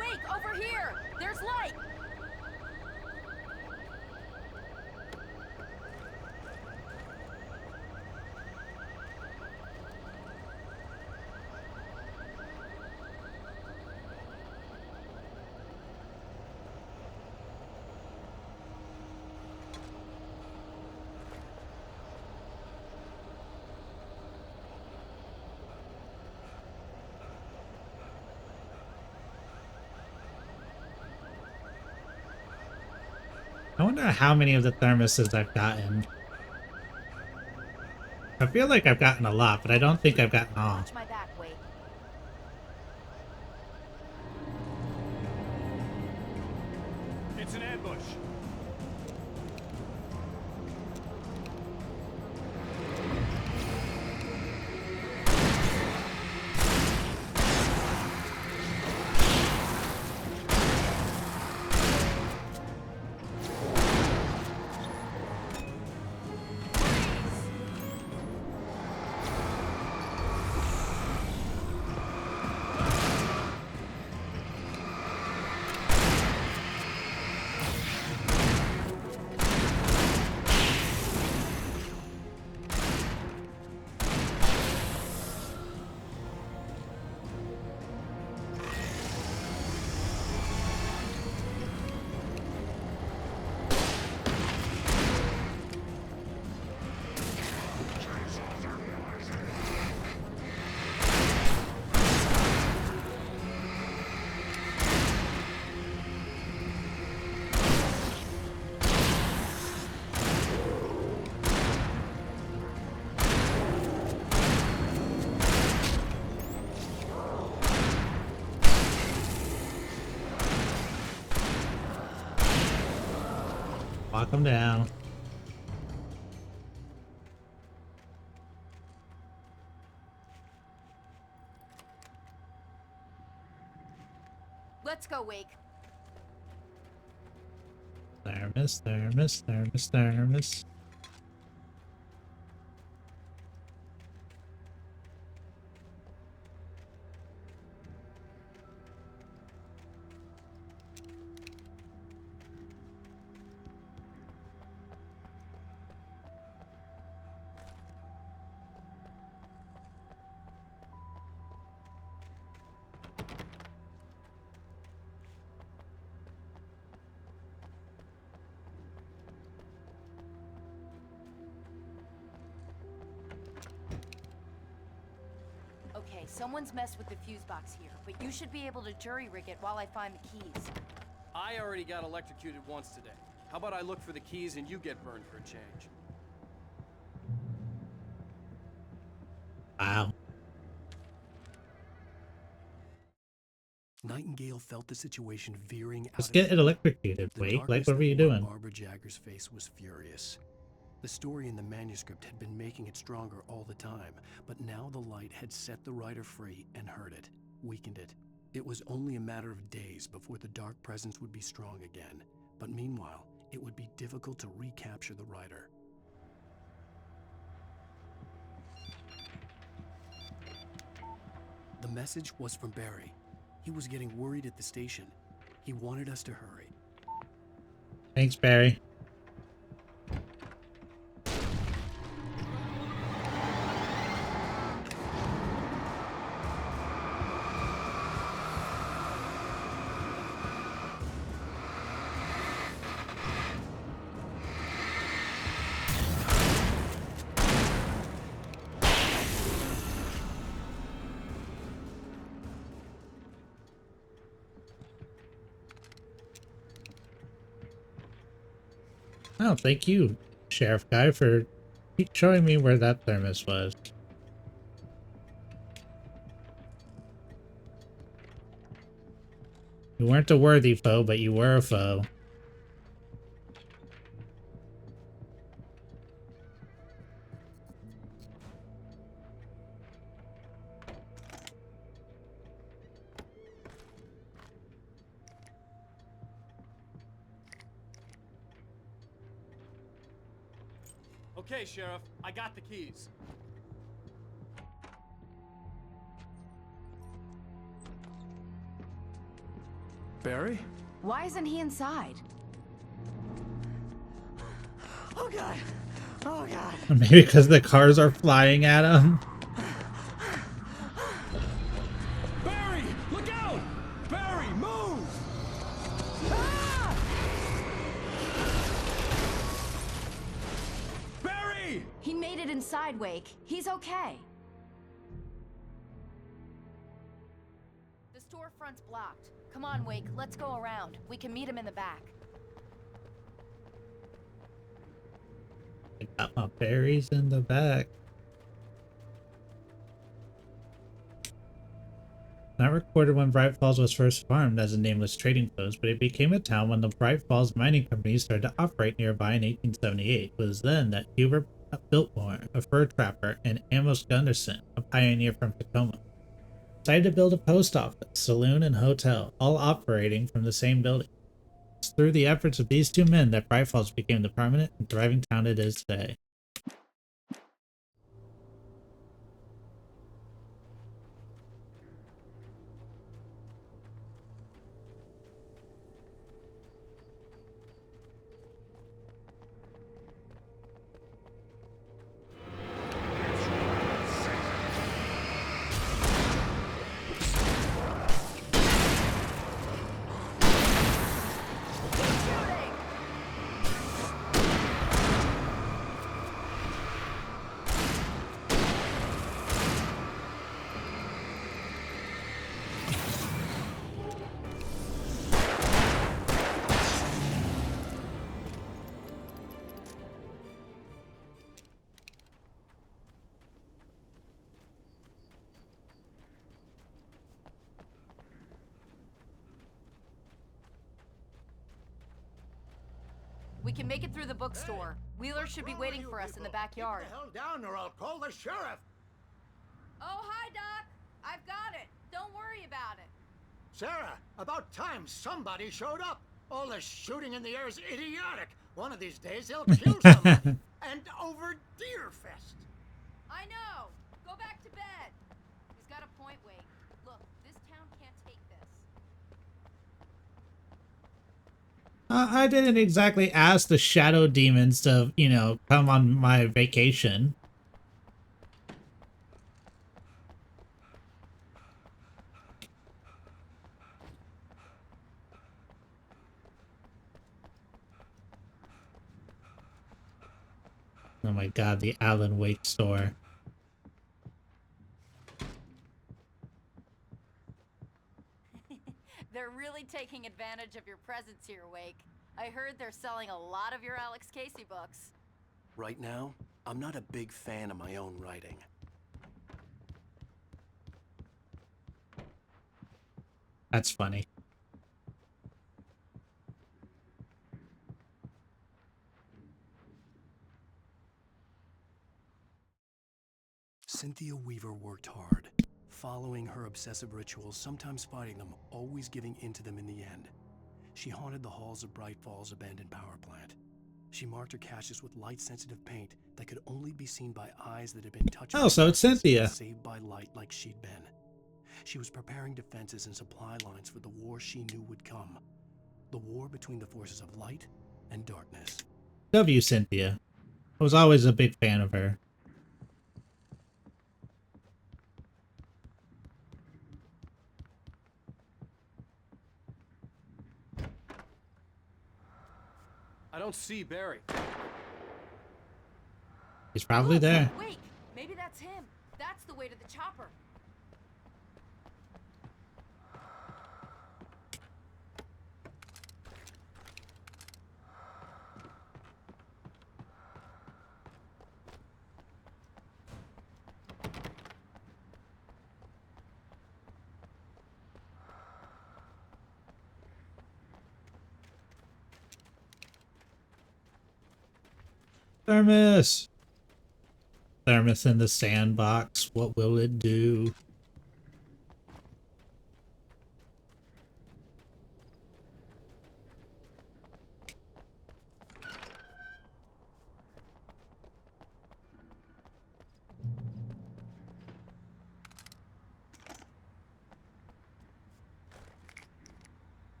Wake, over here! There's light! I wonder how many of the thermoses I've gotten. I feel like I've gotten a lot, but I don't think I've gotten all. Watch my back, Wake. It's an ambush. Lock them down. Let's go, Wake. Thermos, thermos, thermos, thermos. Okay, someone's messed with the fuse box here, but you should be able to jury-rig it while I find the keys. I already got electrocuted once today. How about I look for the keys and you get burned for a change? Wow. Nightingale felt the situation veering out. Let's get it electrocuted, Wake. Like, what were you doing? Barbara Jagger's face was furious. The story in the manuscript had been making it stronger all the time, but now the light had set the writer free and hurt it, weakened it. It was only a matter of days before the dark presence would be strong again, but meanwhile, it would be difficult to recapture the writer. The message was from Barry. He was getting worried at the station. He wanted us to hurry. Thanks, Barry. Oh, thank you, Sheriff Guy, for showing me where that thermos was. You weren't a worthy foe, but you were a foe. Okay, Sheriff, I got the keys. Barry? Why isn't he inside? Oh god! Oh god! Maybe because the cars are flying at him. Barry, look out! Barry, move! Barry! He made it inside, Wake. He's okay. The storefront's blocked. Come on, Wake. Let's go around. We can meet him in the back. I got my berries in the back. Not recorded when Bright Falls was first farmed as a nameless trading post, but it became a town when the Bright Falls Mining Company started to operate nearby in 1878. It was then that Hubert Biltmore, a fur trapper, and Amos Gunderson, a pioneer from Tacoma, decided to build a post office, saloon, and hotel, all operating from the same building. It's through the efforts of these two men that Bright Falls became the permanent and thriving town it is today. We can make it through the bookstore. Wheeler should be waiting for us in the backyard. Keep the hell down or I'll call the sheriff. Oh, hi, Doc. I've got it. Don't worry about it. Sarah, about time somebody showed up. All this shooting in the air is idiotic. One of these days they'll kill somebody. And over Deerfest. I know. Go back to bed. He's got a point, Wake. Look, this town can't take this. I didn't exactly ask the shadow demons to, you know, come on my vacation. Oh my god, the Alan Wake store. They're really taking advantage of your presence here, Wake. I heard they're selling a lot of your Alex Casey books. Right now, I'm not a big fan of my own writing. That's funny. Cynthia Weaver worked hard, following her obsessive rituals, sometimes fighting them, always giving in to them in the end. She haunted the halls of Bright Falls' abandoned power plant. She marked her caches with light-sensitive paint that could only be seen by eyes that had been touched. Oh, so it's Cynthia. Saved by light like she'd been. She was preparing defenses and supply lines for the war she knew would come. The war between the forces of light and darkness. W. Cynthia. I was always a big fan of her. I don't see Barry. He's probably there. Wait, maybe that's him. That's the way to the chopper. Thermos! Thermos in the sandbox. What will it do?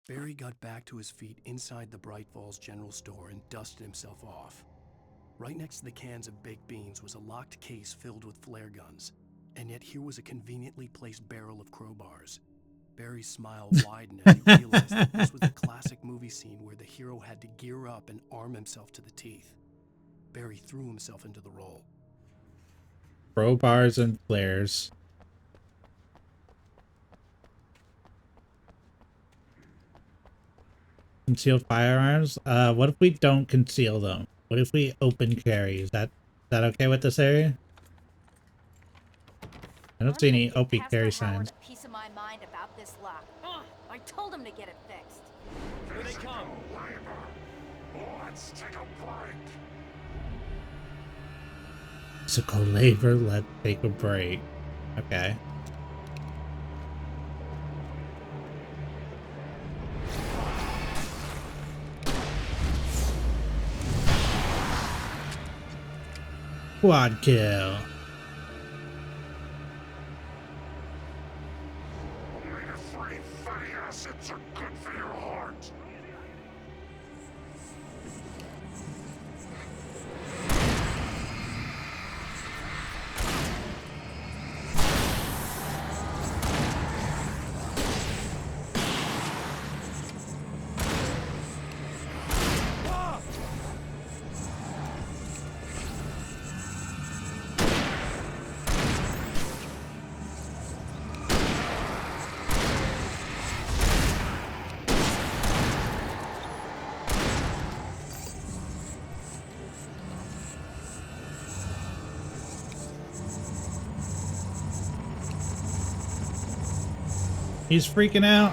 Barry got back to his feet inside the Bright Falls General Store and dusted himself off. Right next to the cans of baked beans was a locked case filled with flare guns, and yet here was a conveniently placed barrel of crowbars. Barry's smile widened as he realized that this was the classic movie scene where the hero had to gear up and arm himself to the teeth. Barry threw himself into the role. Crowbars and flares. Concealed firearms? What if we don't conceal them? What if we open carry? Is that okay with this area? I don't see any open carry signs. Piece of my mind about this lock. Ugh, I told him to get it fixed. Here they come. Let's take a break. Physical labor, let's take a break. Okay. Quad kill. Free fatty acids are good for your heart. He's freaking out.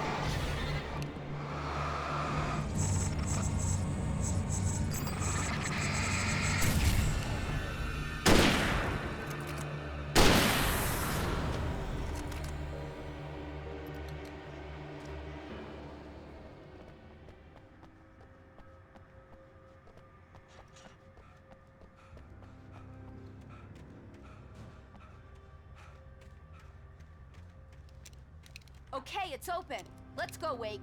Okay, it's open. Let's go, Wake.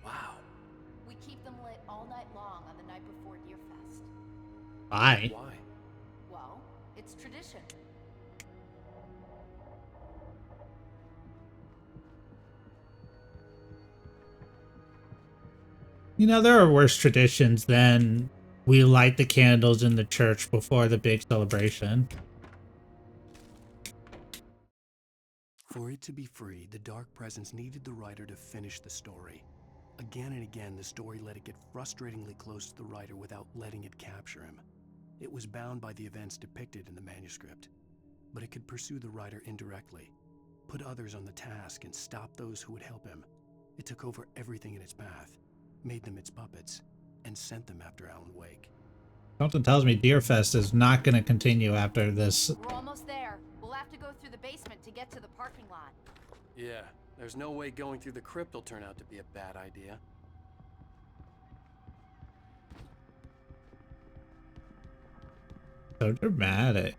Wow. We keep them lit all night long on the night before Deerfest. Why? Why? Well, it's tradition. You know, there are worse traditions than we light the candles in the church before the big celebration. For it to be free, the Dark Presence needed the writer to finish the story. Again and again, the story let it get frustratingly close to the writer without letting it capture him. It was bound by the events depicted in the manuscript, but it could pursue the writer indirectly, put others on the task, and stop those who would help him. It took over everything in its path, made them its puppets, and sent them after Alan Wake. Something tells me Deerfest is not going to continue after this. We're almost there. We'll have to go through the basement to get to the parking lot. Yeah, there's no way going through the crypt will turn out to be a bad idea. So dramatic.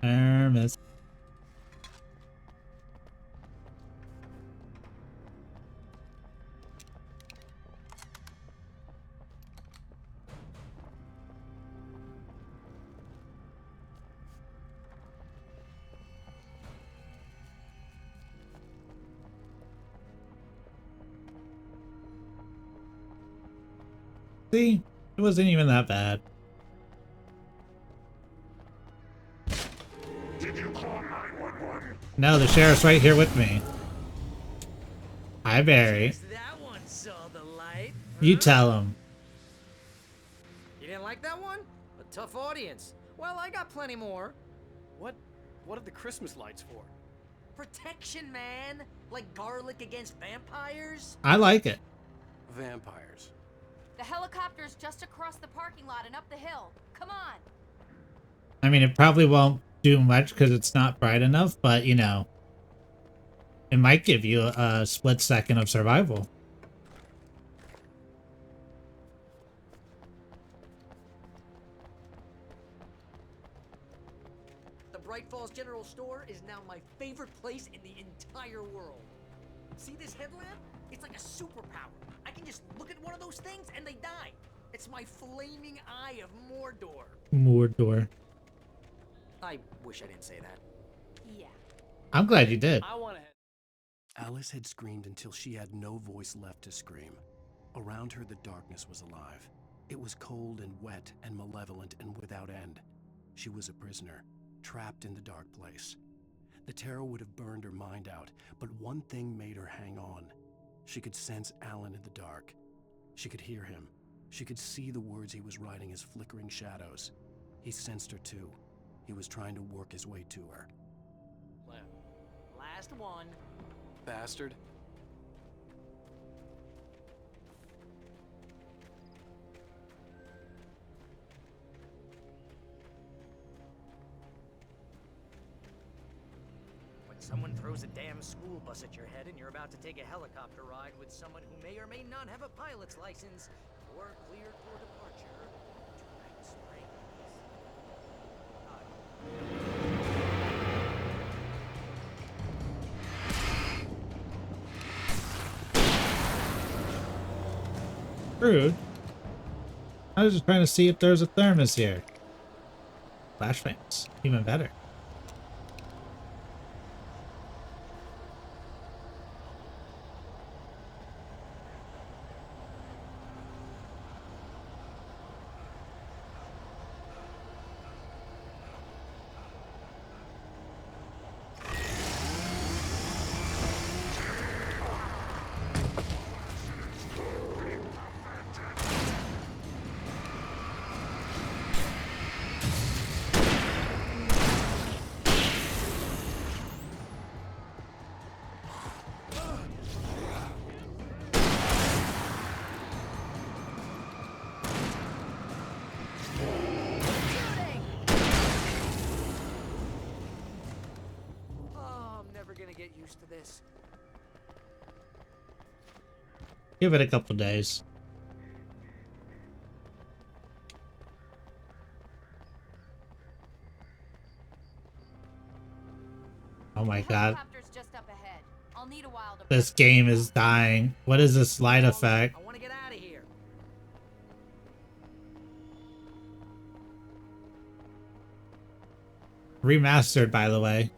Hermes. See? It wasn't even that bad. Did you call 911? No, the sheriff's right here with me. Hi, Barry. That one saw the light. You tell him. You didn't like that one? A tough audience. Well, I got plenty more. What are the Christmas lights for? Protection, man. Like garlic against vampires. I like it. Vampires. The helicopter's just across the parking lot and up the hill. Come on. I mean, it probably won't do much because it's not bright enough, but you know, it might give you a split second of survival. The Bright Falls General Store is now my favorite place in the entire world. See this headlamp? It's like a superpower. I can just look at one of those things and they die. It's my flaming eye of Mordor. Mordor. I wish I didn't say that. Yeah. I'm glad you did. I want to. Alice had screamed until she had no voice left to scream. Around her, the darkness was alive. It was cold and wet and malevolent and without end. She was a prisoner, trapped in the dark place. The terror would have burned her mind out, but one thing made her hang on. She could sense Alan in the dark. She could hear him. She could see the words he was writing as flickering shadows. He sensed her too. He was trying to work his way to her. Last one. Bastard. When someone throws a damn school bus at your head and you're about to take a helicopter ride with someone who may or may not have a pilot's license, or cleared for departure to Night Springs. Rude. I was just trying to see if there's a thermos here. Flashbangs. Even better. This. Give it a couple days. Oh my god. Just up ahead. I'll need a while to This game is dying. What is this light effect? I want to get out of here. Remastered, by the way.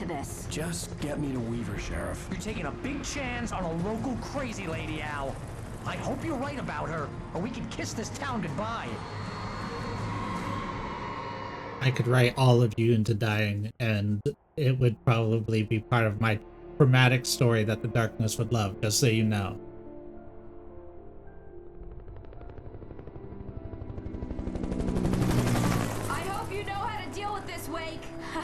to this. Just get me to Weaver, Sheriff. You're taking a big chance on a local crazy lady, Al. I hope you're right about her, or we can kiss this town goodbye. I could write all of you into dying, and it would probably be part of my dramatic story that the darkness would love, just so you know. I hope you know how to deal with this, Wake.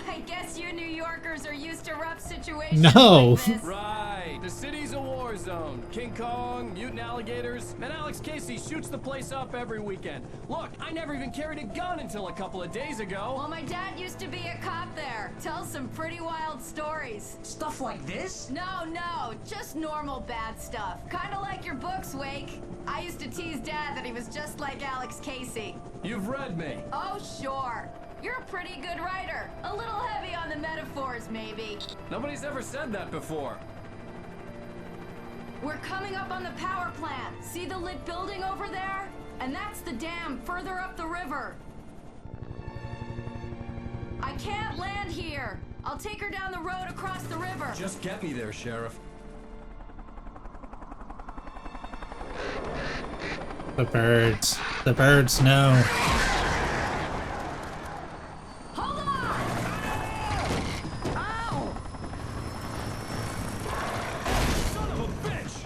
I guess you New Yorkers are used to rough situations. No. Like this. Right. The city's a war zone. King Kong, mutant alligators, and Alex Casey shoots the place up every weekend. Look, I never even carried a gun until a couple of days ago. Well, my dad used to be a cop there. Tells some pretty wild stories. Stuff like this? No, just normal bad stuff. Kinda like your books, Wake. I used to tease Dad that he was just like Alex Casey. You've read me. Oh, sure. You're a pretty good writer. A little heavy on the metaphors, maybe. Nobody's ever said that before. We're coming up on the power plant. See the lit building over there? And that's the dam further up the river. I can't land here. I'll take her down the road across the river. Just get me there, Sheriff. The birds. The birds know. Hold on! Ow! Son of a bitch!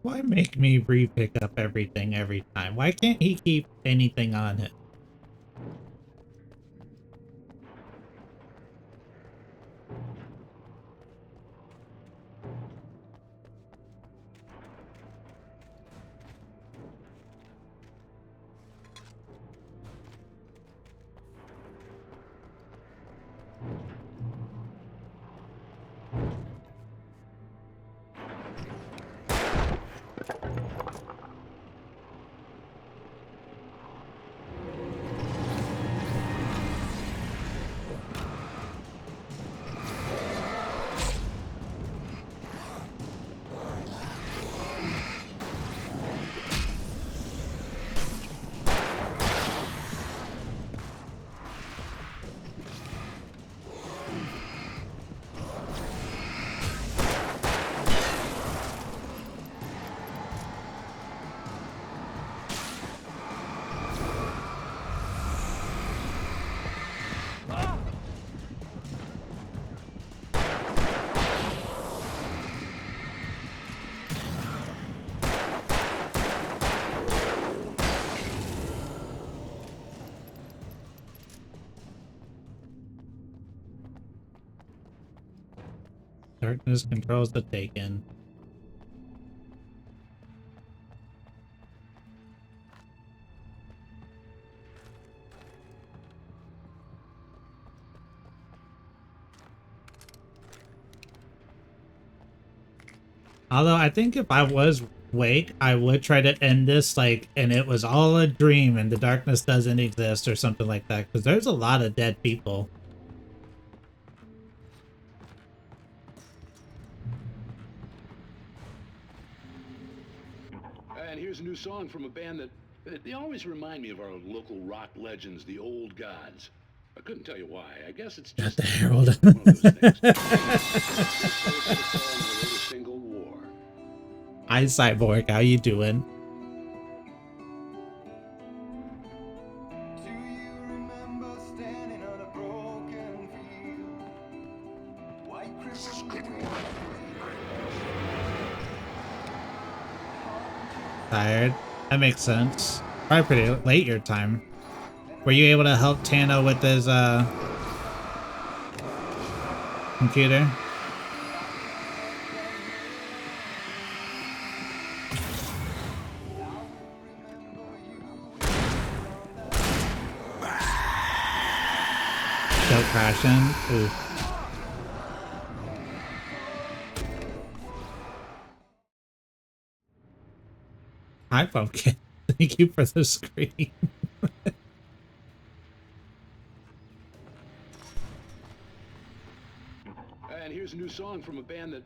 Why make me re-pick up everything every time? Why can't he keep anything on it? Darkness controls the Taken. Although I think if I was Wake, I would try to end this like, and it was all a dream and the darkness doesn't exist or something like that, because there's a lot of dead people. And here's a new song from a band that they always remind me of our local rock legends, the Old Gods. I couldn't tell you why. I guess it's just the Herald. one of those things. Single war. Hi Cyborg, how you doing? Tired. That makes sense. Probably pretty late your time. Were you able to help Tano with his computer? Still crashing? Ooh. Hi, Pumpkin. Thank you for the screen. And here's a new song from a band that...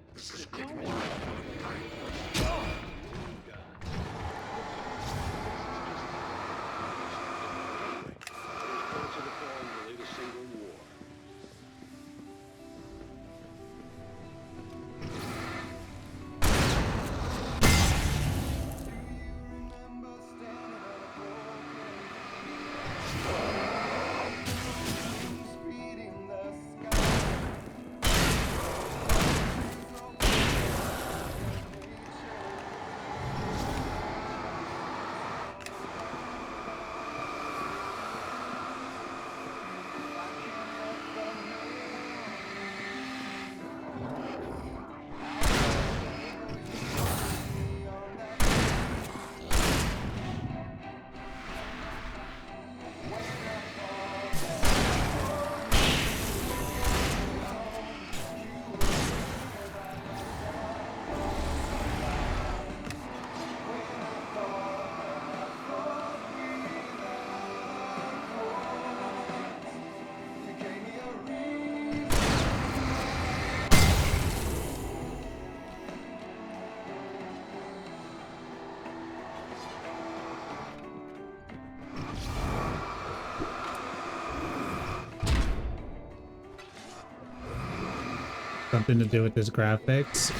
Something to do with his graphics.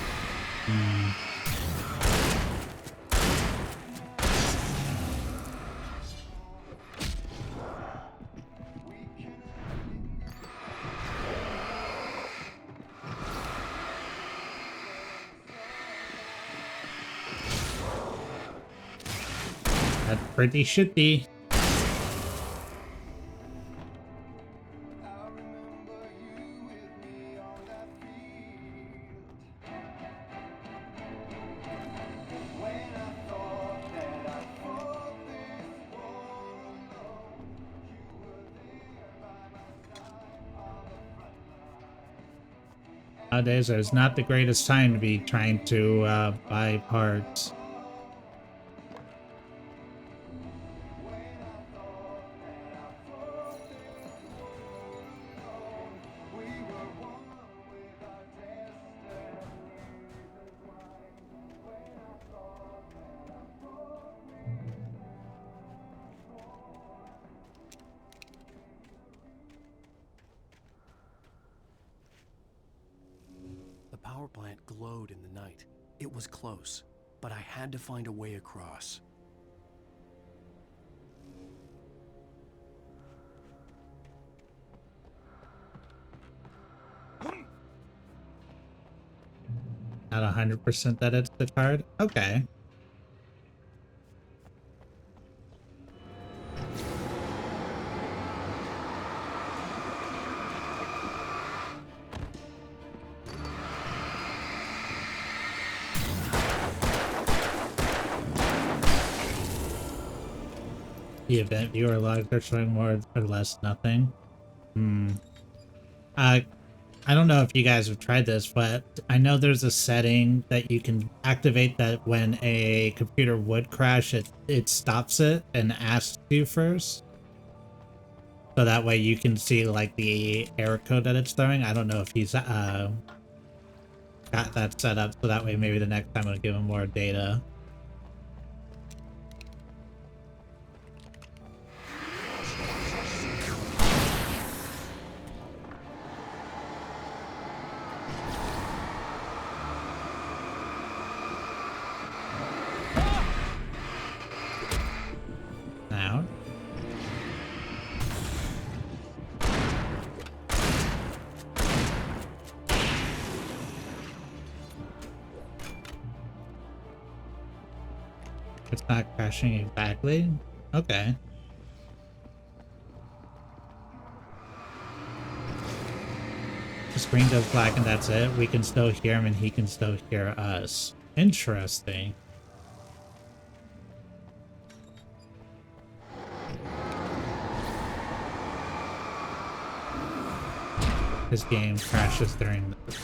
That's pretty shitty. Nowadays, it's not the greatest time to be trying to buy parts. The power plant glowed in the night. It was close, but I had to find a way across. Not 100% that it's the card? Okay. The event viewer logs are showing more or less nothing. I don't know if you guys have tried this, but I know there's a setting that you can activate that when a computer would crash, it stops it and asks you first. So that way you can see like the error code that it's throwing. I don't know if he's got that set up, so that way maybe the next time I'll give him more data. Now. It's not crashing exactly. Okay. The screen goes black and that's it. We can still hear him and he can still hear us. Interesting. This game crashes during the...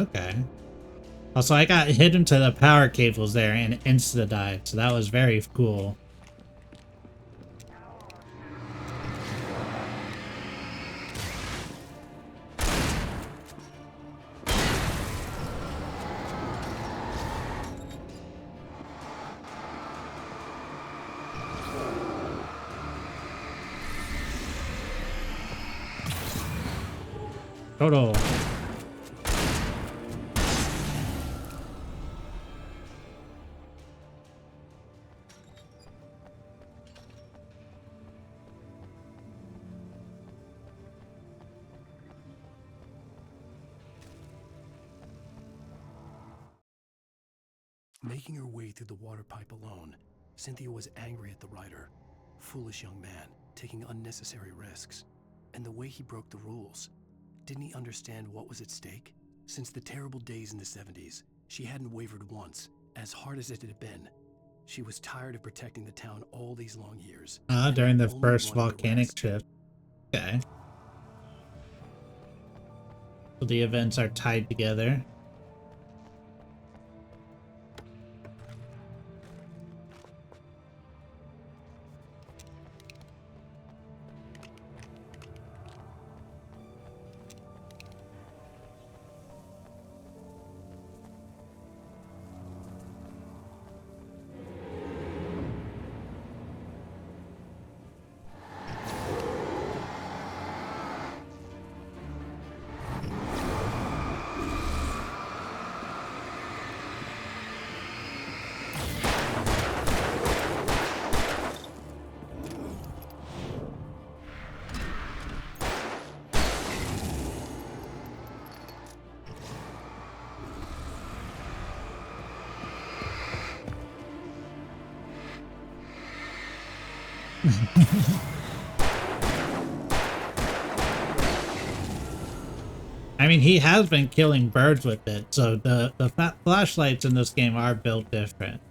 Okay. Also, I got hit into the power cables there and insta-dive, so that was very cool. Total. Making her way through the water pipe alone, Cynthia was angry at the rider. Foolish young man, taking unnecessary risks. And the way he broke the rules. Didn't he understand what was at stake? Since the terrible days in the 70s, she hadn't wavered once, as hard as it had been. She was tired of protecting the town all these long years. During the first volcanic shift. Okay. So the events are tied together. I mean, he has been killing birds with it, so the flashlights in this game are built different.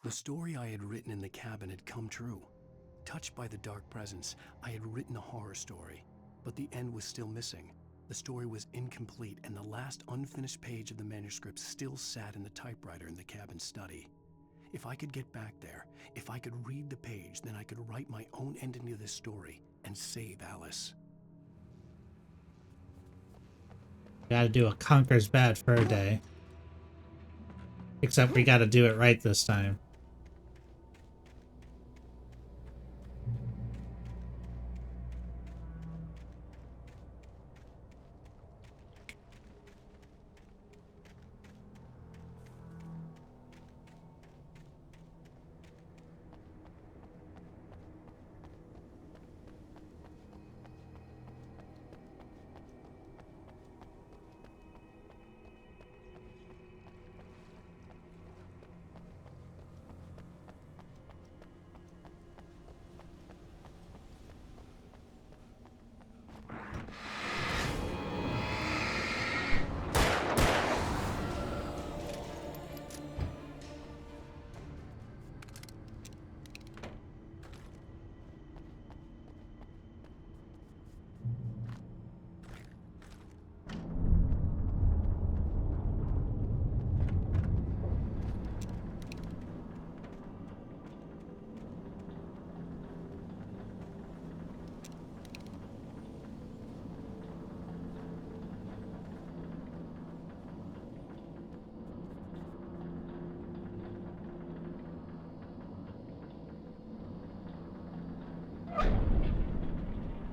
The story I had written in the cabin had come true. Touched by the dark presence, I had written a horror story, but the end was still missing. The story was incomplete, and the last unfinished page of the manuscript still sat in the typewriter in the cabin study. If I could get back there, if I could read the page, then I could write my own ending to this story and save Alice. Gotta do a Conker's Bad Fur Day. Except we gotta do it right this time.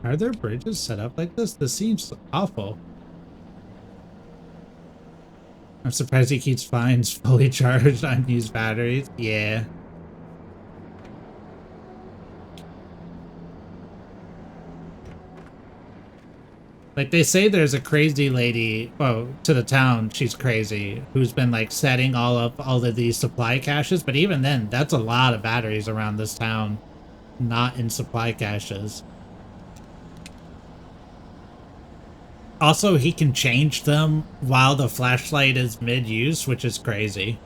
Are there bridges set up like this? This seems awful. I'm surprised he keeps finds fully charged on unused batteries. Yeah. Like, they say there's a crazy lady, well, to the town, she's crazy, who's been, like, setting all of these supply caches, but even then, that's a lot of batteries around this town, not in supply caches. Also, he can change them while the flashlight is mid-use, which is crazy.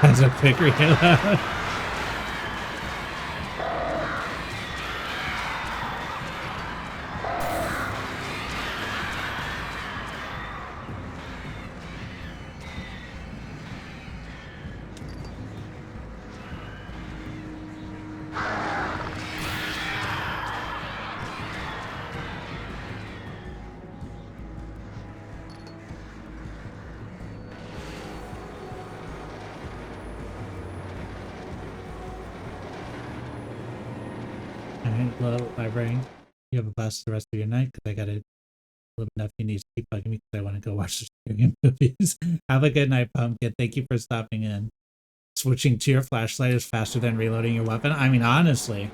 As a figure. Hello, library. You have a blast the rest of your night because I got a little nephew needs to keep bugging me because I want to go watch the streaming movies. Have a good night, Pumpkin. Thank you for stopping in. Switching to your flashlight is faster than reloading your weapon. I mean, honestly.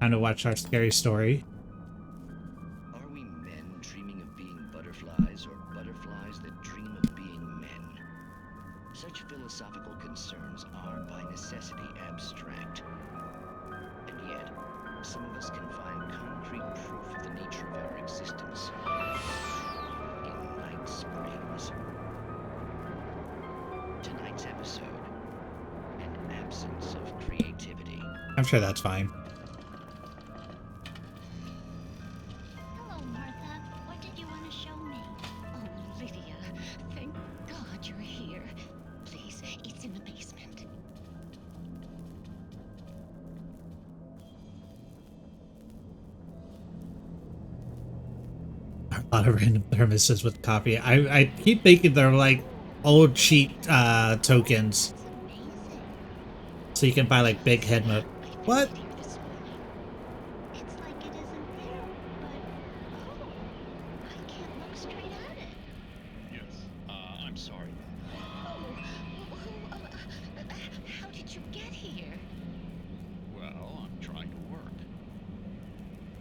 Time to watch our scary story. Are we men dreaming of being butterflies, or butterflies that dream of being men? Such philosophical concerns are by necessity abstract. And yet, some of us can find concrete proof of the nature of our existence in night springs. Tonight's episode, an absence of creativity. I'm sure that's fine. Hello, Martha. What did you want to show me? Oh, Lydia, thank God you're here. Please, it's in the basement. A lot of random thermoses with coffee. I keep thinking they're like old cheat tokens. So you can buy like big head mode. What? It's like it isn't there, but I can't look straight at it. Yes, I'm sorry. How did you get here? Well, I'm trying to work.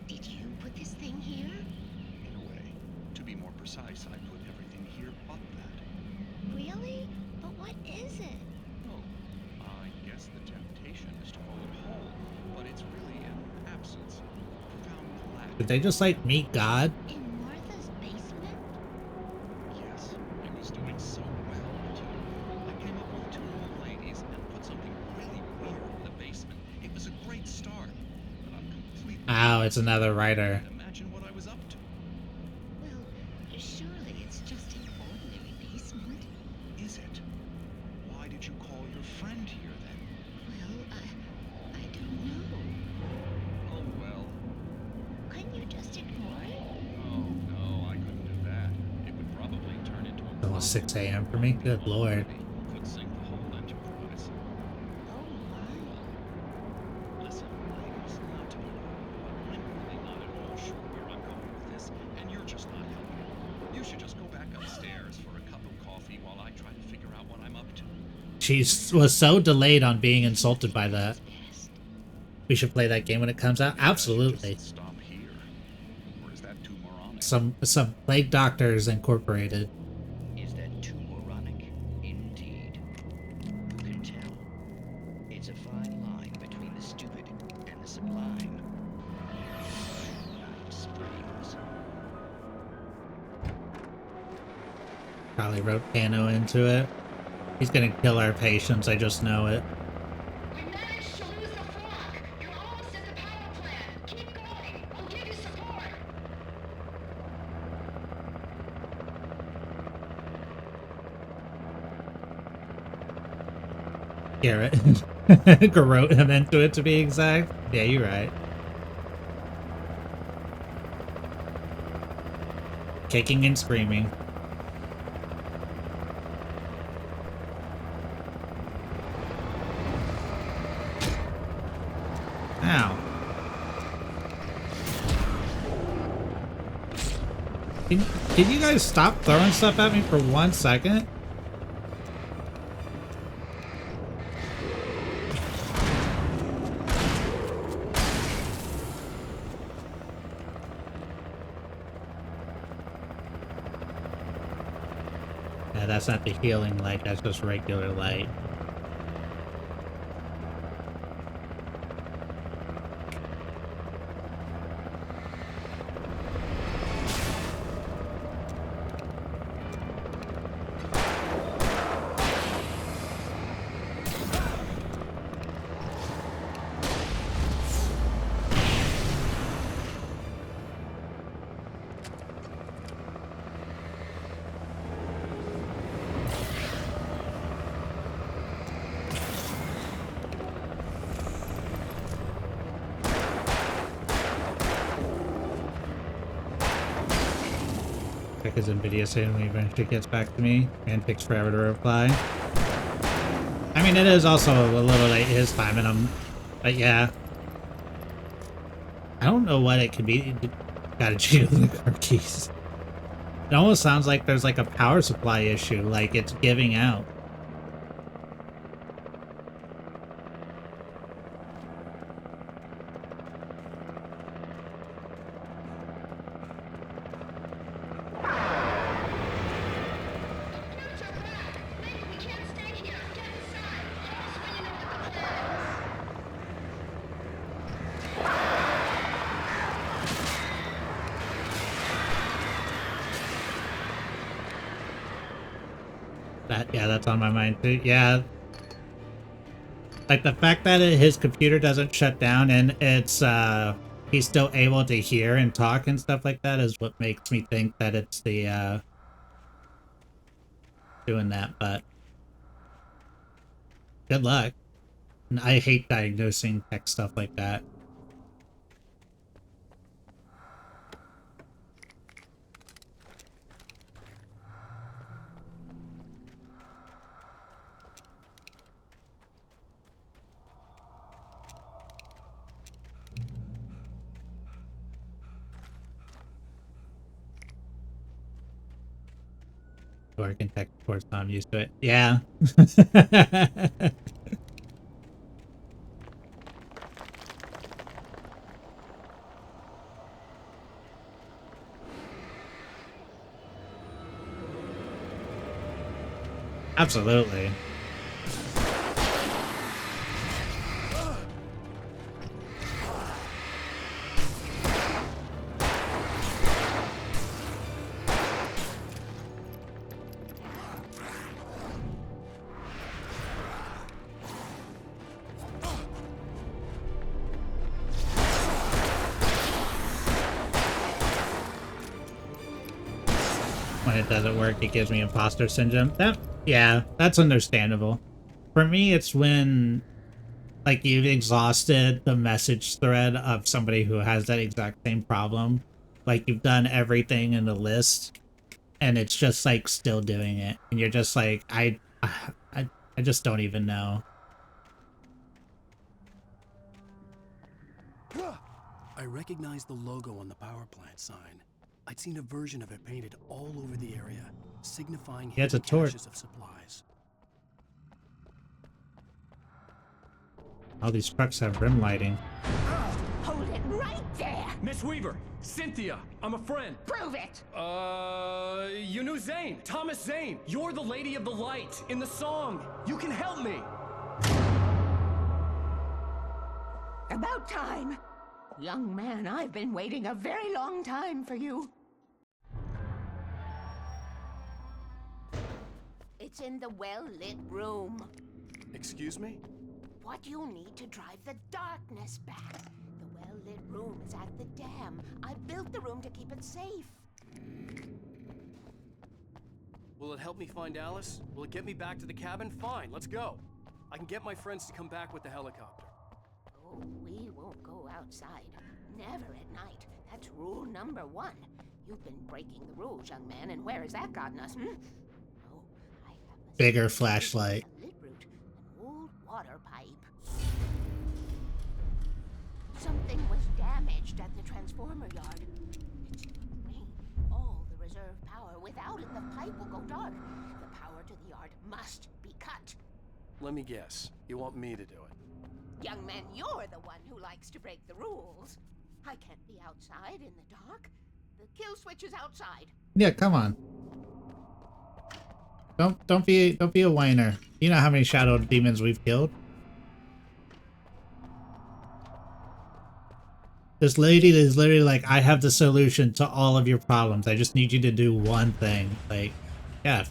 Did you put this thing here? In a way. To be more precise, I put everything here but that. Really? But what is it? Oh, I guess the temptation is to call it whole, but it's really an absence. Profound lack. Did they just like meet God? In Martha's basement? Yes, it was doing so well, too. I came up with two old ladies and put something really weird in the basement. It was a great start, but I'm completely... Ow, it's another writer. Imagine what I was up to. Well, surely it's just an ordinary basement. Is it? Why did you call your friend here, then? Well, I don't know. Oh, well. Couldn't you just ignore it? Oh, no, I couldn't do that. It would probably turn into a... It's almost 6 a.m. for me. Good lord. Could sink the whole enterprise. Oh my. Listen, ladies, not to be rude, but I'm really not at all sure where I'm going with this, and you're just not helping. You should just go back upstairs for a cup of coffee while I try to figure out what I'm up to. She was so delayed on being insulted by that. We should play that game when it comes out. Absolutely. Stop here. Or is that too moronic? Some Plague Doctors Incorporated. Is that too moronic? Indeed. Who can tell? It's a fine line between the stupid and the sublime. Night springs. Probably wrote Pano into it. He's gonna kill our patients, I just know it. We managed to lose the flock. You're almost at the power Garrett. Garrote him into it, to be exact. Yeah, you're right. Kicking and screaming. Ow. Can you guys stop throwing stuff at me for 1 second? Yeah, that's not the healing light, that's just regular light. Because NVIDIA suddenly eventually gets back to me and takes forever to reply. I mean, it is also a little late his time, and but yeah. I don't know what it could be. Gotta jiggle the car keys. It almost sounds like there's like a power supply issue, like it's giving out. Yeah, that's on my mind too. Yeah. Like the fact that his computer doesn't shut down and it's he's still able to hear and talk and stuff like that is what makes me think that it's the doing that, but good luck. I hate diagnosing tech stuff like that. Working tech, of course, I'm used to it. Yeah. Absolutely. When it doesn't work, it gives me imposter syndrome. Yeah, that's understandable. For me, it's when like you've exhausted the message thread of somebody who has that exact same problem. Like you've done everything in the list and it's just like still doing it. And you're just like, I just don't even know. I recognized the logo on the power plant sign. I'd seen a version of it painted all over the area, signifying Yeah, it's a hidden torch. caches of supplies. All these trucks have rim lighting. Hold it right there! Miss Weaver, Cynthia, I'm a friend. Prove it! You knew Zane, Thomas Zane. You're the Lady of the Light in the song. You can help me. About time! Young man, I've been waiting a very long time for you. It's in the well-lit room. Excuse me? What you need to drive the darkness back. The well-lit room is at the dam. I built the room to keep it safe. Will it help me find Alice? Will it get me back to the cabin? Fine, let's go. I can get my friends to come back with the helicopter. Oh, we won't go outside. Never at night. That's rule number 1. You've been breaking the rules, young man, and where has that gotten us, Oh, I have a Bigger flashlight. a lit route, an old water pipe. Something was damaged at the transformer yard. It's drained all the reserve power. Without it, the pipe will go dark. The power to the yard must be cut. Let me guess. You want me to do it? Young man, you're the one who likes to break the rules. I can't be outside in the dark. The kill switch is outside. Yeah, come on. Don't be a whiner. You know how many shadow demons we've killed. This lady is literally like, I have the solution to all of your problems. I just need you to do one thing. Like, yeah.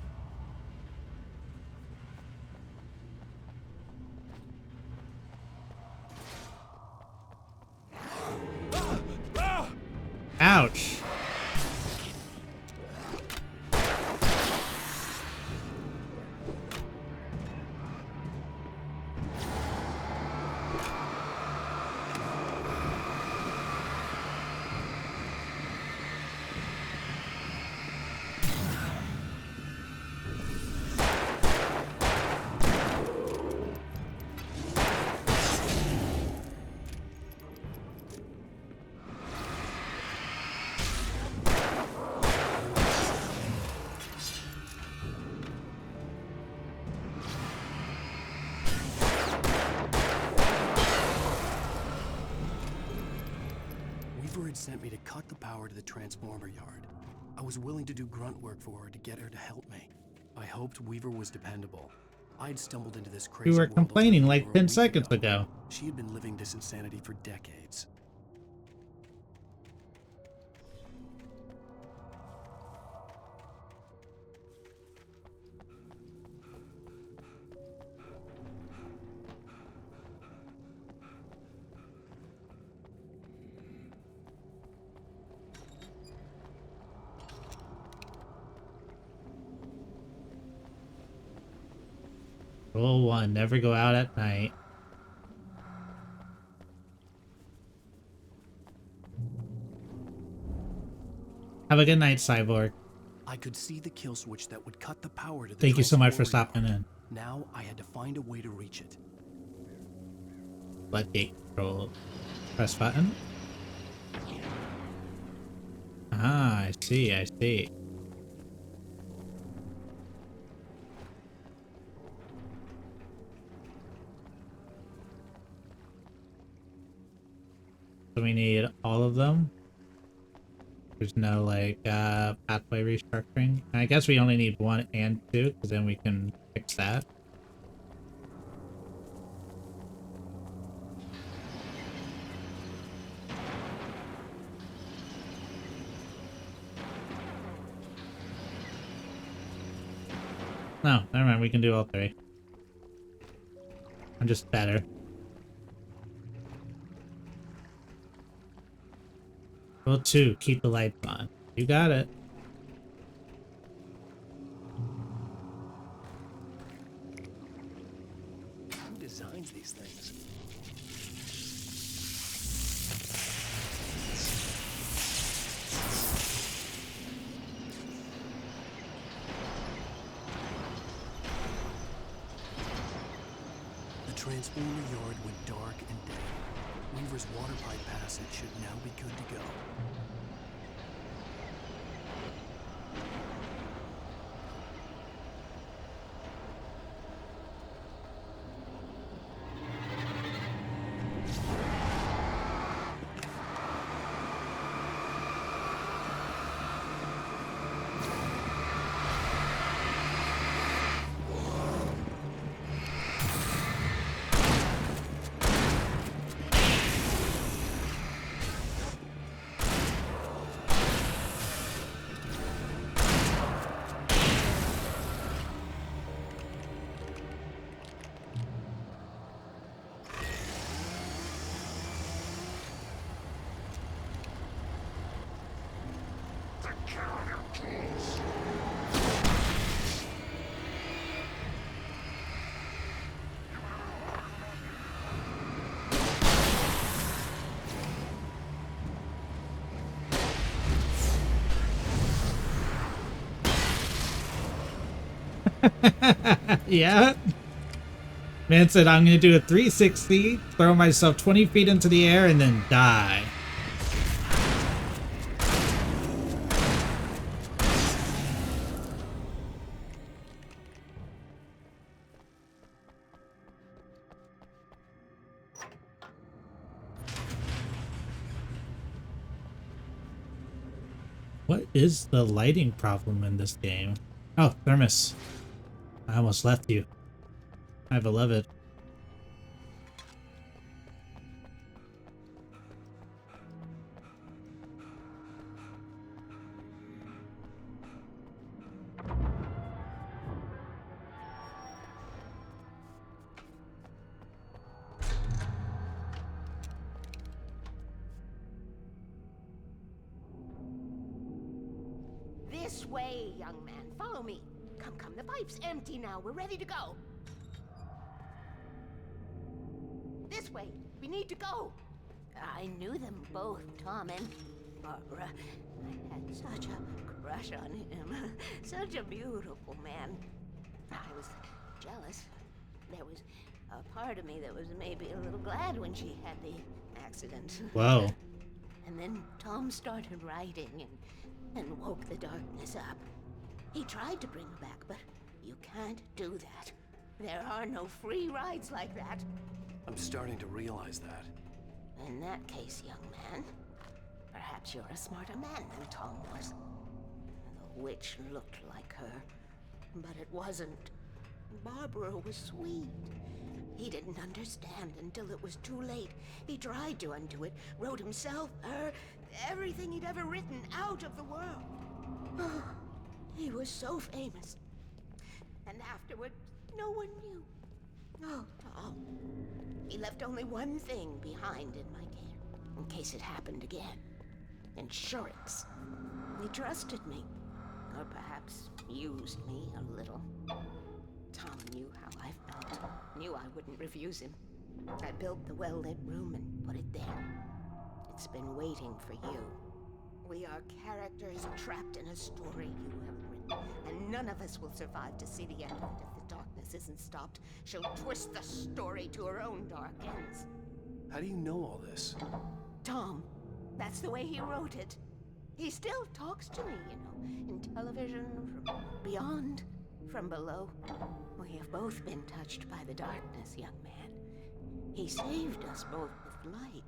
Ouch. Sent me to cut the power to the transformer yard. I was willing to do grunt work for her to get her to help me. I hoped Weaver was dependable. I'd stumbled into this crazy We were world complaining over like a 10 week seconds ago. She had been living this insanity for decades. Rule 1, never go out at night. Have a good night, Cyborg. I could see the kill switch that would cut the power to the Thank you so much for transformer stopping yard. in. Now I had to find a way to reach it. Floodgate control. Press button. Ah, I see, I see. So we need all of them. There's no like pathway restructuring. I guess we only need 1 and 2 because then we can fix that. No, never mind, we can do all 3. I'm just better. Rule 2, keep the lights on. You got it. Who designs these things? The transformer yard went dark and dead. Weaver's water pipe passage should now be good to go. Yeah. Man said, I'm going to do a 360, throw myself 20 feet into the air, and then die. What is the lighting problem in this game? Oh, Thermos. I almost left you. My beloved. This way, young man. Follow me. Come, come. The pipe's empty now. We're ready to go. This way. We need to go. I knew them both, Tom and Barbara. I had such a crush on him. Such a beautiful man. I was jealous. There was a part of me that was maybe a little glad when she had the accident. Whoa. And then Tom started writing and woke the darkness up. He tried to bring her back, but you can't do that. There are no free rides like that. I'm starting to realize that. In that case, young man, perhaps you're a smarter man than Tom was. The witch looked like her, but it wasn't. Barbara was sweet. He didn't understand until it was too late. He tried to undo it, wrote himself, her, everything he'd ever written out of the world. He was so famous. And afterward, no one knew. Oh, Tom. He left only one thing behind in my care, in case it happened again. Insurance. He trusted me. Or perhaps used me a little. Tom knew how I felt. Knew I wouldn't refuse him. I built the well-lit room and put it there. It's been waiting for you. We are characters trapped in a story you have written, and none of us will survive to see the end of it if the darkness isn't stopped. She'll twist the story to her own dark ends. How do you know all this? Tom, that's the way he wrote it. He still talks to me, you know, in television, from beyond, from below. We have both been touched by the darkness, young man. He saved us both with light,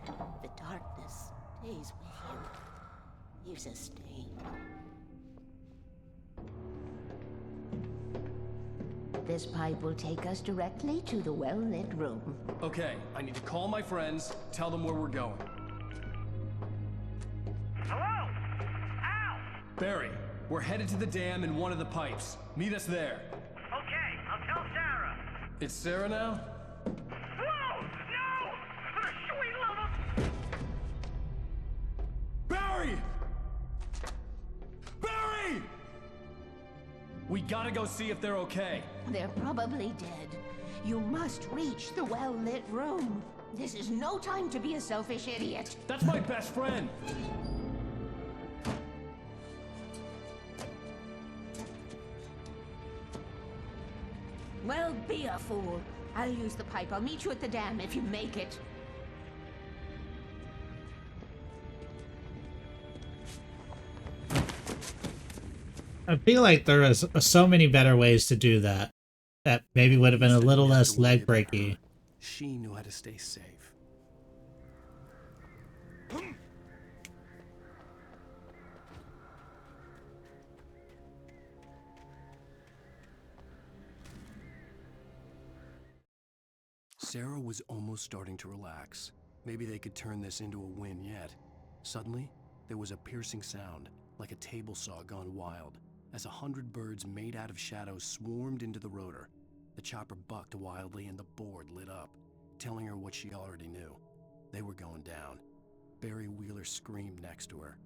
but the darkness stays with you. Leaves a stain. This pipe will take us directly to the well-lit room. Okay, I need to call my friends, tell them where we're going. Hello? Al! Barry, we're headed to the dam in one of the pipes. Meet us there. Okay, I'll tell Sarah. It's Sarah now? Whoa! No! For the sweet love of... Barry! Barry! We gotta go see if they're okay. They're probably dead. You must reach the well-lit room. This is no time to be a selfish idiot. That's my best friend. Well, be a fool. I'll use the pipe. I'll meet you at the dam if you make it. I feel like there is so many better ways to do that. That maybe would have been a little less leg breaky. She knew how to stay safe. Sarah was almost starting to relax. Maybe they could turn this into a win yet. Suddenly, there was a piercing sound, like a table saw gone wild, as 100 birds made out of shadows swarmed into the rotor. The chopper bucked wildly and the board lit up, telling her what she already knew. They were going down. Barry Wheeler screamed next to her.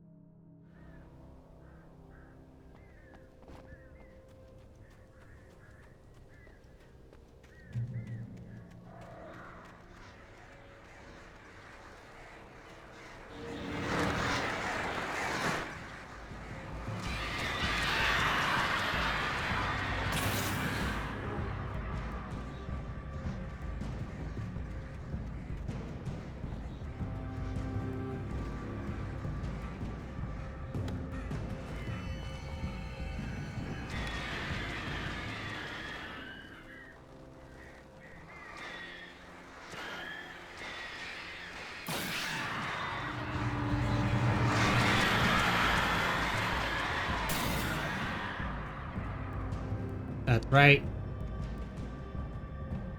Right.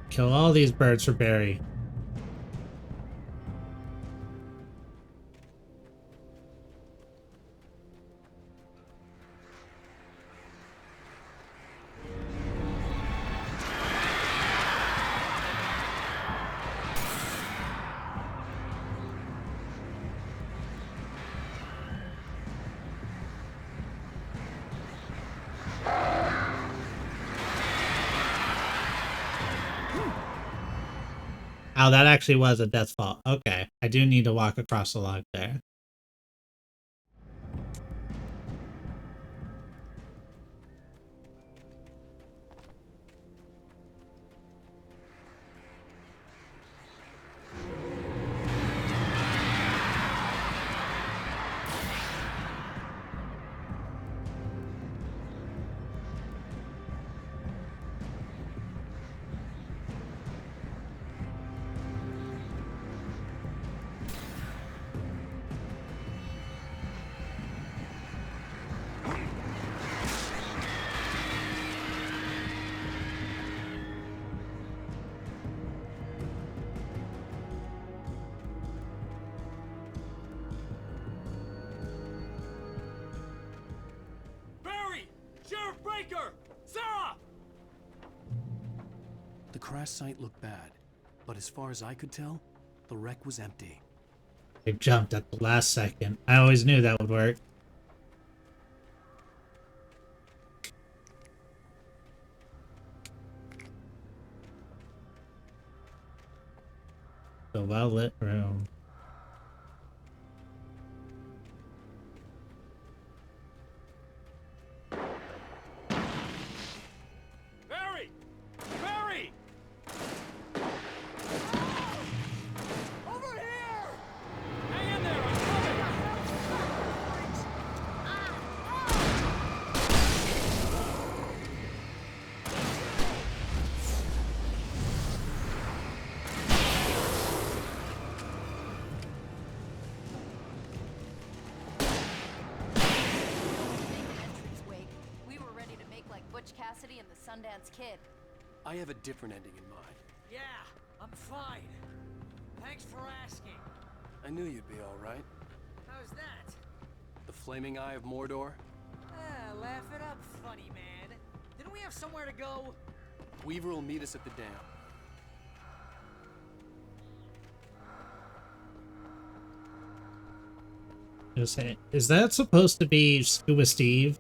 Kill all these birds for Barry. Oh, that actually was a death fault. Okay. I do need to walk across the log there. Barry! Sheriff Breaker! Sarah! The crash site looked bad, but as far as I could tell, the wreck was empty. They jumped at the last second. I always knew that would work. The well-lit room. Barry! Barry! Over here! Hang in there, I'm coming! We were ready to make like Butch Cassidy and the Sundance Kid. I have a different ending in mind. Yeah, I'm fine. Thanks for asking. I knew you'd be all right. How's that? The flaming eye of Mordor? Ah, laugh it up, funny man. Didn't we have somewhere to go? Weaver will meet us at the dam. Just say, is that supposed to be Scuba Steve?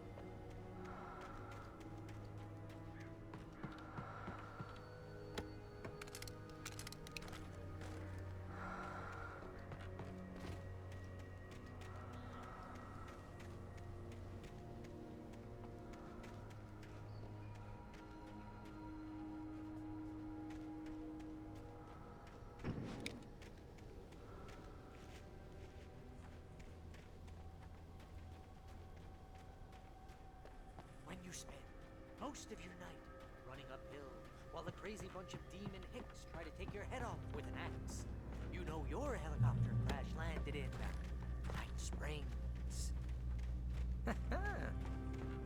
When you spend most of your night running uphill while a crazy bunch of demon hicks try to take your head off with an axe, you know your helicopter crash landed in Night Springs.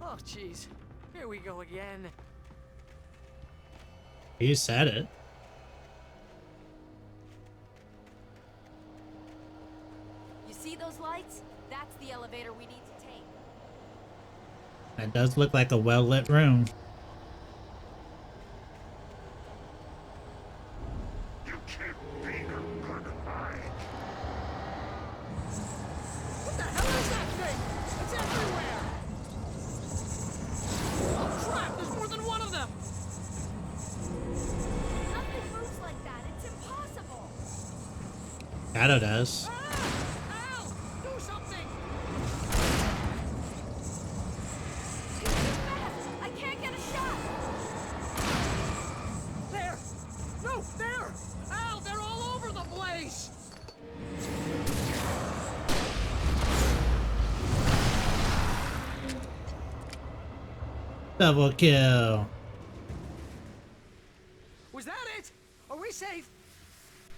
Oh, jeez. Here we go again. You said it. You see those lights? That's the elevator we need to take. That does look like a well-lit room. What the hell is that thing? It's everywhere! Oh crap, there's more than one of them! Nothing moves like that. It's impossible. Shadow does. Al! Do something! He's too fast. I can't get a shot. There! No, there! Al, they're all over the place! Double kill. Was that it? Are we safe?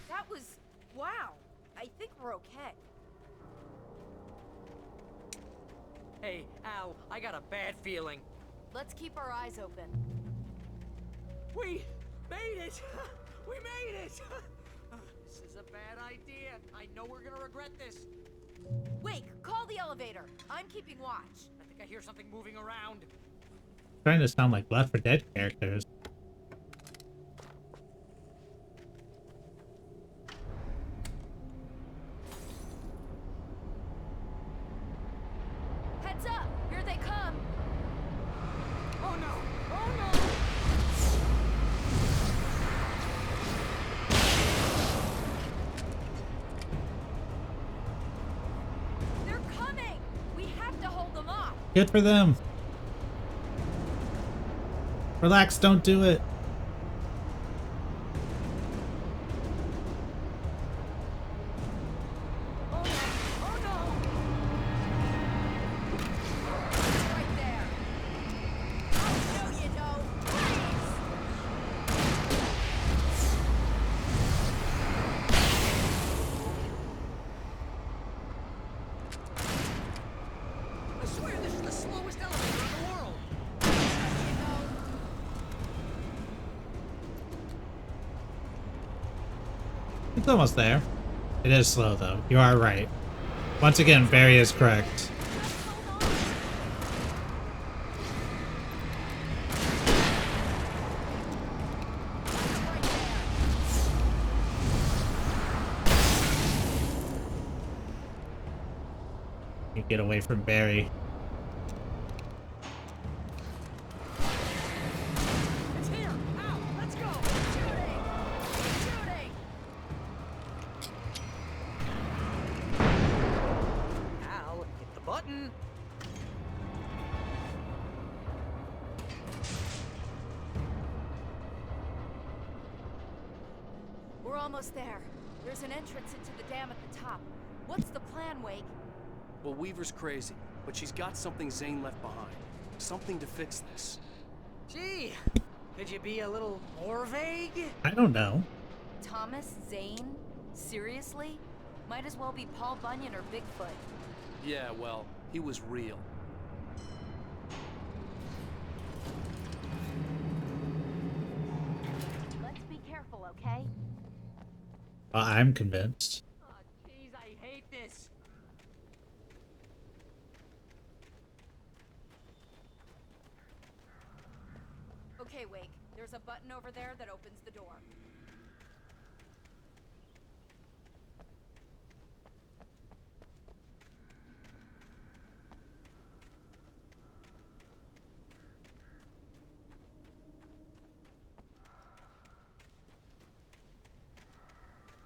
That was... wow. I think we're okay. Hey, Al, I got a bad feeling. Let's keep our eyes open. We made it! We made it! This is a bad idea. I know we're gonna regret this. Wake, call the elevator. I'm keeping watch. I think I hear something moving around. Trying to sound like Left 4 Dead characters. Heads up! Here they come! Oh no! Oh no! They're coming! We have to hold them off! Good for them. Relax, don't do it. Oh no! Oh no! Right there! Oh, no, you don't! Please! I swear this is the slowest elevator in the world! It's almost there. It is slow though. You are right. Once again, Barry is correct. You get away from Barry. It's here! Ow! Let's go! Shooting! Shooting! Al, hit the button! We're almost there. There's an entrance into the dam at the top. What's the plan, Wake? Well, Weaver's crazy, but she's got something Zane left behind. Something to fix this. Gee, could you be a little more vague? I don't know. Thomas Zane? Seriously? Might as well be Paul Bunyan or Bigfoot. Yeah, well, he was real. Let's be careful, okay? I'm convinced. Oh, jeez, I hate this. Okay, Wake. There's a button over there that opens the door.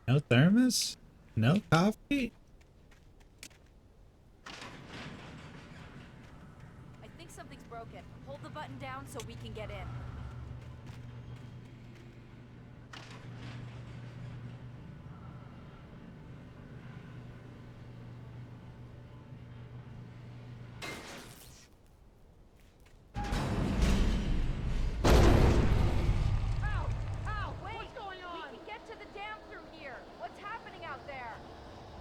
No thermos? No coffee? I think something's broken. Hold the button down so we can get in. Ow! Ow! Wait! What's going on? We can get to the dam through here. What's happening out there?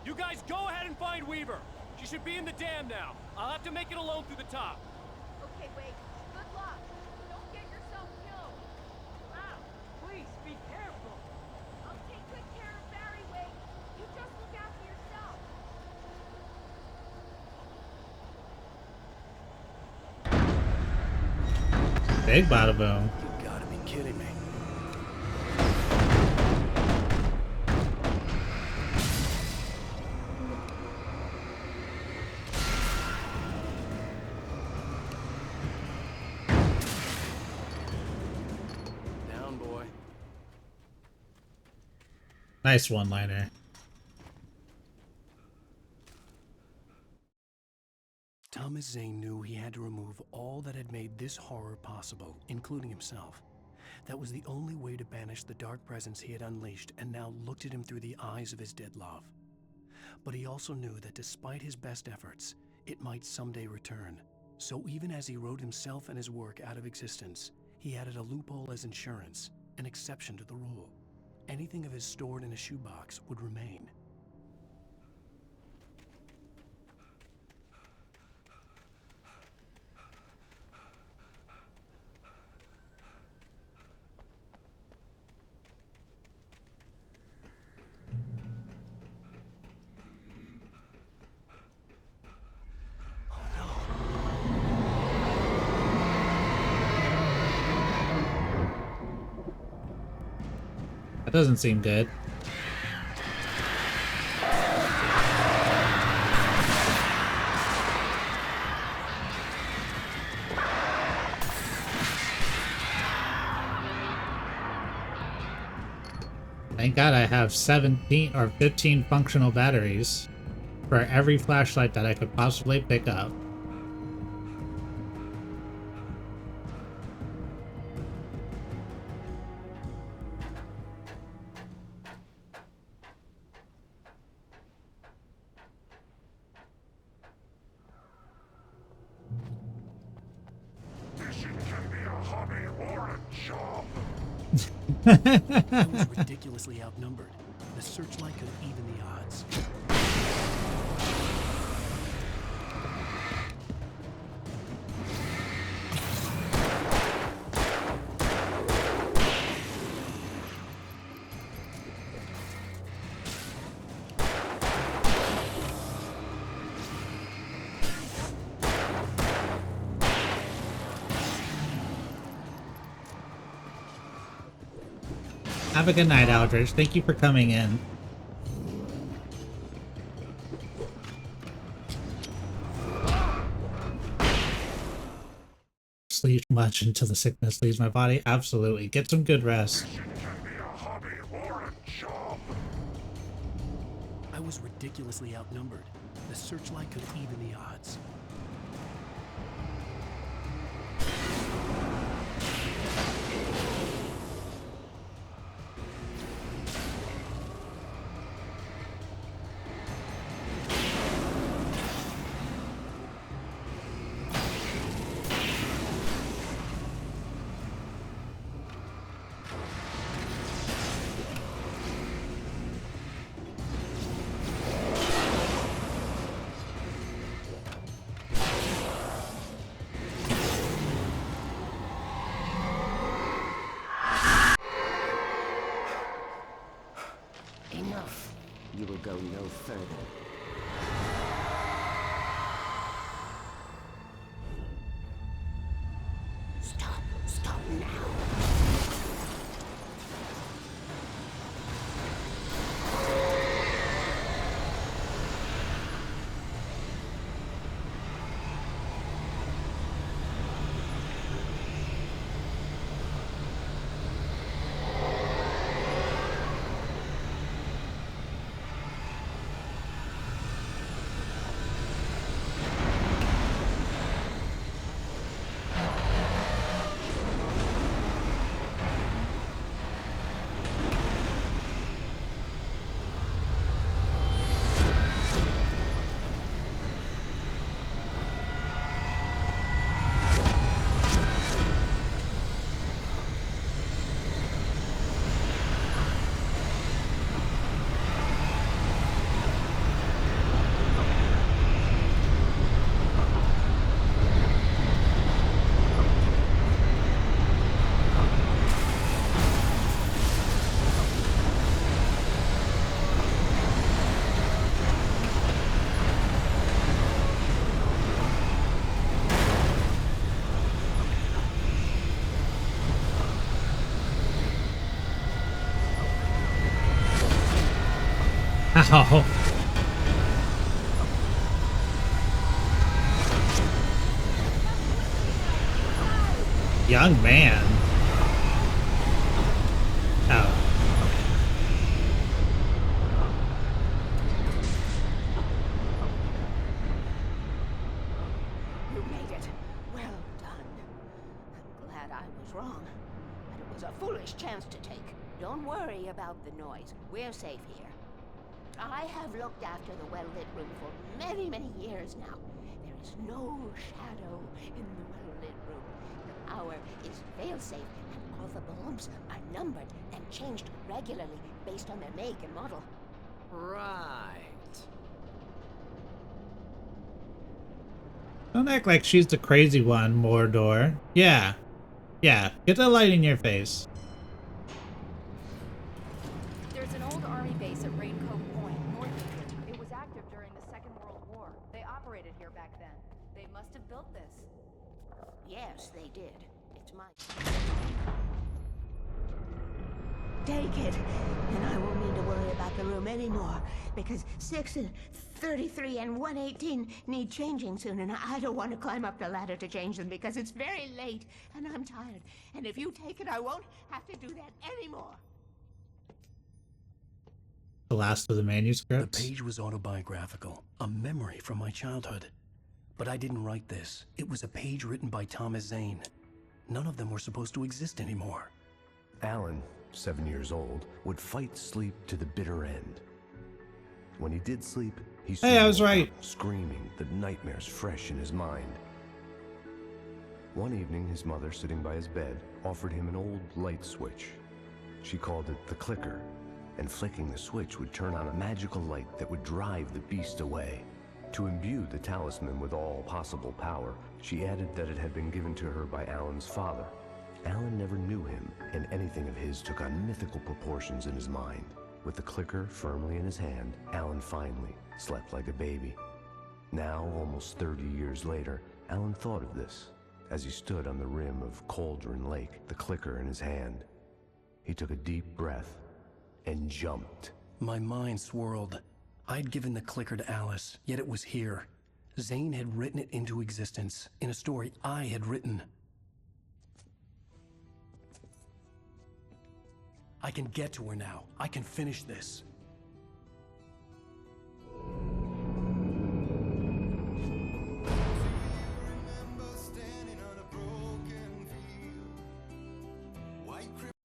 You guys go ahead and find Weaver. She should be in the dam now. I'll have to make it alone through the top. Okay, Wake. Good luck. Don't get yourself killed. Ow! Please, be careful! I'll take good care of Barry, Wake. You just look after yourself. Big bada boom. You gotta be kidding me. Down, boy. Nice one-liner. Thomas Zane knew he had to remove all that had made this horror possible, including himself. That was the only way to banish the dark presence he had unleashed and now looked at him through the eyes of his dead love. But he also knew that despite his best efforts, it might someday return. So even as he wrote himself and his work out of existence, he added a loophole as insurance, an exception to the rule. Anything of his stored in a shoebox would remain. That doesn't seem good. Thank God I have 17 or 15 functional batteries for every flashlight that I could possibly pick up. I was ridiculously outnumbered. The searchlight could even the odds. Have a good night, Aldrich. Thank you for coming in. Sleep much until the sickness leaves my body? Absolutely. Get some good rest. I was ridiculously outnumbered. The searchlight could even the odds. Enough. You will go no further. Stop. Stop now. Ow. Young man. Oh. You made it. Well done. I'm glad I was wrong. But it was a foolish chance to take. Don't worry about the noise. We're safe here. I have looked after the well-lit room for many, many years now. There is no shadow in the well-lit room. The power is fail-safe, and all the bulbs are numbered and changed regularly based on their make and model. Right. Don't act like she's the crazy one, Mordor. Yeah. Yeah, get the light in your face. There's an old army base at Raincoat Point, north of here. It was active during the Second World War. They operated here back then. They must have built this. Yes, they did. It's my... take it, then I won't need to worry about the room anymore, because 6 and 33 and 118 need changing soon, and I don't want to climb up the ladder to change them because it's very late, and I'm tired. And if you take it, I won't have to do that anymore. The last of the The manuscripts. page was autobiographical, a memory from my childhood. But I didn't write this. It was a page written by Thomas Zane. None of them were supposed to exist anymore. Alan, 7 years old, would fight sleep to the bitter end. When he did sleep, he Hey, I was woke up right. screaming, the nightmares fresh in his mind. One evening, his mother, sitting by his bed, offered him an old light switch. She called it the clicker, and flicking the switch would turn on a magical light that would drive the beast away. To imbue the talisman with all possible power, she added that it had been given to her by Alan's father. Alan never knew him, and anything of his took on mythical proportions in his mind. With the clicker firmly in his hand, Alan finally slept like a baby. Now, almost 30 years later, Alan thought of this as he stood on the rim of Cauldron Lake, the clicker in his hand. He took a deep breath and jumped. My mind swirled. I'd given the clicker to Alice, yet it was here. Zane had written it into existence in a story I had written. I can get to her now. I can finish this.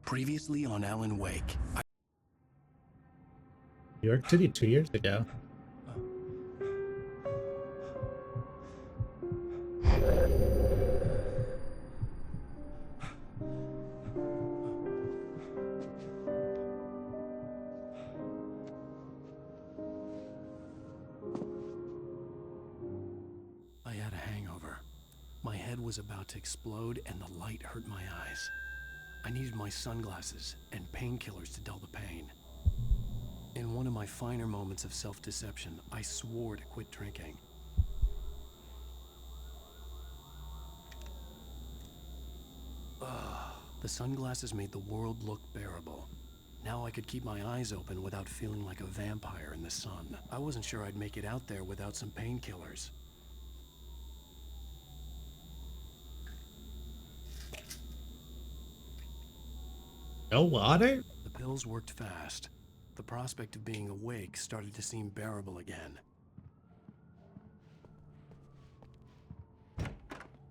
Previously on Alan Wake. New York City 2 years ago. I had a hangover. My head was about to explode and the light hurt my eyes. I needed my sunglasses and painkillers to dull the pain. In one of my finer moments of self-deception, I swore to quit drinking. The sunglasses made the world look bearable. Now I could keep my eyes open without feeling like a vampire in the sun. I wasn't sure I'd make it out there without some painkillers. No water? The pills worked fast. The prospect of being awake started to seem bearable again.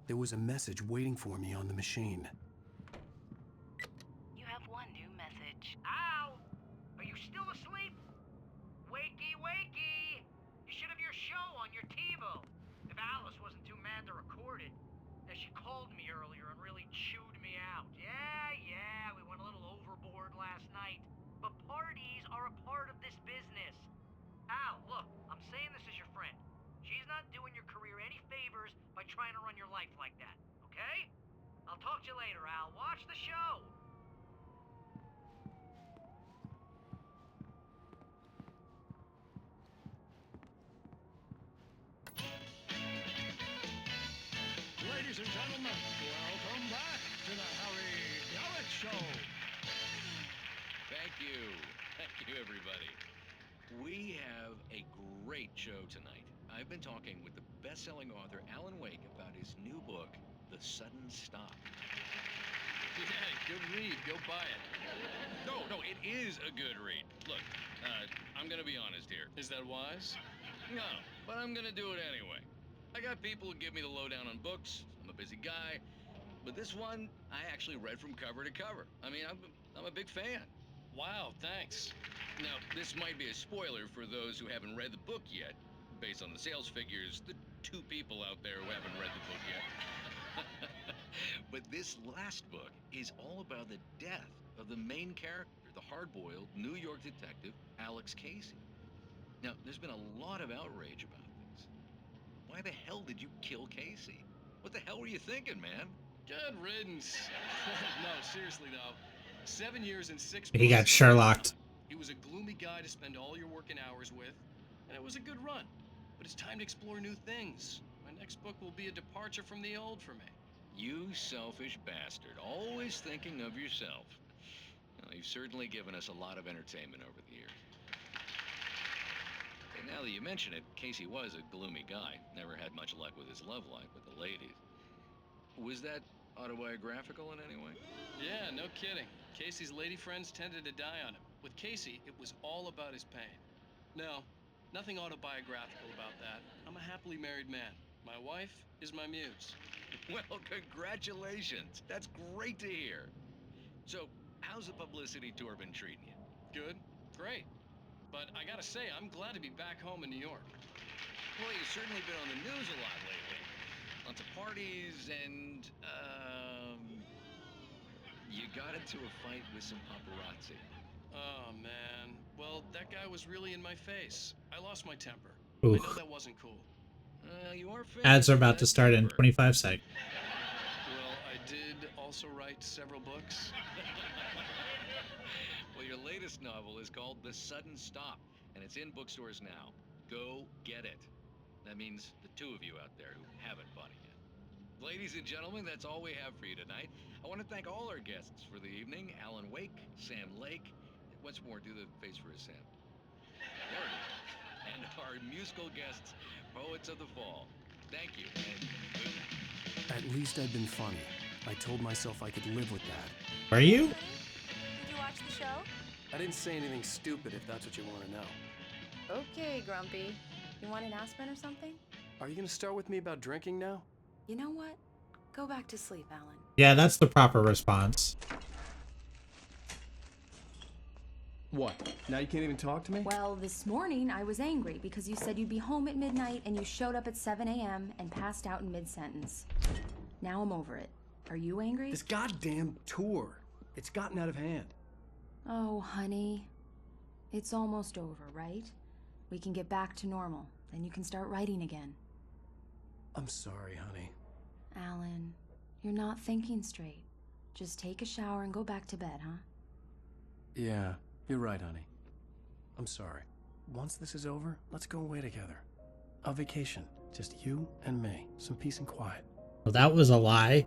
There was a message waiting for me on the machine. You have one new message. Ow! Are you still asleep? Wakey, wakey! You should have your show on your TiVo. If Alice wasn't too mad to record it. And she called me earlier and really chewed me out. Yeah, we went a little overboard last night. But parties are a part of this business. Al, look, I'm saying this as your friend. She's not doing your career any favors by trying to run your life like that, okay? I'll talk to you later, Al. Watch the show! Ladies and gentlemen, welcome back to the Harry Garrett Show. Thank you. Thank you, everybody. We have a great show tonight. I've been talking with the best-selling author Alan Wake about his new book, The Sudden Stop. Yeah, good read. Go buy it. No, it is a good read. Look, I'm gonna be honest here. Is that wise? No, but I'm gonna do it anyway. I got people who give me the lowdown on books. I'm a busy guy. But this one, I actually read from cover to cover. I mean, I'm a big fan. Wow, thanks. Now, this might be a spoiler for those who haven't read the book yet. Based on the sales figures, the 2 people out there who haven't read the book yet. But this last book is all about the death of the main character, the hard-boiled New York detective, Alex Casey. Now, there's been a lot of outrage about this. Why the hell did you kill Casey? What the hell were you thinking, man? Good riddance. No, seriously though. 7 years and 6 months. He got Sherlocked. He was a gloomy guy to spend all your working hours with, and it was a good run. But it's time to explore new things. My next book will be a departure from the old for me. You selfish bastard, always thinking of yourself. Well, you've certainly given us a lot of entertainment over the years. And now that you mention it, Casey was a gloomy guy. Never had much luck with his love life with the ladies. Was that autobiographical in any way? Yeah, no kidding. Casey's lady friends tended to die on him. With Casey, it was all about his pain. No, nothing autobiographical about that. I'm a happily married man. My wife is my muse. Well, congratulations. That's great to hear. So, how's the publicity tour been treating you? Good, great. But I gotta say, I'm glad to be back home in New York. Well, you've certainly been on the news a lot lately. Lots of parties and, you got into a fight with some paparazzi. Oh, man. Well, that guy was really in my face. I lost my temper. Oof. I know that wasn't cool. You are Ads are about to start in 25 seconds. Well, I did also write several books. Well, your latest novel is called The Sudden Stop, and it's in bookstores now. Go get it. That means the two of you out there who haven't bought it yet. Ladies and gentlemen, that's all we have for you tonight. I want to thank all our guests for the evening. Alan Wake, Sam Lake. Once more, do the face for a Sam. There it is. And our musical guests, Poets of the Fall. Thank you, and good night. At least I've been funny. I told myself I could live with that. Are you? Did you watch the show? I didn't say anything stupid if that's what you want to know. Okay, Grumpy. You want an aspirin or something? Are you going to start with me about drinking now? You know what? Go back to sleep, Alan. Yeah, that's the proper response. What? Now you can't even talk to me? Well, this morning I was angry because you said you'd be home at midnight and you showed up at 7 a.m. and passed out in mid-sentence. Now I'm over it. Are you angry? This goddamn tour. It's gotten out of hand. Oh, honey. It's almost over, right? We can get back to normal. Then you can start writing again. I'm sorry, honey. Alan, you're not thinking straight. Just take a shower and go back to bed, huh? Yeah, you're right, honey. I'm sorry. Once this is over, let's go away together. A vacation. Just you and me. Some peace and quiet. Well, that was a lie.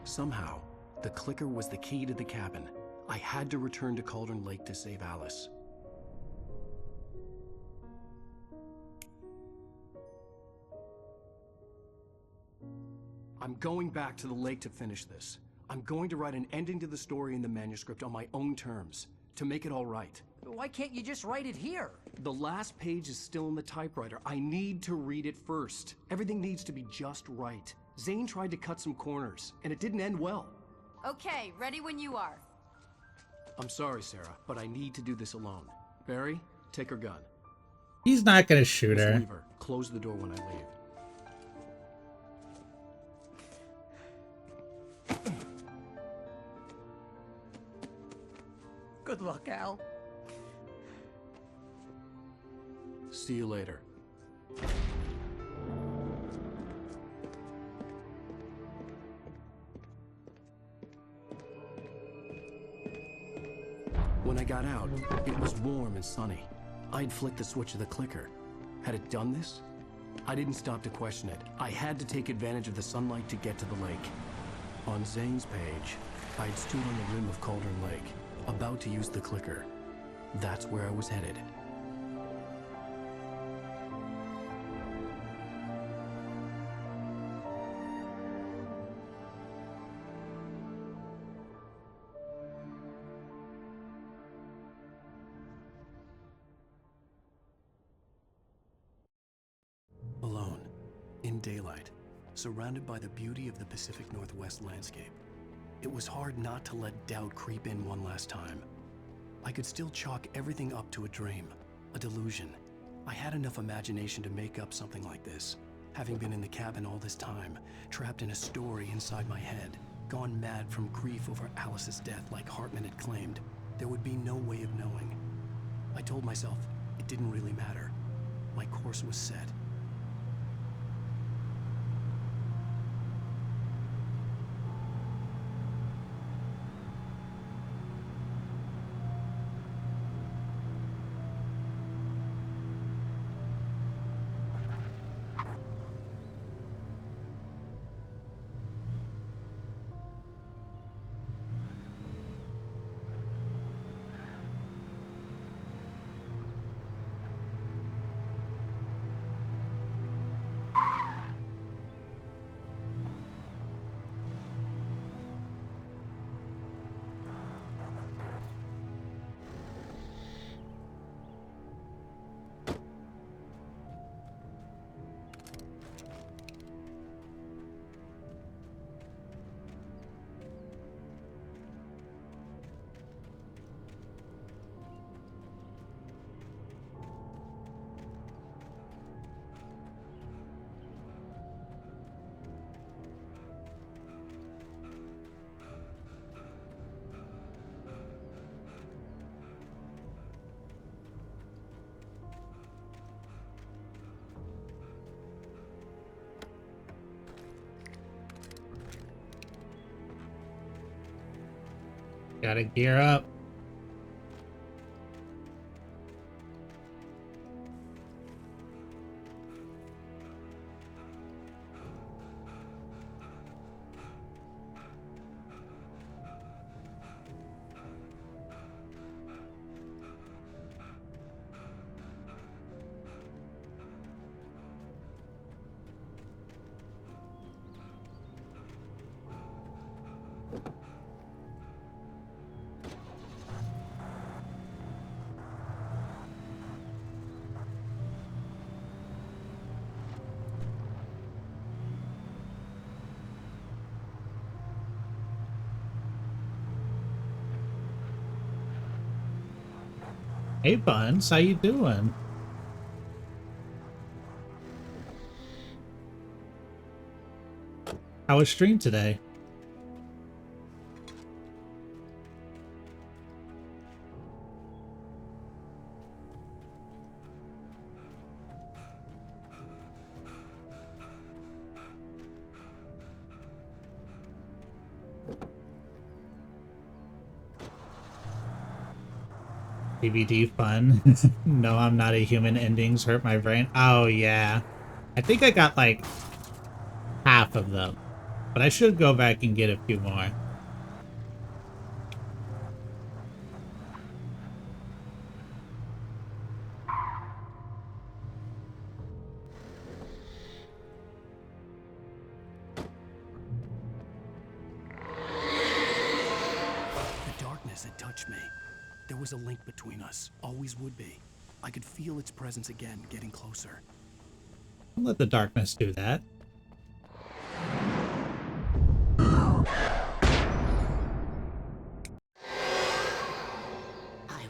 Somehow, the clicker was the key to the cabin. I had to return to Cauldron Lake to save Alice. I'm going back to the lake to finish this. I'm going to write an ending to the story in the manuscript on my own terms, to make it all right. Why can't you just write it here? The last page is still in the typewriter. I need to read it first. Everything needs to be just right. Zane tried to cut some corners, and it didn't end well. Okay, ready when you are. I'm sorry, Sarah, but I need to do this alone. Barry, take her gun. He's not gonna shoot Miss her. Weaver, close the door when I leave. Good luck, Al. See you later. When I got out, it was warm and sunny. I'd flicked the switch of the clicker. Had it done this? I didn't stop to question it. I had to take advantage of the sunlight to get to the lake. On Zane's page, I'd stood on the rim of Cauldron Lake, about to use the clicker. That's where I was headed. Alone, in daylight, surrounded by the beauty of the Pacific Northwest landscape. It was hard not to let doubt creep in one last time. I could still chalk everything up to a dream, a delusion. I had enough imagination to make up something like this, having been in the cabin all this time, trapped in a story inside my head, gone mad from grief over Alice's death like Hartman had claimed. There would be no way of knowing. I told myself it didn't really matter. My course was set. Gotta gear up. Hey Buns, how you doing? How was stream today? DVD fun. No, I'm not a human. Endings hurt my brain. Oh yeah. I think I got like half of them. But I should go back and get a few more. The darkness had touched me. There was a link between us. Always would be. I could feel its presence again, getting closer. Don't let the darkness do that. I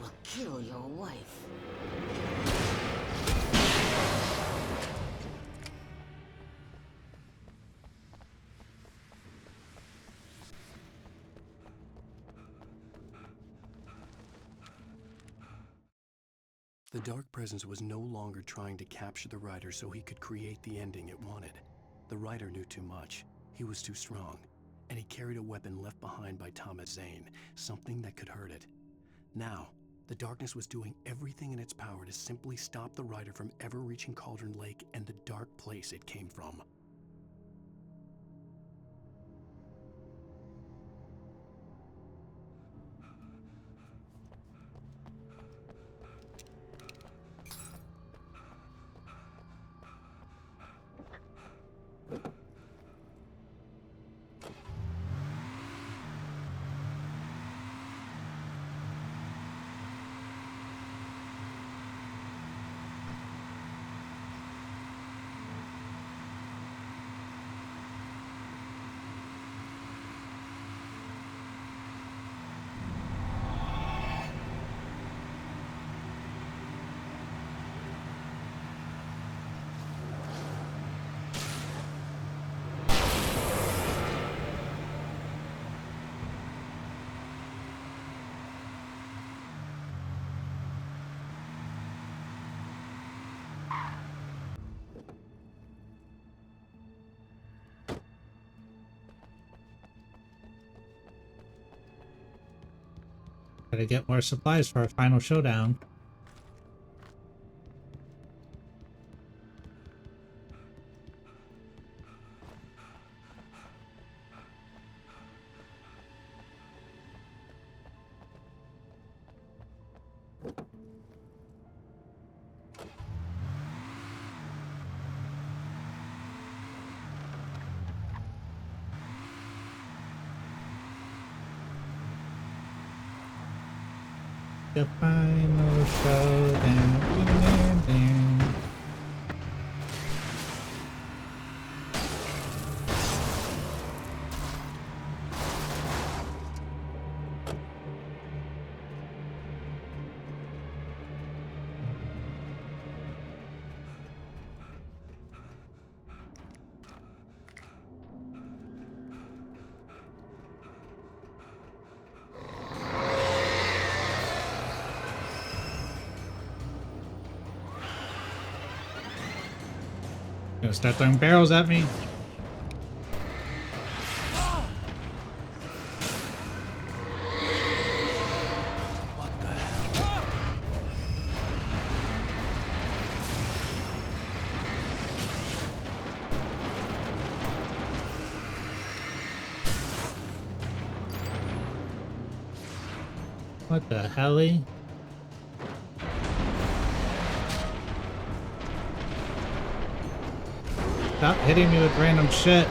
will kill your wife. The dark presence was no longer trying to capture the writer so he could create the ending it wanted. The writer knew too much. He was too strong. And he carried a weapon left behind by Thomas Zane, something that could hurt it. Now, the darkness was doing everything in its power to simply stop the writer from ever reaching Cauldron Lake and the dark place it came from. Gotta get more supplies for our final showdown. The final showdown. Gonna start throwing barrels at me. What the helly? Stop hitting me with random shit.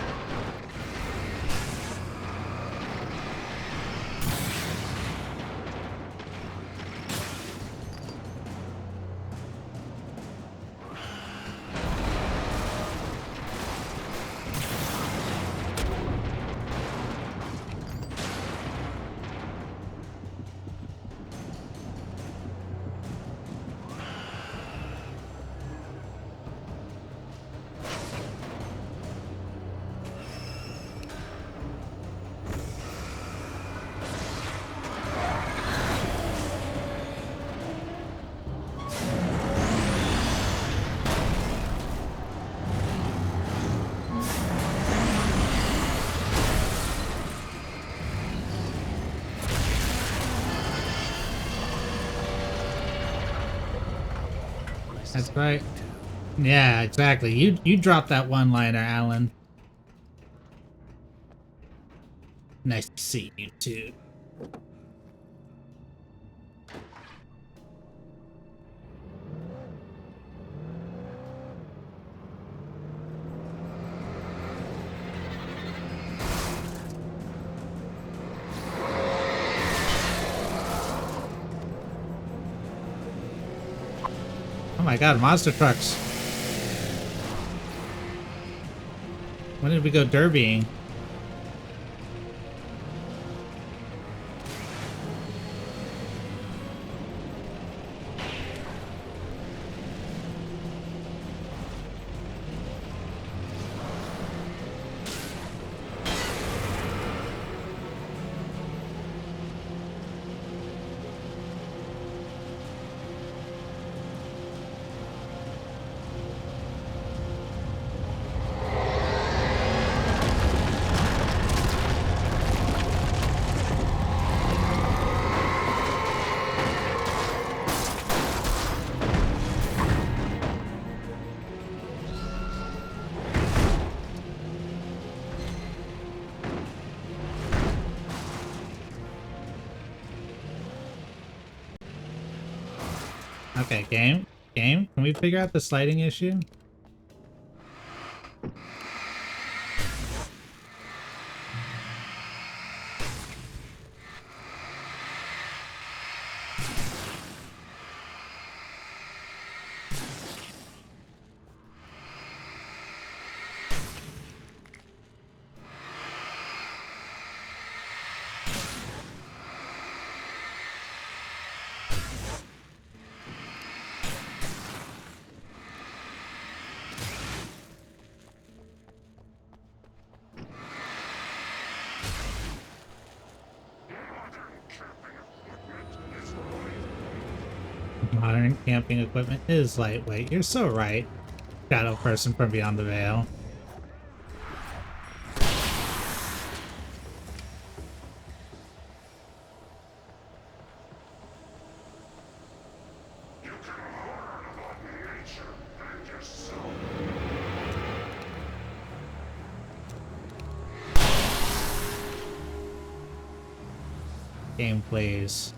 That's right. Yeah, exactly. You dropped that one-liner, Alan. Nice to see you too. Oh my god, monster trucks. When did we go derbying? Okay, game, can we figure out the sliding issue? Modern camping equipment is lightweight. You're so right, shadow person from beyond the veil. Game, please.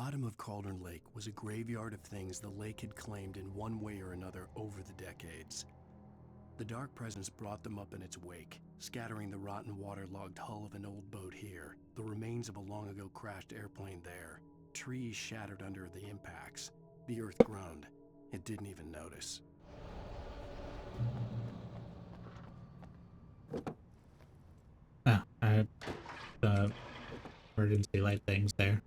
bottom of Cauldron Lake was a graveyard of things the lake had claimed in one way or another over the decades. The dark presence brought them up in its wake, scattering the rotten waterlogged hull of an old boat here, the remains of a long-ago crashed airplane there, trees shattered under the impacts. The earth groaned. It didn't even notice. Oh, the emergency light things there.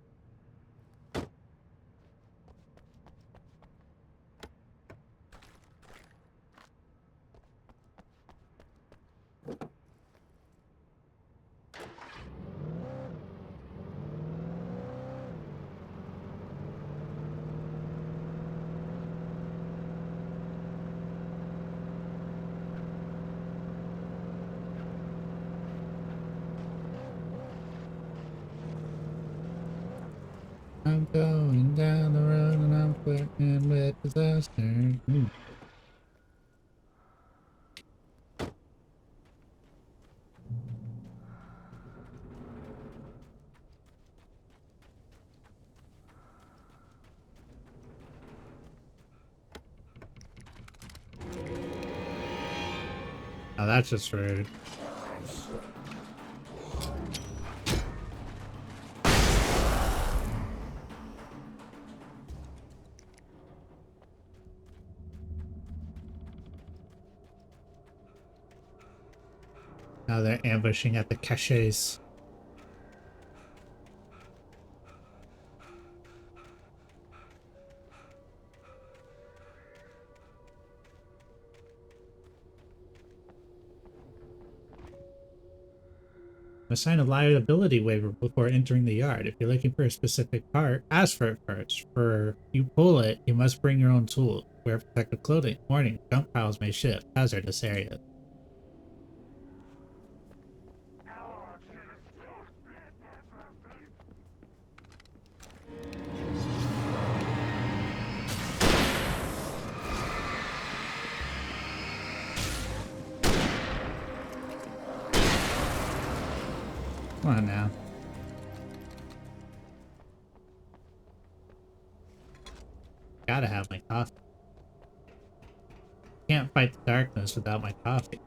I'm going down the road and I'm flirting with disaster. Oh, that's just rude. Now they're ambushing at the caches. Assign a liability waiver before entering the yard. If you're looking for a specific part, ask for it first. For you pull it, you must bring your own tools. Wear protective clothing. Warning, dump piles may shift. Hazardous area. Come on now. Gotta have my coffee. Can't fight the darkness without my coffee.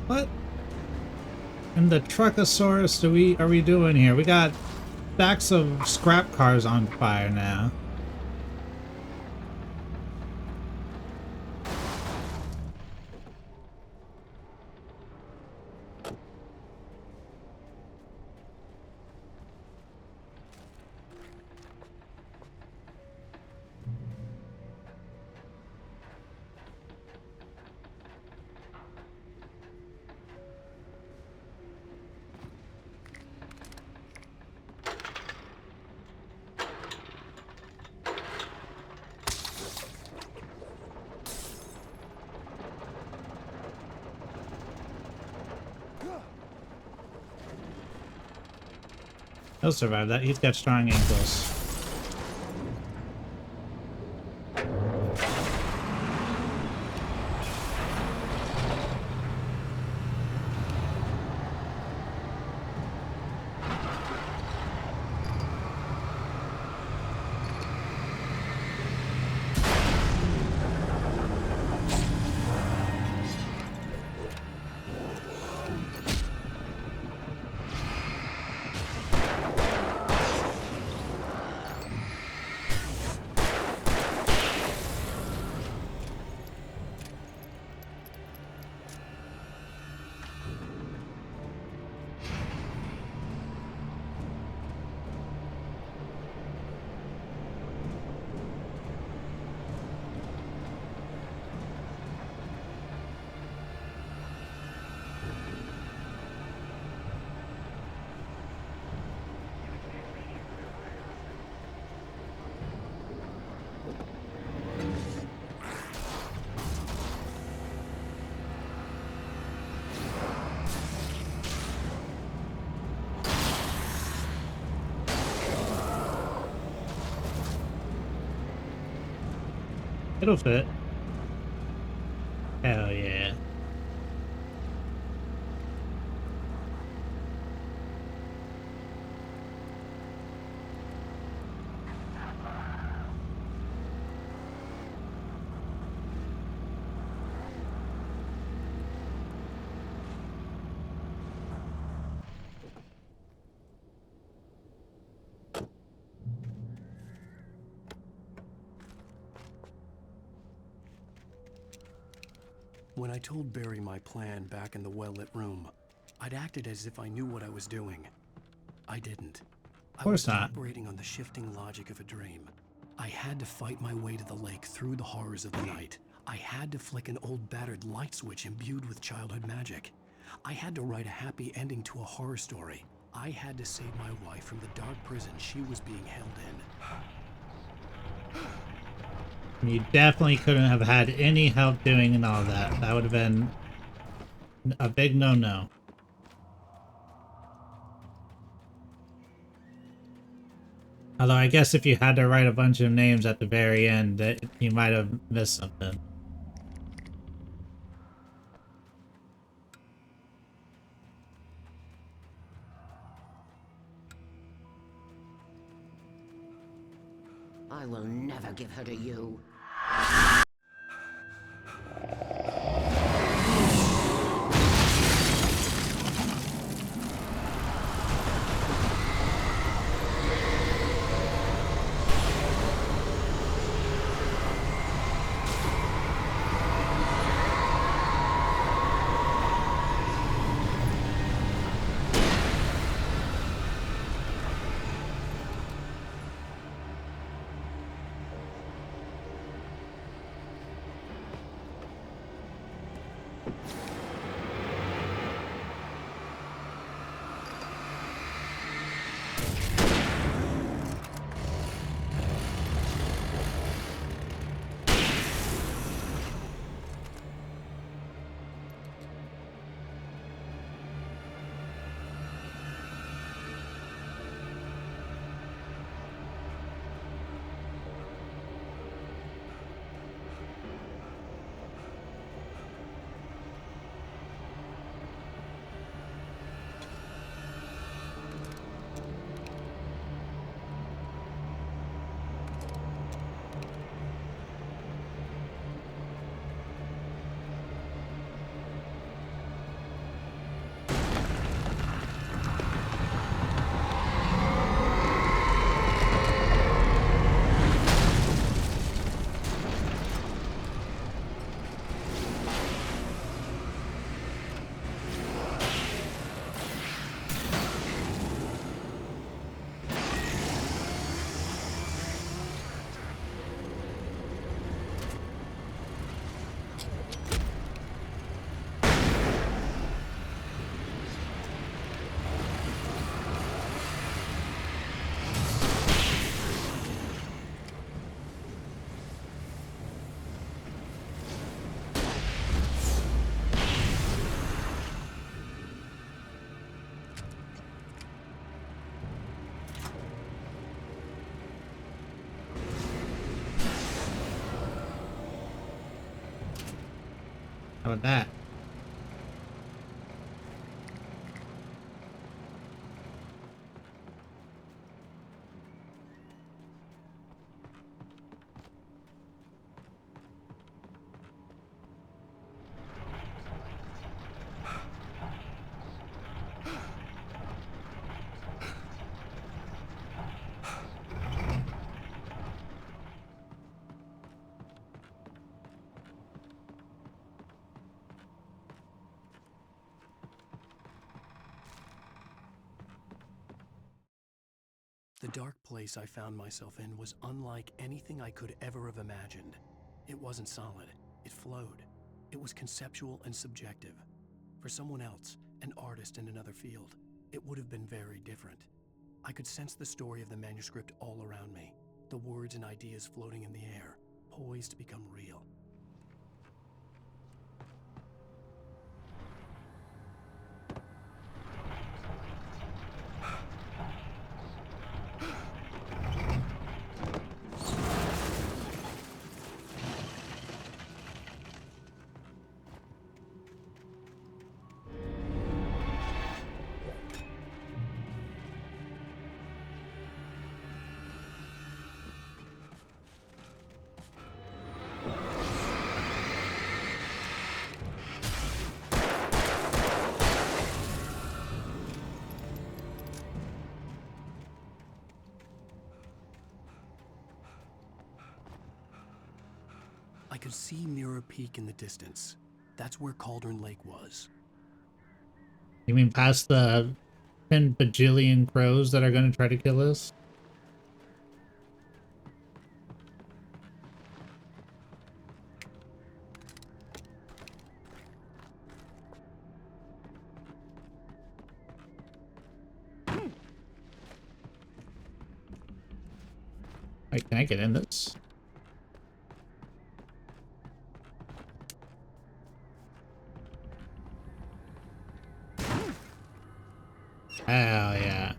What in the Truckosaurus are we doing here? We got stacks of scrap cars on fire now. He'll survive that. He's got strong ankles. It'll fit. Hell yeah. When I told Barry my plan back in the well-lit room, I'd acted as if I knew what I was doing. I didn't. Of course I was not. operating on the shifting logic of a dream. I had to fight my way to the lake through the horrors of the night. I had to flick an old battered light switch imbued with childhood magic. I had to write a happy ending to a horror story. I had to save my wife from the dark prison she was being held in. You definitely couldn't have had any help doing all that. That would have been a big no-no. Although I guess if you had to write a bunch of names at the very end, that you might have missed something. I will never give her to you. How about that? The dark place I found myself in was unlike anything I could ever have imagined. It wasn't solid. It flowed. It was conceptual and subjective. For someone else, an artist in another field, it would have been very different. I could sense the story of the manuscript all around me, the words and ideas floating in the air, poised to become real. I could see Mirror Peak in the distance. That's where Cauldron Lake was. You mean past the 10 bajillion crows that are going to try to kill us? Wait, can I get in this? Hell yeah.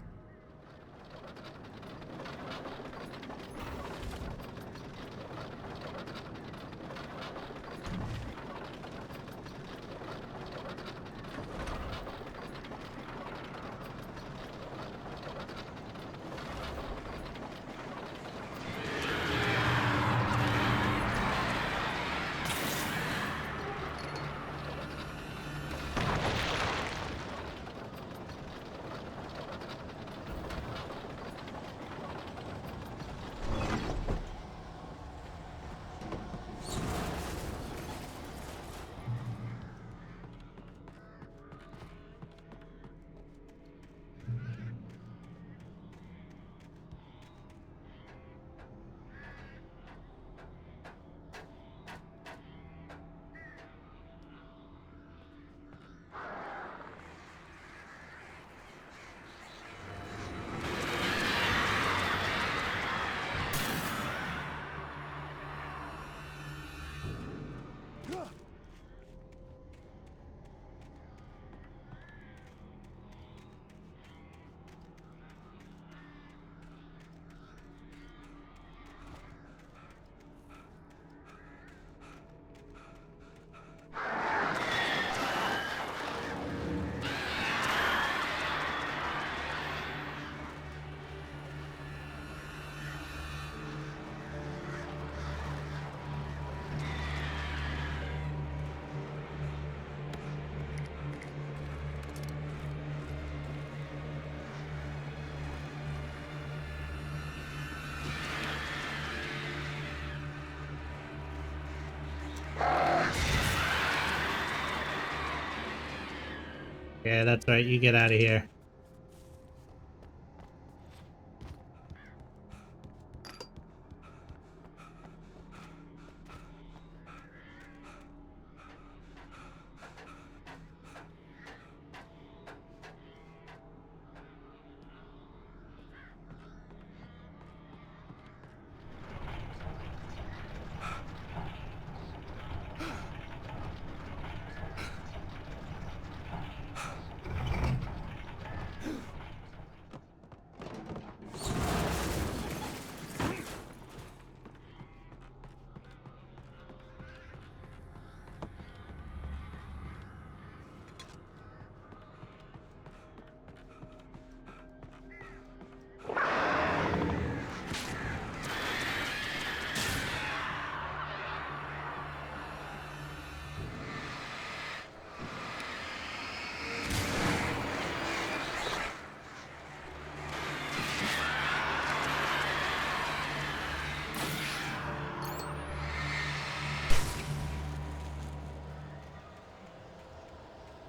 Yeah, that's right. You get out of here.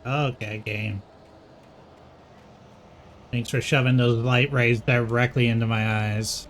Okay, game. Thanks for shoving those light rays directly into my eyes.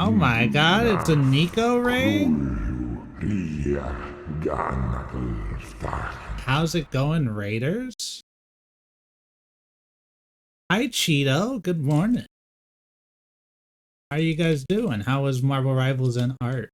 Oh my god, it's a Nico raid? How's it going, Raiders? Hi, Cheeto. Good morning. How are you guys doing? How was Marvel Rivals and Art?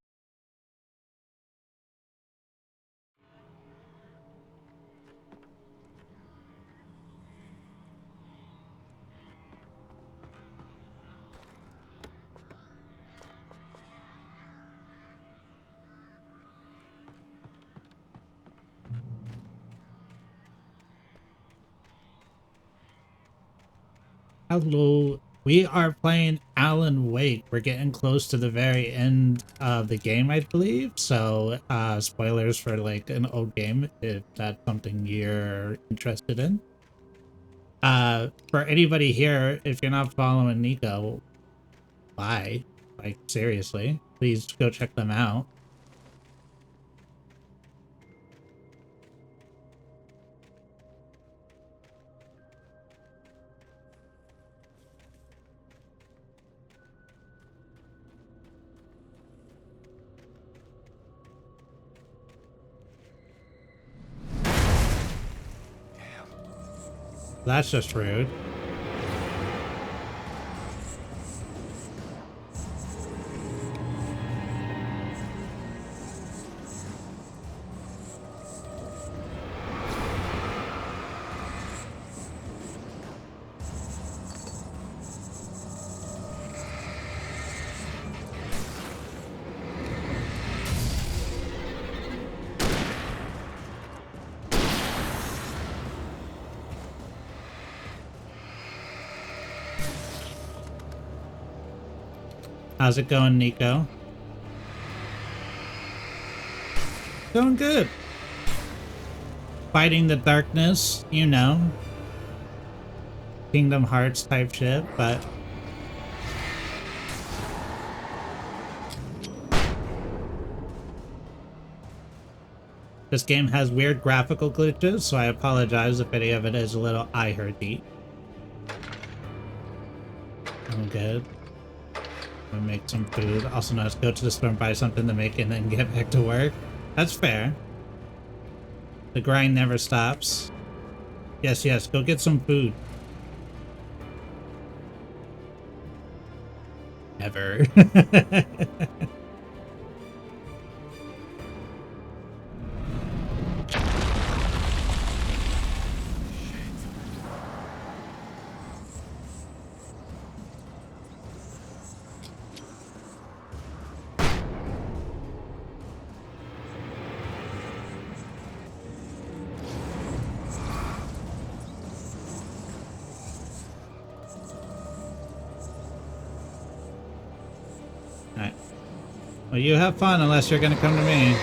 Hello. We are playing Alan Wake. We're getting close to the very end of the game, I believe. So, spoilers for like an old game if that's something you're interested in. For anybody here, if you're not following Nico, why? Like, seriously, please go check them out. That's just rude. How's it going, Nico? Going good. Fighting the darkness, you know. Kingdom Hearts type shit, but... This game has weird graphical glitches, so I apologize if any of it is a little eye-hurty. I'm good. I'm gonna make some food. Also, now let's go to the store and buy something to make and then get back to work. That's fair. The grind never stops. Yes, yes, go get some food. Ever. Alright. Well, you have fun unless you're gonna come to me.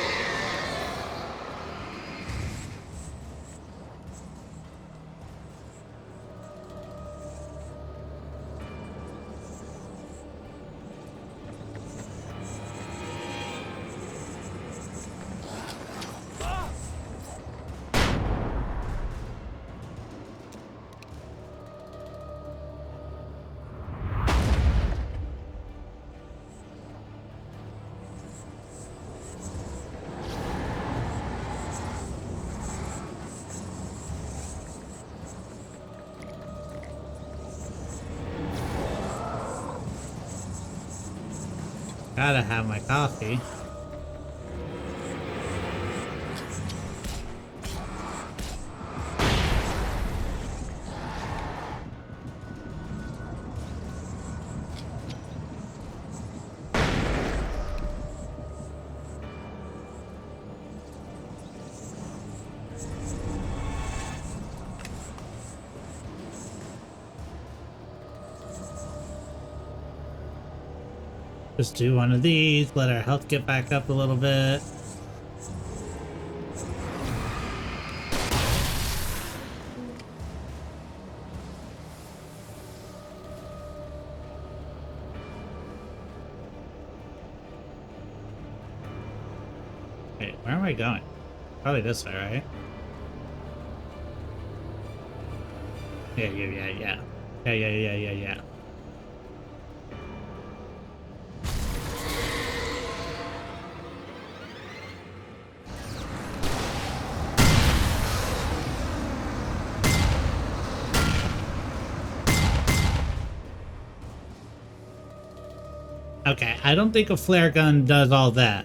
Gotta have my coffee. Just do one of these, let our health get back up a little bit. Wait, where am I going? Probably this way, right? Yeah. Yeah. Okay, I don't think a flare gun does all that.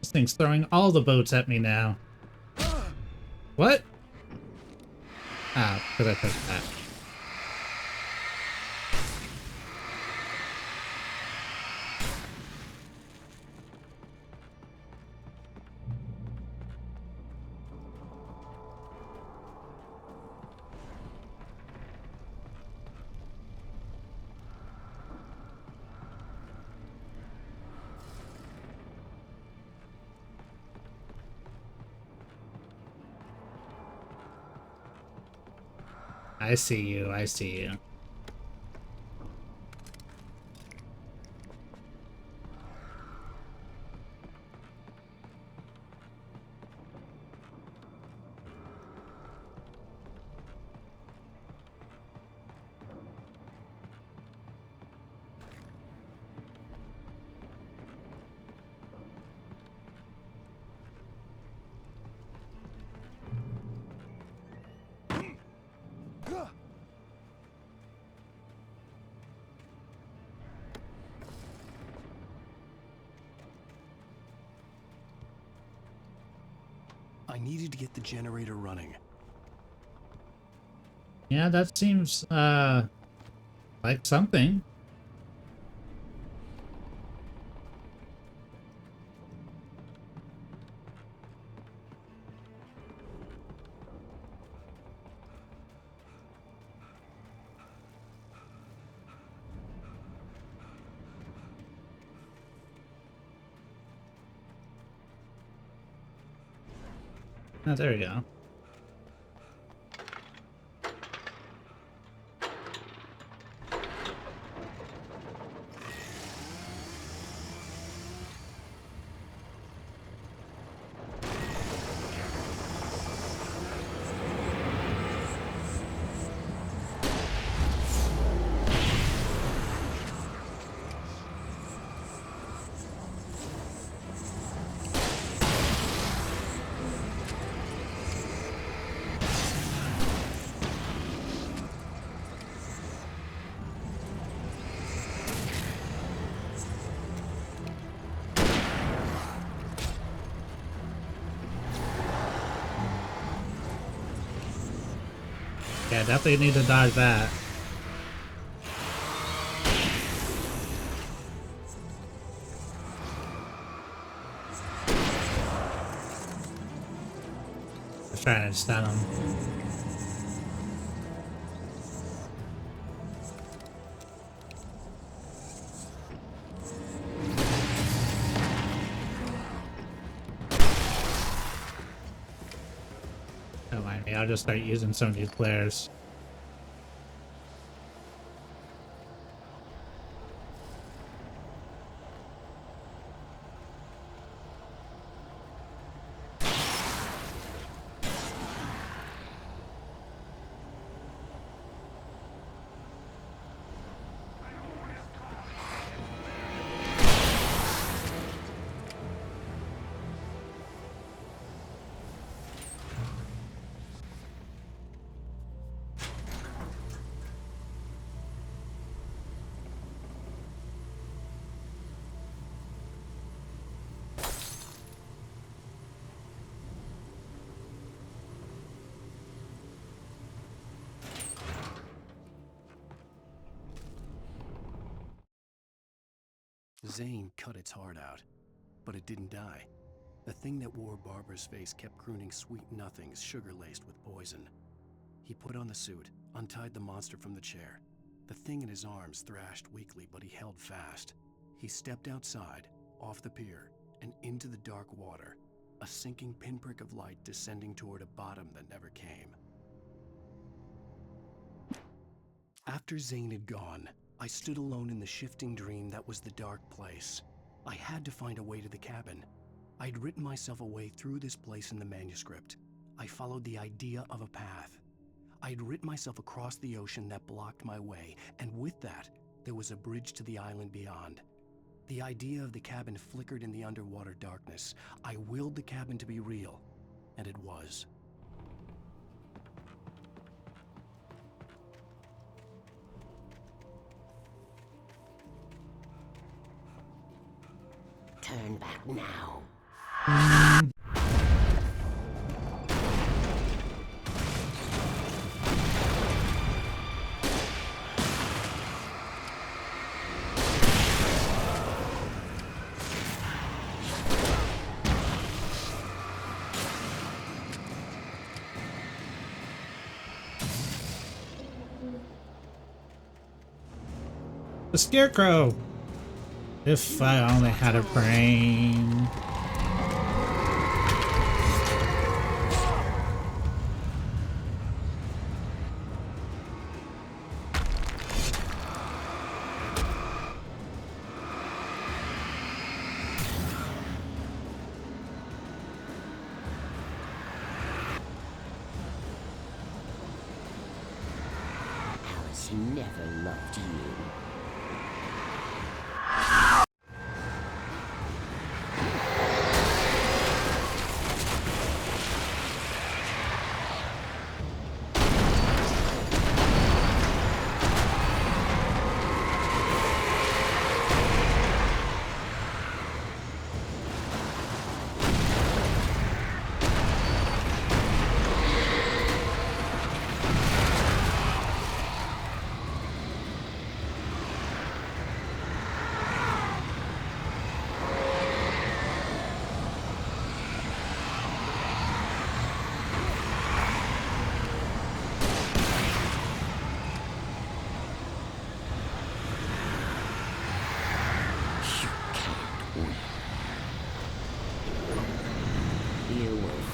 This thing's throwing all the boats at me now. What? Ah, because I pressed that. I see you, I see you. I needed to get the generator running. Yeah, that seems, like something. Oh, there we go. Yeah, definitely need to dodge that. Just trying to stun him. Don't mind me, I'll just start using some of these flares. Zane cut its heart out, but it didn't die. The thing that wore Barbara's face kept crooning sweet nothings sugar-laced with poison. He put on the suit, untied the monster from the chair. The thing in his arms thrashed weakly, but he held fast. He stepped outside, off the pier, and into the dark water, a sinking pinprick of light descending toward a bottom that never came. After Zane had gone, I stood alone in the shifting dream that was the dark place. I had to find a way to the cabin. I'd written myself a way through this place in the manuscript. I followed the idea of a path. I'd written myself across the ocean that blocked my way, and with that, there was a bridge to the island beyond. The idea of the cabin flickered in the underwater darkness. I willed the cabin to be real, and it was. Turn back now. The Scarecrow! If I only had a brain. Alice never loved you.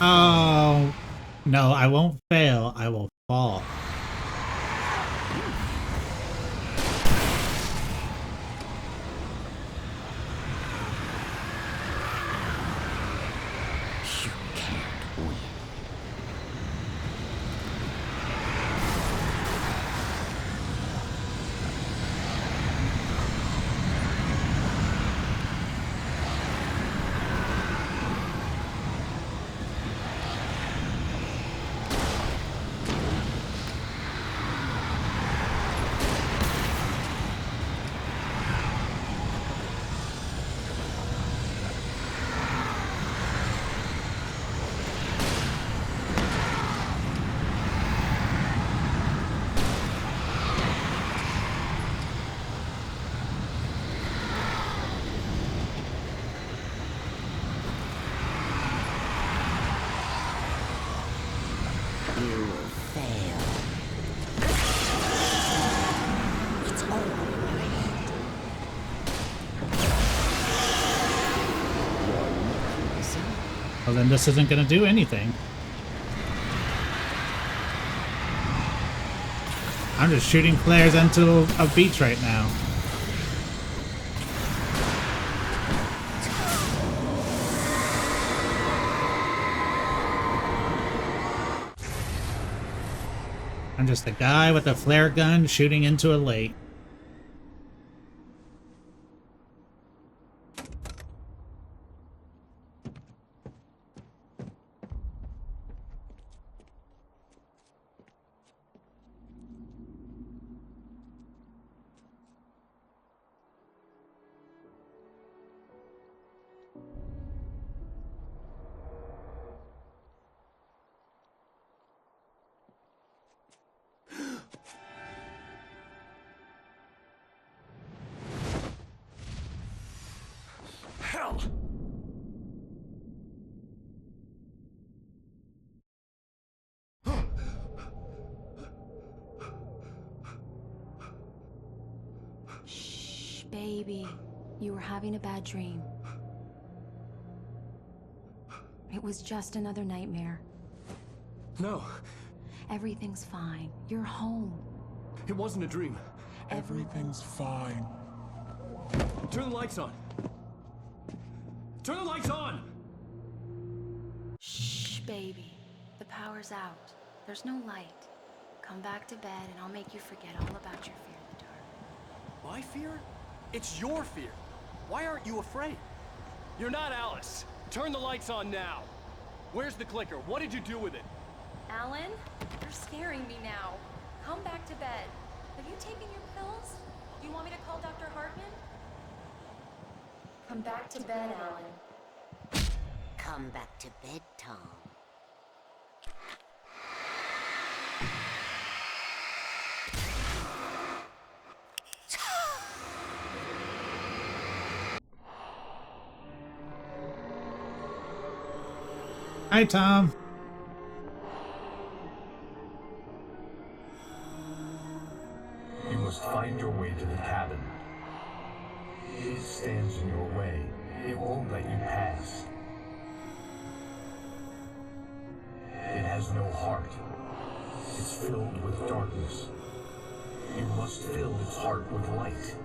Oh, no, I won't fail. I will fall. Well, then this isn't going to do anything. I'm just shooting flares into a beach right now. I'm just a guy with a flare gun shooting into a lake. Hell! Shh, baby. You were having a bad dream. It was just another nightmare. No. Everything's fine. You're home. It wasn't a dream. Everything's fine. Turn the lights on. Turn the lights on! Shh, baby. The power's out. There's no light. Come back to bed and I'll make you forget all about your fear of the dark. My fear? It's your fear. Why aren't you afraid? You're not Alice. Turn the lights on now. Where's the clicker? What did you do with it? Alan, you're scaring me now. Come back to bed. Have you taken your pills? Do you want me to call Dr. Hartman? Come back to bed, Alan. Come back to bed, Tom. Hi, Tom. You must find your way to the cabin. It stands in your way. It won't let you pass. It has no heart. It's filled with darkness. You must fill its heart with light.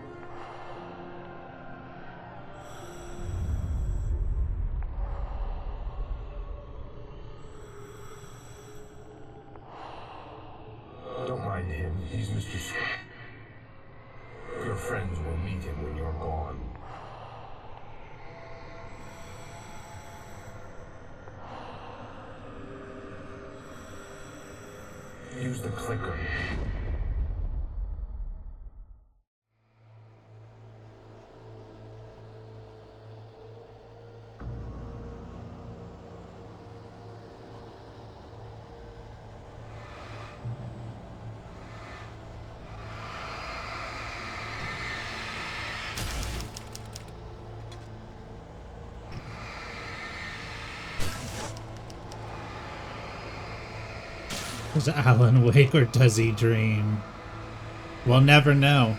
Don't mind him. He's Mr. Your friends will meet him when you're gone. Use the clicker. Does Alan wake or does he dream? We'll never know.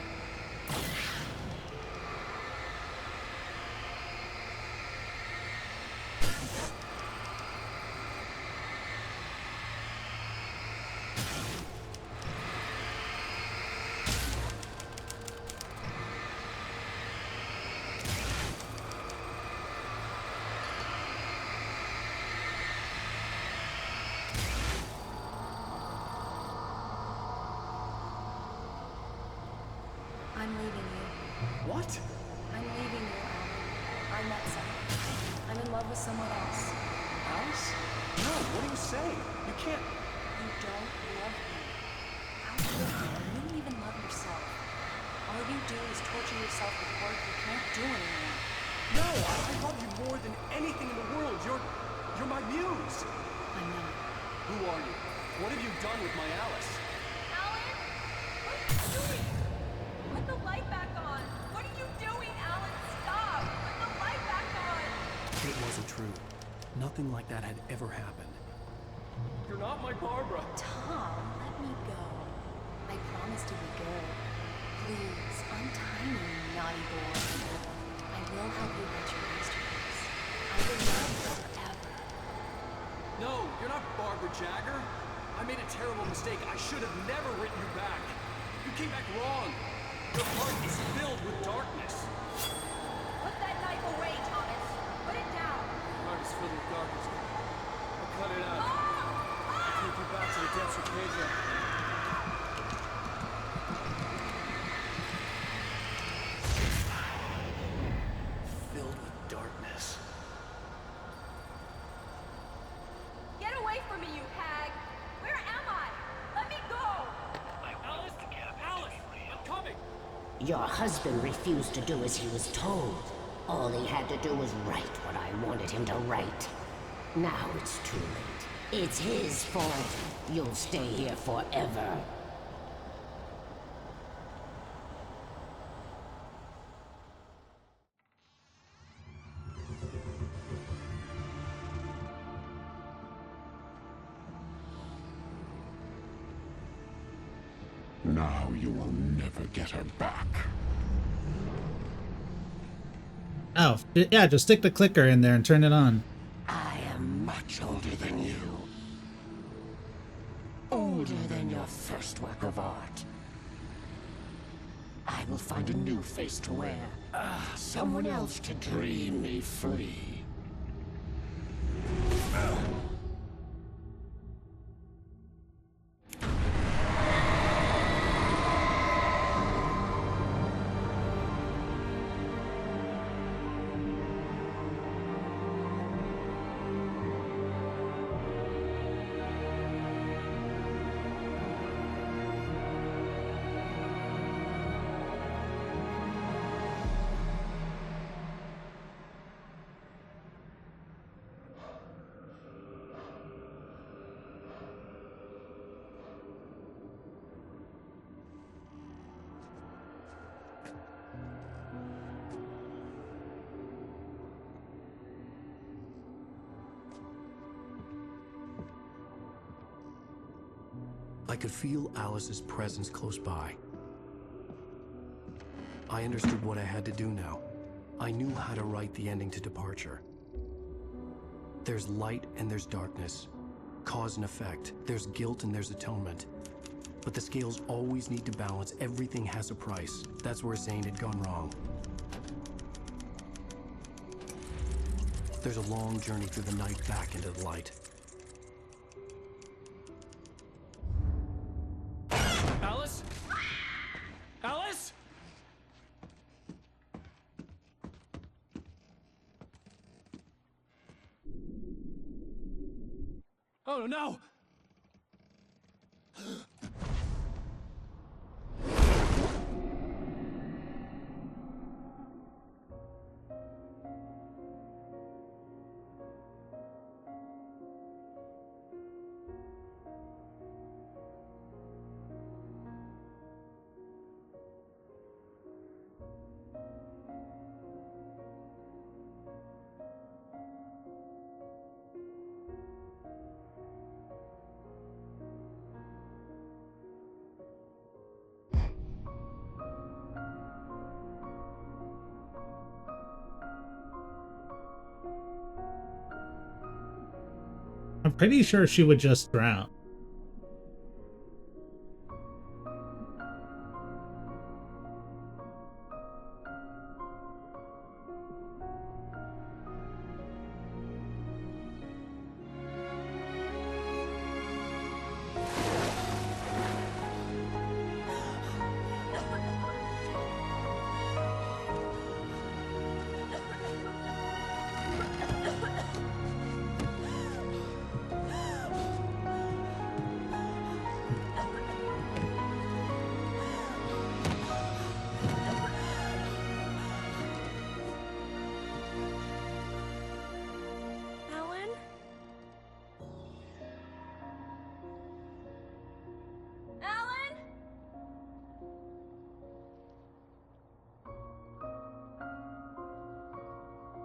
I'm leaving you. What? I'm leaving you, Alan. I met someone. I'm in love with someone else. Alice? No, what do you say? You can't... You don't love me. How could you? You don't even love yourself. All you do is torture yourself with work you can't do anymore. No, I love you more than anything in the world. You're my muse. I'm not. Who are you? What have you done with my Alice? Alan? What are you doing? Put the light back on! What are you doing, Alan? Stop! Put the light back on! It wasn't true. Nothing like that had ever happened. You're not my Barbara. Tom, let me go. I promise to be good. Please, untie me, naughty boy. I will help you get your masterpiece. I will love you forever. No, you're not Barbara Jagger. I made a terrible mistake. I should have never written you back. You came back wrong. Your heart is filled with darkness. Put that knife away, Thomas! Put it down! My heart is filled with darkness. I'll cut it out. I'll take you back to the depths of Pedro. Filled with darkness. Get away from me, you hag! Where am I? Let me go! Alice! Alice! I'm coming! Your husband refused to do as he was told. All he had to do was write what I wanted him to write. Now it's too late. It's his fault. You'll stay here forever. Now you will never get her back. Oh, yeah, just stick the clicker in there and turn it on. I am much older than you. Older than your first work of art. I will find a new face to wear. Someone else to dream me free. I could feel Alice's presence close by. I understood what I had to do now. I knew how to write the ending to Departure. There's light and there's darkness. Cause and effect. There's guilt and there's atonement. But the scales always need to balance. Everything has a price. That's where Zane had gone wrong. There's a long journey through the night back into the light. Alice? Alice? Oh no! I'm pretty sure she would just drown. Alan? Alan?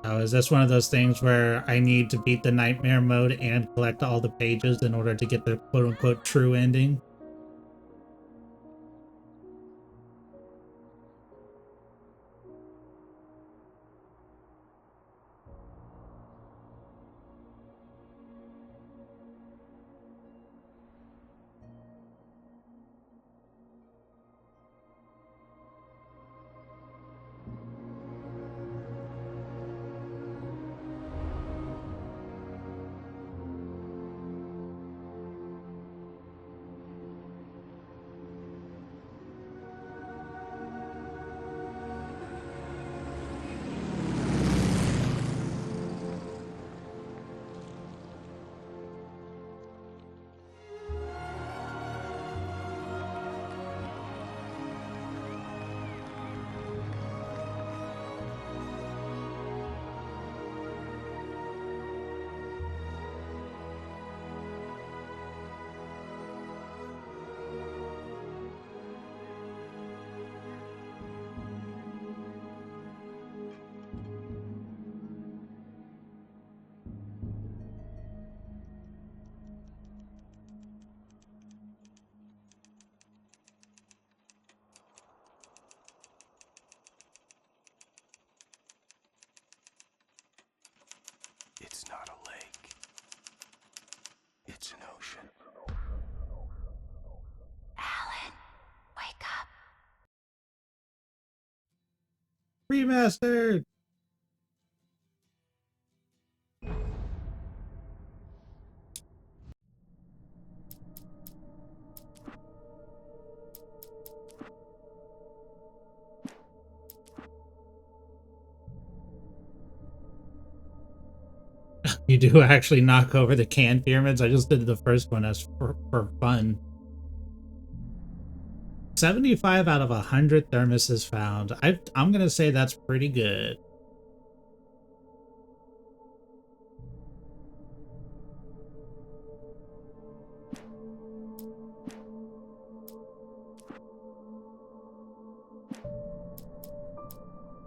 Oh, is this one of those things where I need to beat the nightmare mode and collect all the pages in order to get the quote-unquote true ending? It's not a lake. It's an ocean. Alan, wake up. Remastered! You do actually knock over the can pyramids. I just did the first one as for fun. 75 out of 100 thermoses found. I'm gonna say that's pretty good.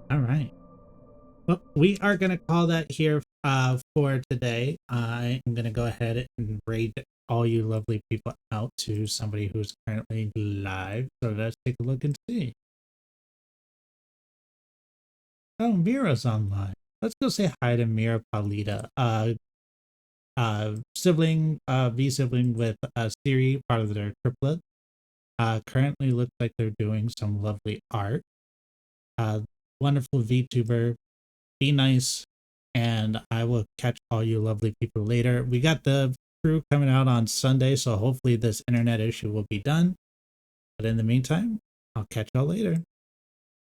All right. Well, we are gonna call that here for today, I am going to go ahead and raid all you lovely people out to somebody who's currently live. So let's take a look and see. Oh, Mira's online. Let's go say hi to Mira Paulita. Sibling, V sibling with Siri, part of their triplet. Currently looks like they're doing some lovely art. Wonderful VTuber. Be nice, and I will catch all you lovely people later. We got the crew coming out on Sunday, so hopefully this internet issue will be done. But in the meantime, I'll catch y'all later.